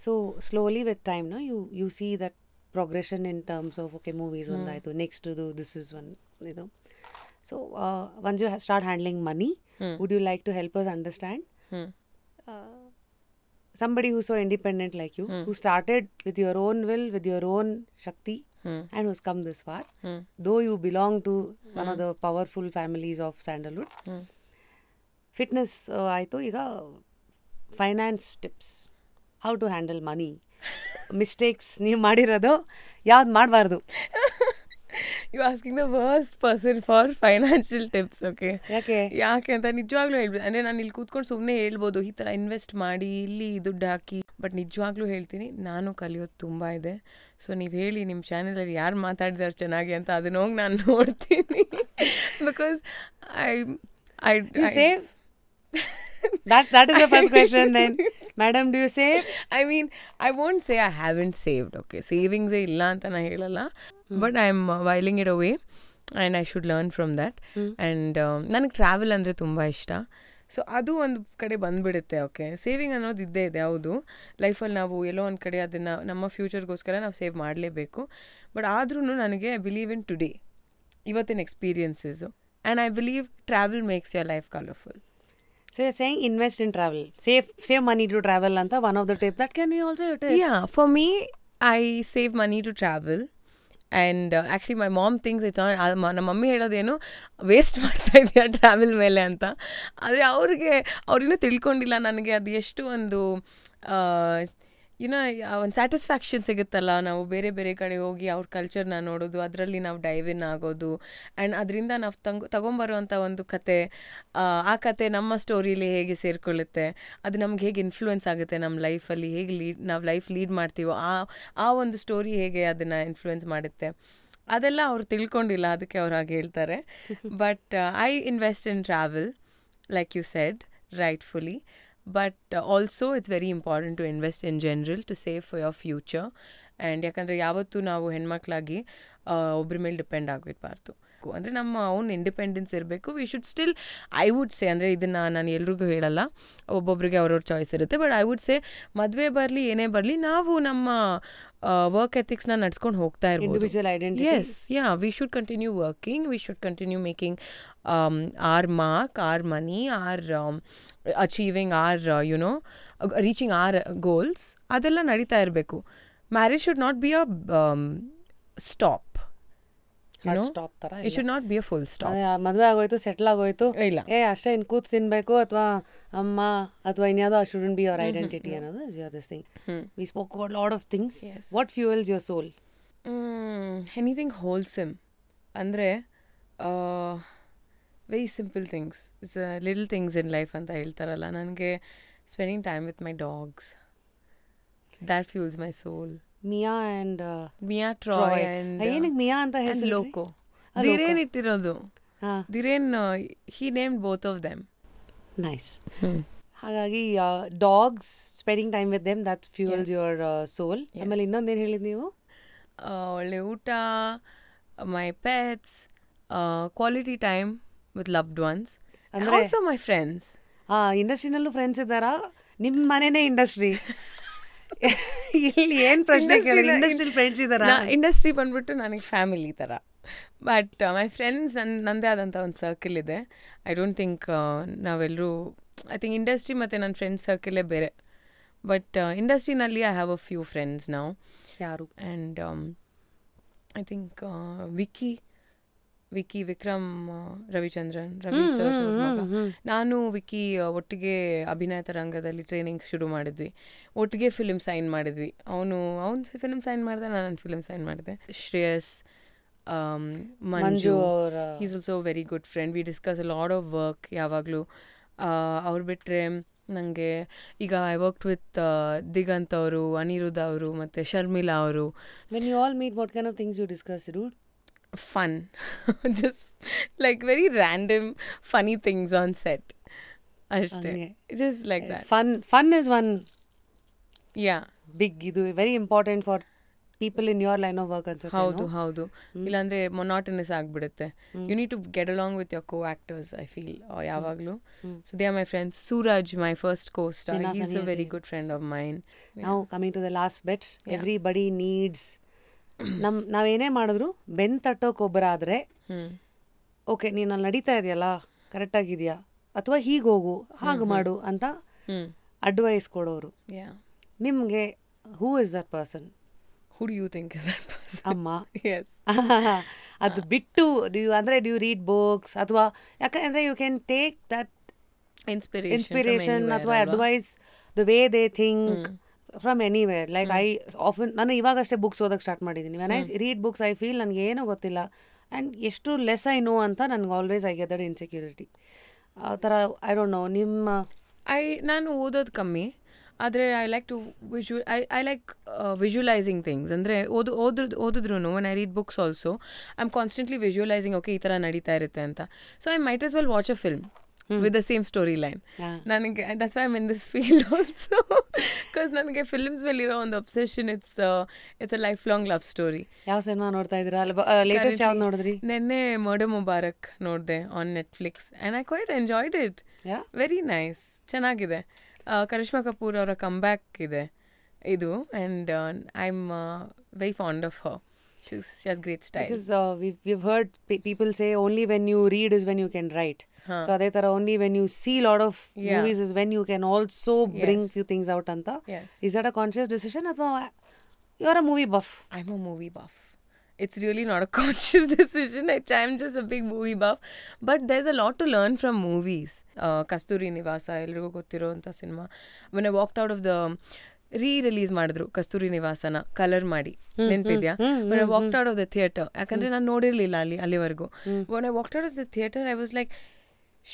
So slowly with time no you see that progression in terms of okay movies ondaitu, next to do this is one idu. So once you start handling money, would you like to help us understand somebody who's so independent like you, who started with your own will, with your own shakti, and who's come this far, though you belong to one of the powerful families of Sandalwood. Fitness ಆಯಿತು. ಈಗ finance tips, how to handle money, mistakes ನೀವು ಮಾಡಿರೋದು ಯಾವ್ದು ಮಾಡಬಾರ್ದು. You asking the worst person for financial tips. Okay, ಯಾಕೆ ಅಂತ ನಿಜವಾಗ್ಲೂ ಹೇಳ್ಬೋದು. ಅಂದರೆ ನಾನು ಇಲ್ಲಿ ಕೂತ್ಕೊಂಡು ಸುಮ್ಮನೆ ಹೇಳ್ಬೋದು ಈ ಥರ ಇನ್ವೆಸ್ಟ್ ಮಾಡಿ ಇಲ್ಲಿ ದುಡ್ಡು ಹಾಕಿ, ಬಟ್ ನಿಜವಾಗ್ಲೂ ಹೇಳ್ತೀನಿ ನಾನು ಕಲಿಯೋದು ತುಂಬ ಇದೆ. ಸೊ ನೀವು ಹೇಳಿ ನಿಮ್ಮ ಚಾನಲಲ್ಲಿ ಯಾರು ಮಾತಾಡಿದಾರೆ ಚೆನ್ನಾಗಿ ಅಂತ ಅದನ್ನ ಹೋಗಿ ನಾನು ನೋಡ್ತೀನಿ. Because I save. That is the first question then. Madam, do you save? I mean, I won't say I haven't saved. Okay, savings illa anta na helalla, but I am whiling it away and I should learn from that. And ನನಗೆ travel ಅಂದರೆ ತುಂಬ ಇಷ್ಟ. So ಅದು ಒಂದು ಕಡೆ ಬಂದುಬಿಡುತ್ತೆ. Okay, saving ಅನ್ನೋದು ಇದ್ದೇ ಇದೆ, ಹೌದು. ಲೈಫಲ್ಲಿ ನಾವು ಎಲ್ಲೋ ಒಂದು ಕಡೆ ಅದನ್ನು ನಮ್ಮ ಫ್ಯೂಚರ್ಗೋಸ್ಕರ ನಾವು ಸೇವ್ ಮಾಡಲೇಬೇಕು. ಬಟ್ ಆದ್ರೂ ನನಗೆ ಐ ಬಿಲೀವ್ ಇನ್ ಟುಡೇ, ಇವತ್ತಿನ experiences, and I believe travel makes your life colourful. So you're saying invest in travel, save money to travel anta one of the tips that can be also your tip. Yeah, for me I save money to travel, and actually my mom thinks it's not. ನಮ್ಮ mummy ಹೇಳೋದೇನು waste ಮಾಡ್ತಾ ಇದೆಯಾ travel ಮೇಲೆ ಅಂತ. ಆದರೆ ಅವ್ರಿನ್ನೂ ತಿಳ್ಕೊಂಡಿಲ್ಲ ನನಗೆ ಅದು ಎಷ್ಟು ಒಂದು ಒಂದು ಸ್ಯಾಟಿಸ್ಫ್ಯಾಕ್ಷನ್ ಸಿಗುತ್ತಲ್ಲ, ನಾವು ಬೇರೆ ಬೇರೆ ಕಡೆ ಹೋಗಿ ಅವ್ರ ಕಲ್ಚರ್ನ ನೋಡೋದು, ಅದರಲ್ಲಿ ನಾವು ಡೈವ್ ಇನ್ ಆಗೋದು, ಆ್ಯಂಡ್ ಅದರಿಂದ ನಾವು ತಗೊಂಬರೋವಂಥ ಒಂದು ಕತೆ, ಆ ಕತೆ ನಮ್ಮ ಸ್ಟೋರಿಲಿ ಹೇಗೆ ಸೇರಿಕೊಳ್ಳುತ್ತೆ, ಅದು ನಮ್ಗೆ ಹೇಗೆ ಇನ್ಫ್ಲೂಯೆನ್ಸ್ ಆಗುತ್ತೆ ನಮ್ಮ ಲೈಫಲ್ಲಿ, ಹೇಗೆ ನಾವು ಲೈಫ್ ಲೀಡ್ ಮಾಡ್ತೀವೋ ಆ ಒಂದು ಸ್ಟೋರಿ ಹೇಗೆ ಅದನ್ನು ಇನ್ಫ್ಲೂಯೆನ್ಸ್ ಮಾಡುತ್ತೆ, ಅದೆಲ್ಲ ಅವ್ರು ತಿಳ್ಕೊಂಡಿಲ್ಲ, ಅದಕ್ಕೆ ಅವ್ರು ಹಾಗೆ ಹೇಳ್ತಾರೆ. But I invest in travel like you said rightfully. But also it's very important to invest in general to save for your future. And ಯಾಕಂದರೆ ಯಾವತ್ತೂ ನಾವು ಹೆಣ್ಮಕ್ಳಾಗಿ ಒಬ್ಬರ ಮೇಲೆ ಡಿಪೆಂಡ್ ಆಗಿರಬಾರ್ದು. ಅಂದರೆ ನಮ್ಮ ಓನ್ ಇಂಡಿಪೆಂಡೆನ್ಸ್ ಇರಬೇಕು. We should still, I would say, ಅಂದರೆ ಇದನ್ನು ನಾನು ಎಲ್ರಿಗೂ ಹೇಳಲ್ಲ, ಒಬ್ಬೊಬ್ರಿಗೆ ಅವ್ರವ್ರ ಚಾಯ್ಸ್ ಇರುತ್ತೆ, ಬಟ್ ಐ ವುಡ್ ಸೇ ಮದುವೆ ಬರಲಿ ಏನೇ ಬರಲಿ ನಾವು ನಮ್ಮ ವರ್ಕ್ ಎಥಿಕ್ಸ್ನ ನಡ್ಸ್ಕೊಂಡು ಹೋಗ್ತಾ ಇರ್ಬೋದು. Individual identity. Yes, yeah, we should continue working, we should continue making our mark, our money, our achieving our reaching our goals, ಅದೆಲ್ಲ ನಡೀತಾ ಇರಬೇಕು. Marriage should not be a stop. Stop ತರ. It should not be a full stop. ಮದುವೆ ಆಗೋಯ್ತು, settle ಆಗೋಯ್ತು, ಇಲ್ಲ ಅಷ್ಟೇ ಇನ್ ಕೂತ್ ತಿನ್ಬೇಕು ಅಥವಾ ಅಮ್ಮ ಅಥವಾ ಇನ್ಯಾವುದೋ ಶುಡಂಟ್ ಬಿ ಯುವರ್ ಐಡೆಂಟಿಟಿ ಅನ್ನೋದು is your this thing. We spoke about lot of things. What fuels your soul? Anything wholesome ಅಂದರೆ very simple things, it's little things in life ಅಂತ ಹೇಳ್ತಾರಲ್ಲ. ನನಗೆ spending time with my dogs, that fuels my soul. Mia and Mia Troy and ಏನಕ್ಕೆ Mia ಅಂತ ಹೆಸರು? ಲೋಕೋ. ಧಿರೇನ್ ಇಟ್ಟಿರೋದು. Dhiren he named both of them. Nice. ಹಾಗಾಗಿ dogs, spending time with them, that fuels your soul. ಆಮೇಲೆ ಇನ್ನೊಂದೇನು ಹೇಳಿದ್ ನೀವು? ಒಳ್ಳೆ ಊಟ, my pets, quality time with loved ones, also my friends. ಇಂಡಸ್ಟ್ರಿನಲ್ಲೂ ಫ್ರೆಂಡ್ಸ್ ಇದ್ದಾರಾ? ನಿಮ್ಮ ಮನೆನೇ ಇಂಡಸ್ಟ್ರಿ. ಇಲ್ಲಿ ಏನು ಪ್ರಶ್ನೆ ಕೇಳಿ, ಇಂಡಸ್ಟ್ರಿಯಲ್ಲಿ ಫ್ರೆಂಡ್ಸ್ ಇದ್ದಾರಾ? ಇಂಡಸ್ಟ್ರಿ ಬಂದ್ಬಿಟ್ಟು ನನಗೆ ಫ್ಯಾಮಿಲಿ ಥರ. ಬಟ್ ಮೈ ಫ್ರೆಂಡ್ಸ್ ನನ್ನದೇ ಆದಂಥ ಒಂದು ಸರ್ಕಲ್ ಇದೆ. ಐ ಡೋಂಟ್ ಥಿಂಕ್ ನಾವೆಲ್ಲರೂ, ಐ ಥಿಂಕ್ ಇಂಡಸ್ಟ್ರಿ ಮತ್ತು ನನ್ನ ಫ್ರೆಂಡ್ಸ್ ಸರ್ಕಲೇ ಬೇರೆ. ಬಟ್ ಇಂಡಸ್ಟ್ರಿನಲ್ಲಿ I have a few friends ನಾವು. ಯಾರು? And I think Vicky, Vikram Ravichandran, Ravi sir ಮಗ. ನಾನು ವಿಕ್ಕಿ ಒಟ್ಟಿಗೆ ಅಭಿನಯ ರಂಗದಲ್ಲಿ ಟ್ರೈನಿಂಗ್ ಶುರು ಮಾಡಿದ್ವಿ, ಒಟ್ಟಿಗೆ ಫಿಲ್ಮ್ ಸೈನ್ ಮಾಡಿದ್ವಿ. ಅವನು ಫಿಲ್ಮ್ ಸೈನ್ ಮಾಡಿದೆ, ನಾನು ಫಿಲ್ಮ್ ಸೈನ್ ಮಾಡಿದೆ. Shreyas, Manju, is also very good friend. We discuss a lot of work ಯಾವಾಗಲೂ. ಅವ್ರು ಬಿಟ್ಟರೆ ನನಗೆ ಈಗ ಐ ವರ್ಕ್ಡ್ ವಿತ್ ದಿಗಂತ್ ಅವರು, ಅನಿರುದ್ಧ ಅವರು ಮತ್ತು ಶರ್ಮಿಳಾ ಅವರು. When you all meet, what kind of things you discuss? Fun. Just like very random funny things on set. Just like that. Fun is one. Yeah. Big, idu very important for people in your line of work ಅನ್ಸುತ್ತೆ. ಹೌದು. ಇಲ್ಲಾಂದ್ರೆ monotonous ಆಗ್ಬಿಡುತ್ತೆ. You need to get along with your co-actors, I feel, ಯಾವಾಗಲೂ. So they are my friends. Suraj, my first co-star, he's a very good friend of mine. Now coming to the last bit, everybody needs ನಾವೇನೇ ಮಾಡಿದ್ರು ಬೆನ್ ತಟ್ಟೋಕೊಬ್ಬರಾದರೆ, okay ನೀನು ಅಲ್ಲಿ ನಡೀತಾ ಇದೆಯಲ್ಲ, ಕರೆಕ್ಟಾಗಿದೆಯಾ, ಅಥವಾ ಹೀಗೆ ಹೋಗು, ಹಾಗೆ ಮಾಡು ಅಂತ ಅಡ್ವೈಸ್ ಕೊಡೋರು. ನಿಮಗೆ who is that person? Who do you think is that person? ಅಮ್ಮ. ಎಸ್. ಅದು ಬಿಟ್ಟು ಅಂದರೆ ಡ್ಯೂ ರೀಡ್ ಬುಕ್ಸ್ ಅಥವಾ ಯಾಕಂದರೆ you can take that inspiration ಅಥವಾ advice the way they think from anywhere. Like I often, ನಾನು ಇವಾಗಷ್ಟೇ ಬುಕ್ಸ್ ಓದಕ್ಕೆ ಸ್ಟಾರ್ಟ್ ಮಾಡಿದ್ದೀನಿ. When I read books I feel ನನಗೆ ಏನೂ ಗೊತ್ತಿಲ್ಲ ಆ್ಯಂಡ್ ಎಷ್ಟು ಲೆಸ್ ಐ ನೋ ಅಂತ ನನಗೆ always I get that insecurity. ಆ ಥರ ಐ ಡೋಂಟ್ ನೋ. ನಾನು ಓದೋದು ಕಮ್ಮಿ, ಆದರೆ I like to I like visualizing things. ಅಂದರೆ ಓದಿದ್ರು when I read books also I am constantly visualizing, okay ಈ ಥರ ನಡೀತಾ ಇರುತ್ತೆ ಅಂತ. So I might as well watch a film with the same storyline. ನನಗೆ that's why I'm in this field also, because ನನಗೆ films ಮೇಲೆ ಇರೋ ಒಂದು obsession, it's a lifelong love story. ಯಾವ ಸಿನಿಮಾ ನೋಡ್ತಾ ಇದ್ದೀರಾ? ಲೇಟೆಸ್ಟ್ ಯಾವ್ದು ನೋಡಿದ್ರಿ? ನೆನ್ನೆ ಮರ್ಡರ್ ಮುಬಾರಕ್ ನೋಡಿದೆ on Netflix and I quite enjoyed it. Very nice, ಚೆನ್ನಾಗಿದೆ. ಕರಿಷ್ಮಾ ಕಪೂರ್ ಅವರ ಕಮ್ ಬ್ಯಾಕ್ ಇದೆ ಇದು, and I am very fond of her. She has great style. Because we've heard people say only when you read is when you can write. So ಅದೇ ಥರ only when you see lot of movies is when you can also bring few things out ಅಂತ. Is that a conscious decision ಅಥವಾ you are a movie buff? I'm a movie buff. It's really not a conscious decision. I'm just a big movie buff. But there's a lot to learn from movies. ಕಸ್ತೂರಿ ನಿವಾಸ ಎಲ್ರಿಗೂ ಗೊತ್ತಿರೋ ಅಂಥ cinema. When I walked out of the ರೀ-ರಿಲೀಸ್ ಮಾಡಿದ್ರು ಕಸ್ತೂರಿ ನಿವಾಸನ colour ಮಾಡಿ, ನೆನಪಿದ್ಯಾ? when I walked out of the theatre, ಯಾಕಂದರೆ ನಾನು ನೋಡಿರಲಿಲ್ಲ ಅಲ್ಲಿವರೆಗೂ. when I walked out of the theatre I was like,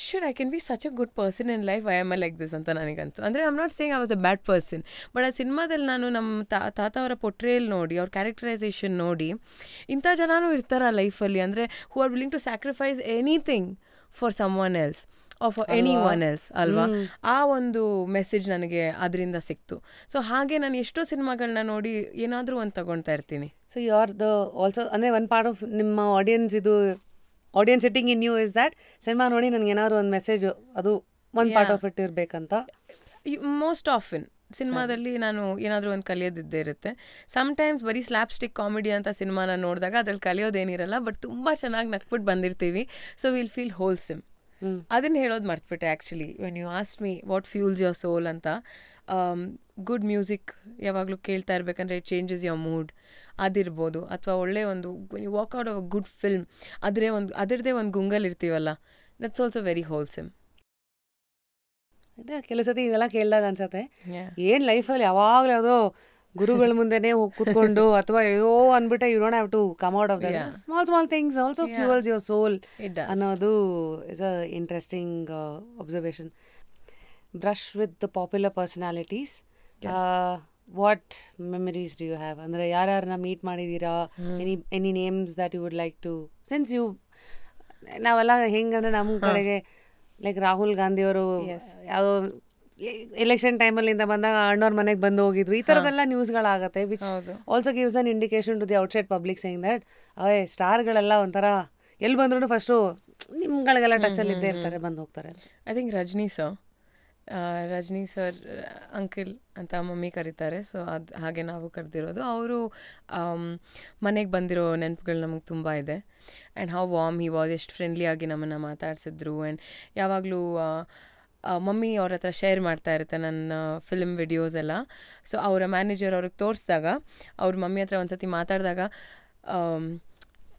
shit, I can be such a good person in life, why am I like this ಅಂತ ನನಗಂತು. ಅಂದರೆ I am not saying I was a bad person, but ಆ ಸಿನಿಮಾದಲ್ಲಿ ನಾನು ನಮ್ಮ ತಾತ ಅವರ ಪೊಟ್ರೇಲ್ ನೋಡಿ, ಅವ್ರ ಕ್ಯಾರೆಕ್ಟರೈಸೇಷನ್ ನೋಡಿ, ಇಂಥ ಜನನೂ ಇರ್ತಾರ ಲೈಫಲ್ಲಿ, ಅಂದರೆ who are willing to sacrifice anything for someone else of anyone else ಅಲ್ವಾ? ಆ ಒಂದು ಮೆಸೇಜ್ ನನಗೆ ಅದರಿಂದ ಸಿಕ್ತು. ಸೊ ಹಾಗೆ ನಾನು ಎಷ್ಟೋ ಸಿನಿಮಾಗಳನ್ನ ನೋಡಿ ಏನಾದರೂ ಒಂದು ತಗೊಳ್ತಾ ಇರ್ತೀನಿ. So you are the also, ಅಂದರೆ ಒನ್ ಪಾರ್ಟ್ ಆಫ್ ನಿಮ್ಮ audience sitting in you is that cinema ನೋಡಿ ನನಗೆ ಏನಾದ್ರು ಒಂದು ಮೆಸೇಜ್, ಅದು ಒಂದು ಪಾರ್ಟ್ ಆಫ್ ಇಟ್ ಇರಬೇಕಂತ. ಮೋಸ್ಟ್ ಆಫನ್ ಸಿನಿಮಾದಲ್ಲಿ ನಾನು ಏನಾದರೂ ಒಂದು ಕಲಿಯೋದಿದ್ದೇ ಇರುತ್ತೆ. ಸಮ್ಟೈಮ್ಸ್ ಬರೀ ಸ್ಲ್ಯಾಪ್ ಸ್ಟಿಕ್ ಕಾಮಿಡಿ ಅಂತ ಸಿನಿಮಾನ ನೋಡಿದಾಗ ಅದ್ರಲ್ಲಿ ಕಲಿಯೋದೇನಿರಲ್ಲ, ಬಟ್ ತುಂಬ ಚೆನ್ನಾಗಿ ನಕ್ಬಿಟ್ಟು ಬಂದಿರ್ತೀವಿ. So will feel wholesome. ಅದನ್ನ ಹೇಳೋದು ಮರ್ತ್ಬಿಟ್ಟೆ actually. When you ask me what fuels your soul ಅಂತ, ಗುಡ್ ಮ್ಯೂಸಿಕ್ ಯಾವಾಗಲೂ ಕೇಳ್ತಾ ಇರ್ಬೇಕಂದ್ರೆ ಇಟ್ ಚೇಂಜಸ್ ಯುವರ್ ಮೂಡ್ ಅದಿರ್ಬೋದು, ಅಥವಾ ಒಳ್ಳೆ ಒಂದು walk out of a good film ಅದರದೇ ಒಂದು ಗುಂಗಲ್ ಇರ್ತೀವಲ್ಲ, ದಟ್ಸ್ ಆಲ್ಸೋ ವೆರಿ ಹೋಲ್ಸಮ್. ಅದೇ ಕೆಲವು ಸತಿ ಇದೆಲ್ಲ ಕೇಳಿದಾಗ ಅನ್ಸತ್ತೆ ಏನು ಲೈಫಲ್ಲಿ ಯಾವಾಗಲೂ ಯಾವುದೋ ಗುರುಗಳ ಮುಂದೆನೇ ಹೋಗಿ ಕೂತ್ಕೊಂಡು ಅಥವಾ ಏನೋ ಅಂದ್ಬಿಟ್ಟೆ you don't have to come out of that. Small things also fuels your soul ಅನ್ನೋದು is a interesting observation. Brush with the popular personalities, what memories do you have? ಅಂದರೆ ಯಾರ್ಯಾರನ್ನ ಮೀಟ್ ಮಾಡಿದ್ದೀರಾ? Any names that you would like to, since you ನಾವೆಲ್ಲ ಹೆಂಗಂದ್ರೆ ನಮ್ಮ ಕಡೆಗೆ like Rahul ಗಾಂಧಿಯವರು ಯಾವುದೋ ಎಲೆಕ್ಷನ್ ಟೈಮಲ್ಲಿಂದ ಬಂದಾಗ ಅಣ್ಣವ್ರ ಮನೆಗೆ ಬಂದು ಹೋಗಿದ್ರು, ಈ ಥರದ್ದೆಲ್ಲ ನ್ಯೂಸ್ಗಳಾಗತ್ತೆ, which also gives an indication to the outside public saying that ಸ್ಟಾರ್ಗಳೆಲ್ಲ ಒಂಥರ ಎಲ್ಲಿ ಬಂದ್ರೂ ಫಸ್ಟು ನಿಮ್ಗಳಿಗೆಲ್ಲ ಟಚಲ್ಲಿ ಇದ್ದೇ ಇರ್ತಾರೆ, ಬಂದು ಹೋಗ್ತಾರೆ. ಐ ಥಿಂಕ್ ರಜನಿ ಸರ್ ಅಂಕಿಲ್ ಅಂತ ಮಮ್ಮಿ ಕರೀತಾರೆ, ಸೊ ಅದು ಹಾಗೆ ನಾವು ಕರೆದಿರೋದು. ಅವರು ಮನೆಗೆ ಬಂದಿರೋ ನೆನಪುಗಳು ನಮಗೆ ತುಂಬ ಇದೆ. And how warm he was, ಎಷ್ಟು ಫ್ರೆಂಡ್ಲಿಯಾಗಿ ನಮ್ಮನ್ನು ಮಾತಾಡ್ಸಿದ್ರು. ಆ್ಯಂಡ್ ಯಾವಾಗಲೂ ಮಮ್ಮಿ ಅವ್ರ ಹತ್ರ ಶೇರ್ ಮಾಡ್ತಾ ಇರುತ್ತೆ ನನ್ನ ಫಿಲ್ಮ್ ವಿಡಿಯೋಸ್ ಎಲ್ಲ. ಸೊ ಅವರ ಮ್ಯಾನೇಜರ್ ಅವ್ರಿಗೆ ತೋರಿಸಿದಾಗ ಅವ್ರ ಮಮ್ಮಿ ಹತ್ರ ಒಂದು ಸತಿ ಮಾತಾಡಿದಾಗ,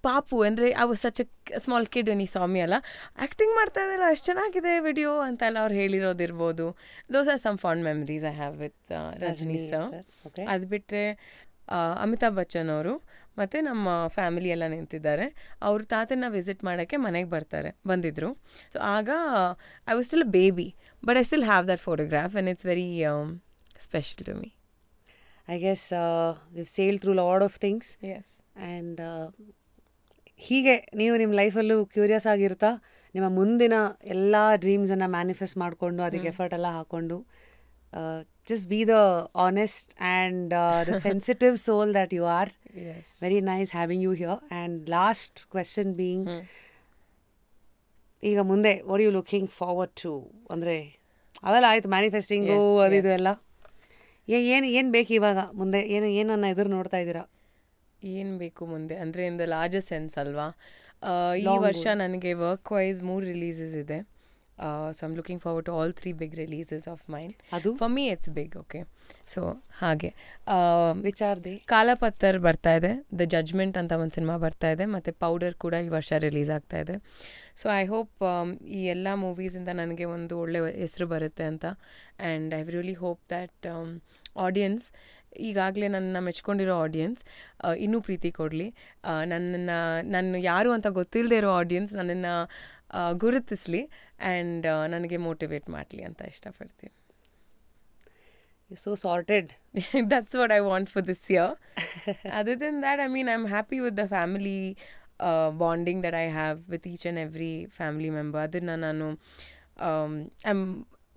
ಪಾಪು ಅಂದರೆ I was such A small kid when he ಸಾ ಮಿ ಅಲ್ಲ, ಆ್ಯಕ್ಟಿಂಗ್ ಮಾಡ್ತಾ ಇದ್ದಲ್ಲ ಎಷ್ಟು ಚೆನ್ನಾಗಿದೆ ವಿಡಿಯೋ ಅಂತೆಲ್ಲ ಅವ್ರು ಹೇಳಿರೋದಿರ್ಬೋದು. Those are some fond memories I have with Rajini sir. ಅದು ಬಿಟ್ಟರೆ ಅಮಿತಾಬ್ ಬಚ್ಚನ್ ಅವರು ಮತ್ತು ನಮ್ಮ ಫ್ಯಾಮಿಲಿ ಎಲ್ಲ ನಿಂತಿದ್ದಾರೆ. ಅವ್ರ ತಾತನ ವಿಸಿಟ್ ಮಾಡೋಕ್ಕೆ ಮನೆಗೆ ಬಂದಿದ್ದರು. ಸೊ ಆಗ I was still a baby, but I still have that photograph and it's very special to me. I guess we sail through lot of things. Yes. And ಹೀಗೆ ನೀವು ನಿಮ್ಮ ಲೈಫಲ್ಲೂ ಕ್ಯೂರಿಯಸ್ ಆಗಿರ್ತಾ ನಿಮ್ಮ ಮುಂದಿನ ಎಲ್ಲ ಡ್ರೀಮ್ಸನ್ನು ಮ್ಯಾನಿಫೆಸ್ಟ್ ಮಾಡಿಕೊಂಡು ಅದಕ್ಕೆ ಎಫರ್ಟ್ ಎಲ್ಲ ಹಾಕ್ಕೊಂಡು just be the honest and the sensitive soul that you are. Yes. Very nice having you here. And last question being, ಈಗ ಮುಂದೆ what are you looking forward to? ಅಂದರೆ ಅವೆಲ್ಲ ಆಯಿತು, ಮ್ಯಾನಿಫೆಸ್ಟಿಂಗು ಅದು ಇದು ಎಲ್ಲ. ಏನು ಬೇಕು ಇವಾಗ ಮುಂದೆ? ಏನನ್ನ ಎದುರು ನೋಡ್ತಾ ಇದ್ದೀರಾ? ಏನು ಬೇಕು ಮುಂದೆ ಅಂದರೆ ಇನ್ ದ ಲಾರ್ಜರ್ ಸೆನ್ಸ್ ಅಲ್ವಾ? ಈ ವರ್ಷ ನನಗೆ ವರ್ಕ್ ವೈಸ್ 3 ರಿಲೀಸಸ್ ಇದೆ. So I'm looking forward to all 3 big releases of mine. For me it's big, okay. So ಹಾಗೆ which are they? ಕಾಲಪತ್ತರ್ ಬರ್ತಾ ಇದೆ, ದ ಜಡ್ಜ್ಮೆಂಟ್ ಅಂತ ಒಂದು ಸಿನಿಮಾ ಬರ್ತಾ ಇದೆ, ಮತ್ತು ಪೌಡರ್ ಕೂಡ ಈ ವರ್ಷ ರಿಲೀಸ್ ಆಗ್ತಾ ಇದೆ. ಸೊ ಐ ಹೋಪ್ ಈ ಎಲ್ಲ ಮೂವೀಸಿಂದ ನನಗೆ ಒಂದು ಒಳ್ಳೆ ಹೆಸರು ಬರುತ್ತೆ ಅಂತ. And I really hope that ಈಗಾಗಲೇ ನನ್ನ ಮೆಚ್ಕೊಂಡಿರೋ ಆಡಿಯನ್ಸ್ ಇನ್ನೂ ಪ್ರೀತಿ ಕೊಡಲಿ. ನನ್ನ ಯಾರು ಅಂತ ಗೊತ್ತಿಲ್ಲದೆ ಇರೋ ಆಡಿಯನ್ಸ್ ನನ್ನನ್ನು ಗುರುತಿಸಲಿ ಆ್ಯಂಡ್ ನನಗೆ ಮೋಟಿವೇಟ್ ಮಾಡಲಿ ಅಂತ ಇಷ್ಟಪಡ್ತೀನಿ. You're so sorted. That's what I want for this year. Other than that, I mean, I'm happy with the family bonding that I have with each and every family member. ಅದನ್ನು ನಾನು I'm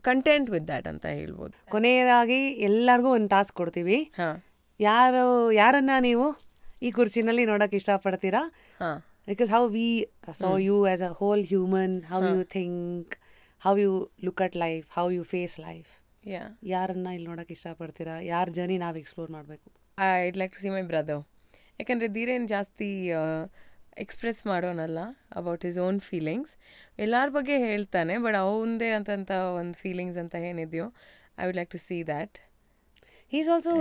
content with that ಅಂತ ಹೇಳ್ಬೋದು. ಕೊನೆಯದಾಗಿ ಎಲ್ಲರಿಗೂ ಒಂದು task ಕೊಡ್ತೀವಿ. ಯಾರನ್ನ ನೀವು ಈ ಕುರ್ಚಿನಲ್ಲಿ ನೋಡೋಕೆ ಇಷ್ಟಪಡ್ತೀರಾ? Because how we saw you as a whole human, how you think, how you look at life, how you face life. ಯಾರನ್ನ ಇಲ್ಲಿ ನೋಡೋಕೆ ಇಷ್ಟಪಡ್ತೀರಾ? ಯಾರ ಜರ್ನಿ ನಾವು ಎಕ್ಸ್ಪ್ಲೋರ್ ಮಾಡಬೇಕು? I'd like to see my brother. ಯಾಕಂದರೆ ಧೀರೇನ್ ಜಾಸ್ತಿ ಎಕ್ಸ್ಪ್ರೆಸ್ ಮಾಡೋನಲ್ಲ ಅಬೌಟ್ ಹಿಸ್ ಓನ್ ಫೀಲಿಂಗ್ಸ್. ಎಲ್ಲರ ಬಗ್ಗೆ ಹೇಳ್ತಾನೆ, ಬಟ್ ಅವಂದೇ ಅಂತಂತ ಒಂದು ಫೀಲಿಂಗ್ಸ್ ಅಂತ ಏನಿದೆಯೋ I would like to see that. He's also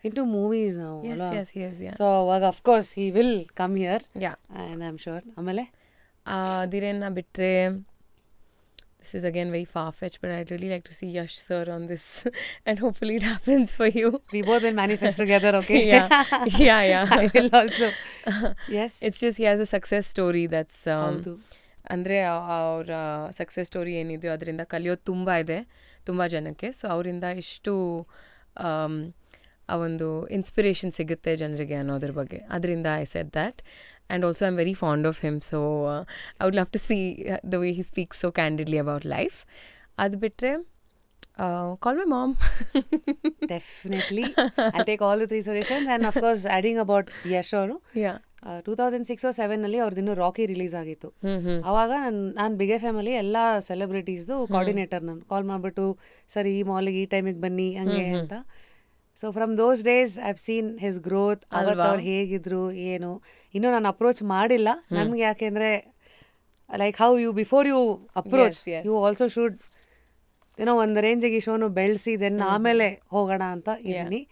into movies now. Yes, yeah. So, of course, he will come here. Yeah. And I'm sure. Amale? Dhirenna bitre, this is again very far-fetched, but I'd really like to see Yash sir on this. And hopefully it happens for you. We both will manifest together, okay? Yeah. I will also. Yes. It's just he has a success story that's... ಅಂದರೆ ಅವರ success story ಏನಿದೆಯೋ ಅದರಿಂದ ಕಲಿಯೋದು ತುಂಬ ಇದೆ ತುಂಬ ಜನಕ್ಕೆ. So ಅವರಿಂದ ಎಷ್ಟು ಆ ಒಂದು ಇನ್ಸ್ಪಿರೇಷನ್ ಸಿಗುತ್ತೆ ಜನರಿಗೆ ಅನ್ನೋದ್ರ ಬಗ್ಗೆ, ಅದರಿಂದ I said that. And also I am very fond of him, so I would love to see the way he speaks so candidly about life. ಅದು ಬಿಟ್ಟರೆ call my mom. Definitely. I'll take all the 3 suggestions. And of course, adding about Yash ಅವರು 2006 or 2007 ಅವ್ರದ್ದು rakhi release ಆಗಿತ್ತು. ಅವಾಗ ನಾನು big F M ಅಲ್ಲಿ ಎಲ್ಲ ಸೆಲೆಬ್ರಿಟೀಸ್ದು coordinator. ನಾನು ಕಾಲ್ ಮಾಡಿಬಿಟ್ಟು ಸರ್ ಈ ಮಾಲಿಗೆ ಈ ಟೈಮಿಗೆ ಬನ್ನಿ ಹಂಗೆ ಅಂತ. So from those days I have seen his growth. ಅವತ್ತು ಅವ್ರು ಹೇಗಿದ್ರು ಏನು ಇನ್ನೂ ನಾನು ಅಪ್ರೋಚ್ ಮಾಡಿಲ್ಲ. ನಮ್ಗೆ ಯಾಕೆಂದರೆ like how you, before you approach, Yes. you also should, ಒಂದು ರೇಂಜಿಗೆ ಈ ಶೋನು ಬೆಳೆಸಿ ದೆನ್ ಆಮೇಲೆ ಹೋಗೋಣ ಅಂತ ಇದೀನಿ.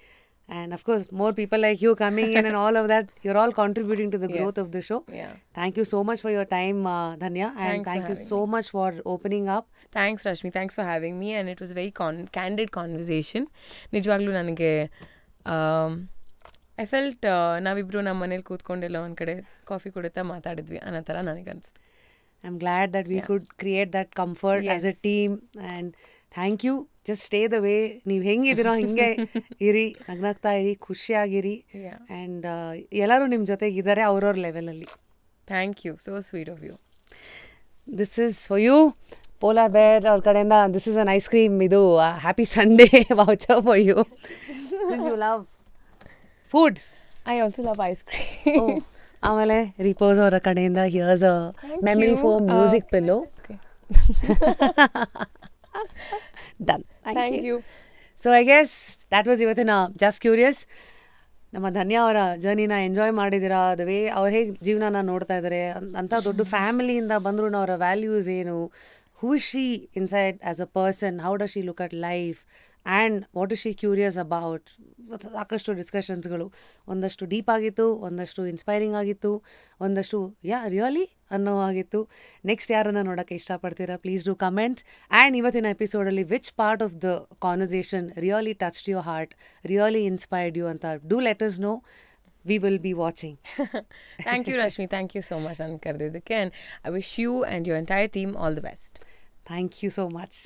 And of course, more people like you coming in and all of that, you're all contributing to the growth of the show. Yeah. Thank you so much for your time, Dhanya. And thank you so much for opening up. Thanks, Rashmi. Thanks for having me. And it was a very candid conversation. ನಿಜವಾಗ್ಲೂ ನನಗೆ I felt ನಾವಿಬ್ಬರು ನಮ್ಮ ಮನೇಲಿ ಕೂತ್ಕೊಂಡೆಲ್ಲ ಒಂದು ಕಡೆ coffee ಕುಡಿತಾ ಮಾತಾಡಿದ್ವಿ ಅನ್ನೋ ಥರ ನನಗೆ ಅನಿಸ್ತು. I'm glad that we could create that comfort as a team. And thank you. Just stay the way ನೀವು ಹೆಂಗಿದ್ದೀರೋ ಹಿಂಗೆ ಇರಿ, ನಗ್ನಗ್ತಾ ಇರಿ, ಖುಷಿಯಾಗಿರಿ. ಆ್ಯಂಡ್ ಎಲ್ಲರೂ ನಿಮ್ಮ ಜೊತೆಗಿದ್ದಾರೆ ಅವ್ರವ್ರ ಲೆವೆಲಲ್ಲಿ. Thank you, so sweet of you. This is for you, polar bear ಅವ್ರ ಕಡೆಯಿಂದ. This is an ice cream, ಇದು happy Sunday voucher for you. Since you love food, I also love ice cream. ಆಮೇಲೆ Repose ಅವರ ಕಡೆಯಿಂದ here's a memory foam music pillow. Done. Thank you. So I guess that was ಇವತ್ತಿನ just curious. ನಮ್ಮ ಧನ್ಯ ಅವರ ಜರ್ನಿನ enjoy ಮಾಡಿದ್ದೀರಾ, the way ಅವ್ರು ಹೇಗೆ ಜೀವನನ ನೋಡ್ತಾ ಇದ್ದಾರೆ ಅಂಥ ದೊಡ್ಡ ಫ್ಯಾಮಿಲಿಯಿಂದ ಬಂದ್ರೂ ಅವರ ವ್ಯಾಲ್ಯೂಸ್ ಏನು, who is she inside as a person, how does she look at life and what is she curious about. ಸಾಕಷ್ಟು ಡಿಸ್ಕಷನ್ಸ್ಗಳು, ಒಂದಷ್ಟು ಡೀಪ್ ಆಗಿತ್ತು, ಒಂದಷ್ಟು ಇನ್ಸ್ಪೈರಿಂಗ್ ಆಗಿತ್ತು, ಒಂದಷ್ಟು ರಿಯಲಿ ಅನ್ನೋ ಆಗಿತ್ತು. ನೆಕ್ಸ್ಟ್ ಯಾರನ್ನು ನೋಡೋಕ್ಕೆ ಇಷ್ಟಪಡ್ತೀರಾ, ಪ್ಲೀಸ್ ಡೂ ಕಮೆಂಟ್. ಆ್ಯಂಡ್ ಇವತ್ತಿನ ಎಪಿಸೋಡಲ್ಲಿ which part of the conversation really touched your heart, really inspired you ಅಂತ do let us know. We will be watching. Thank you, Rashmi. Thank you so much, Ann Kardiddike. And I wish you and your entire team all the best. Thank you so much.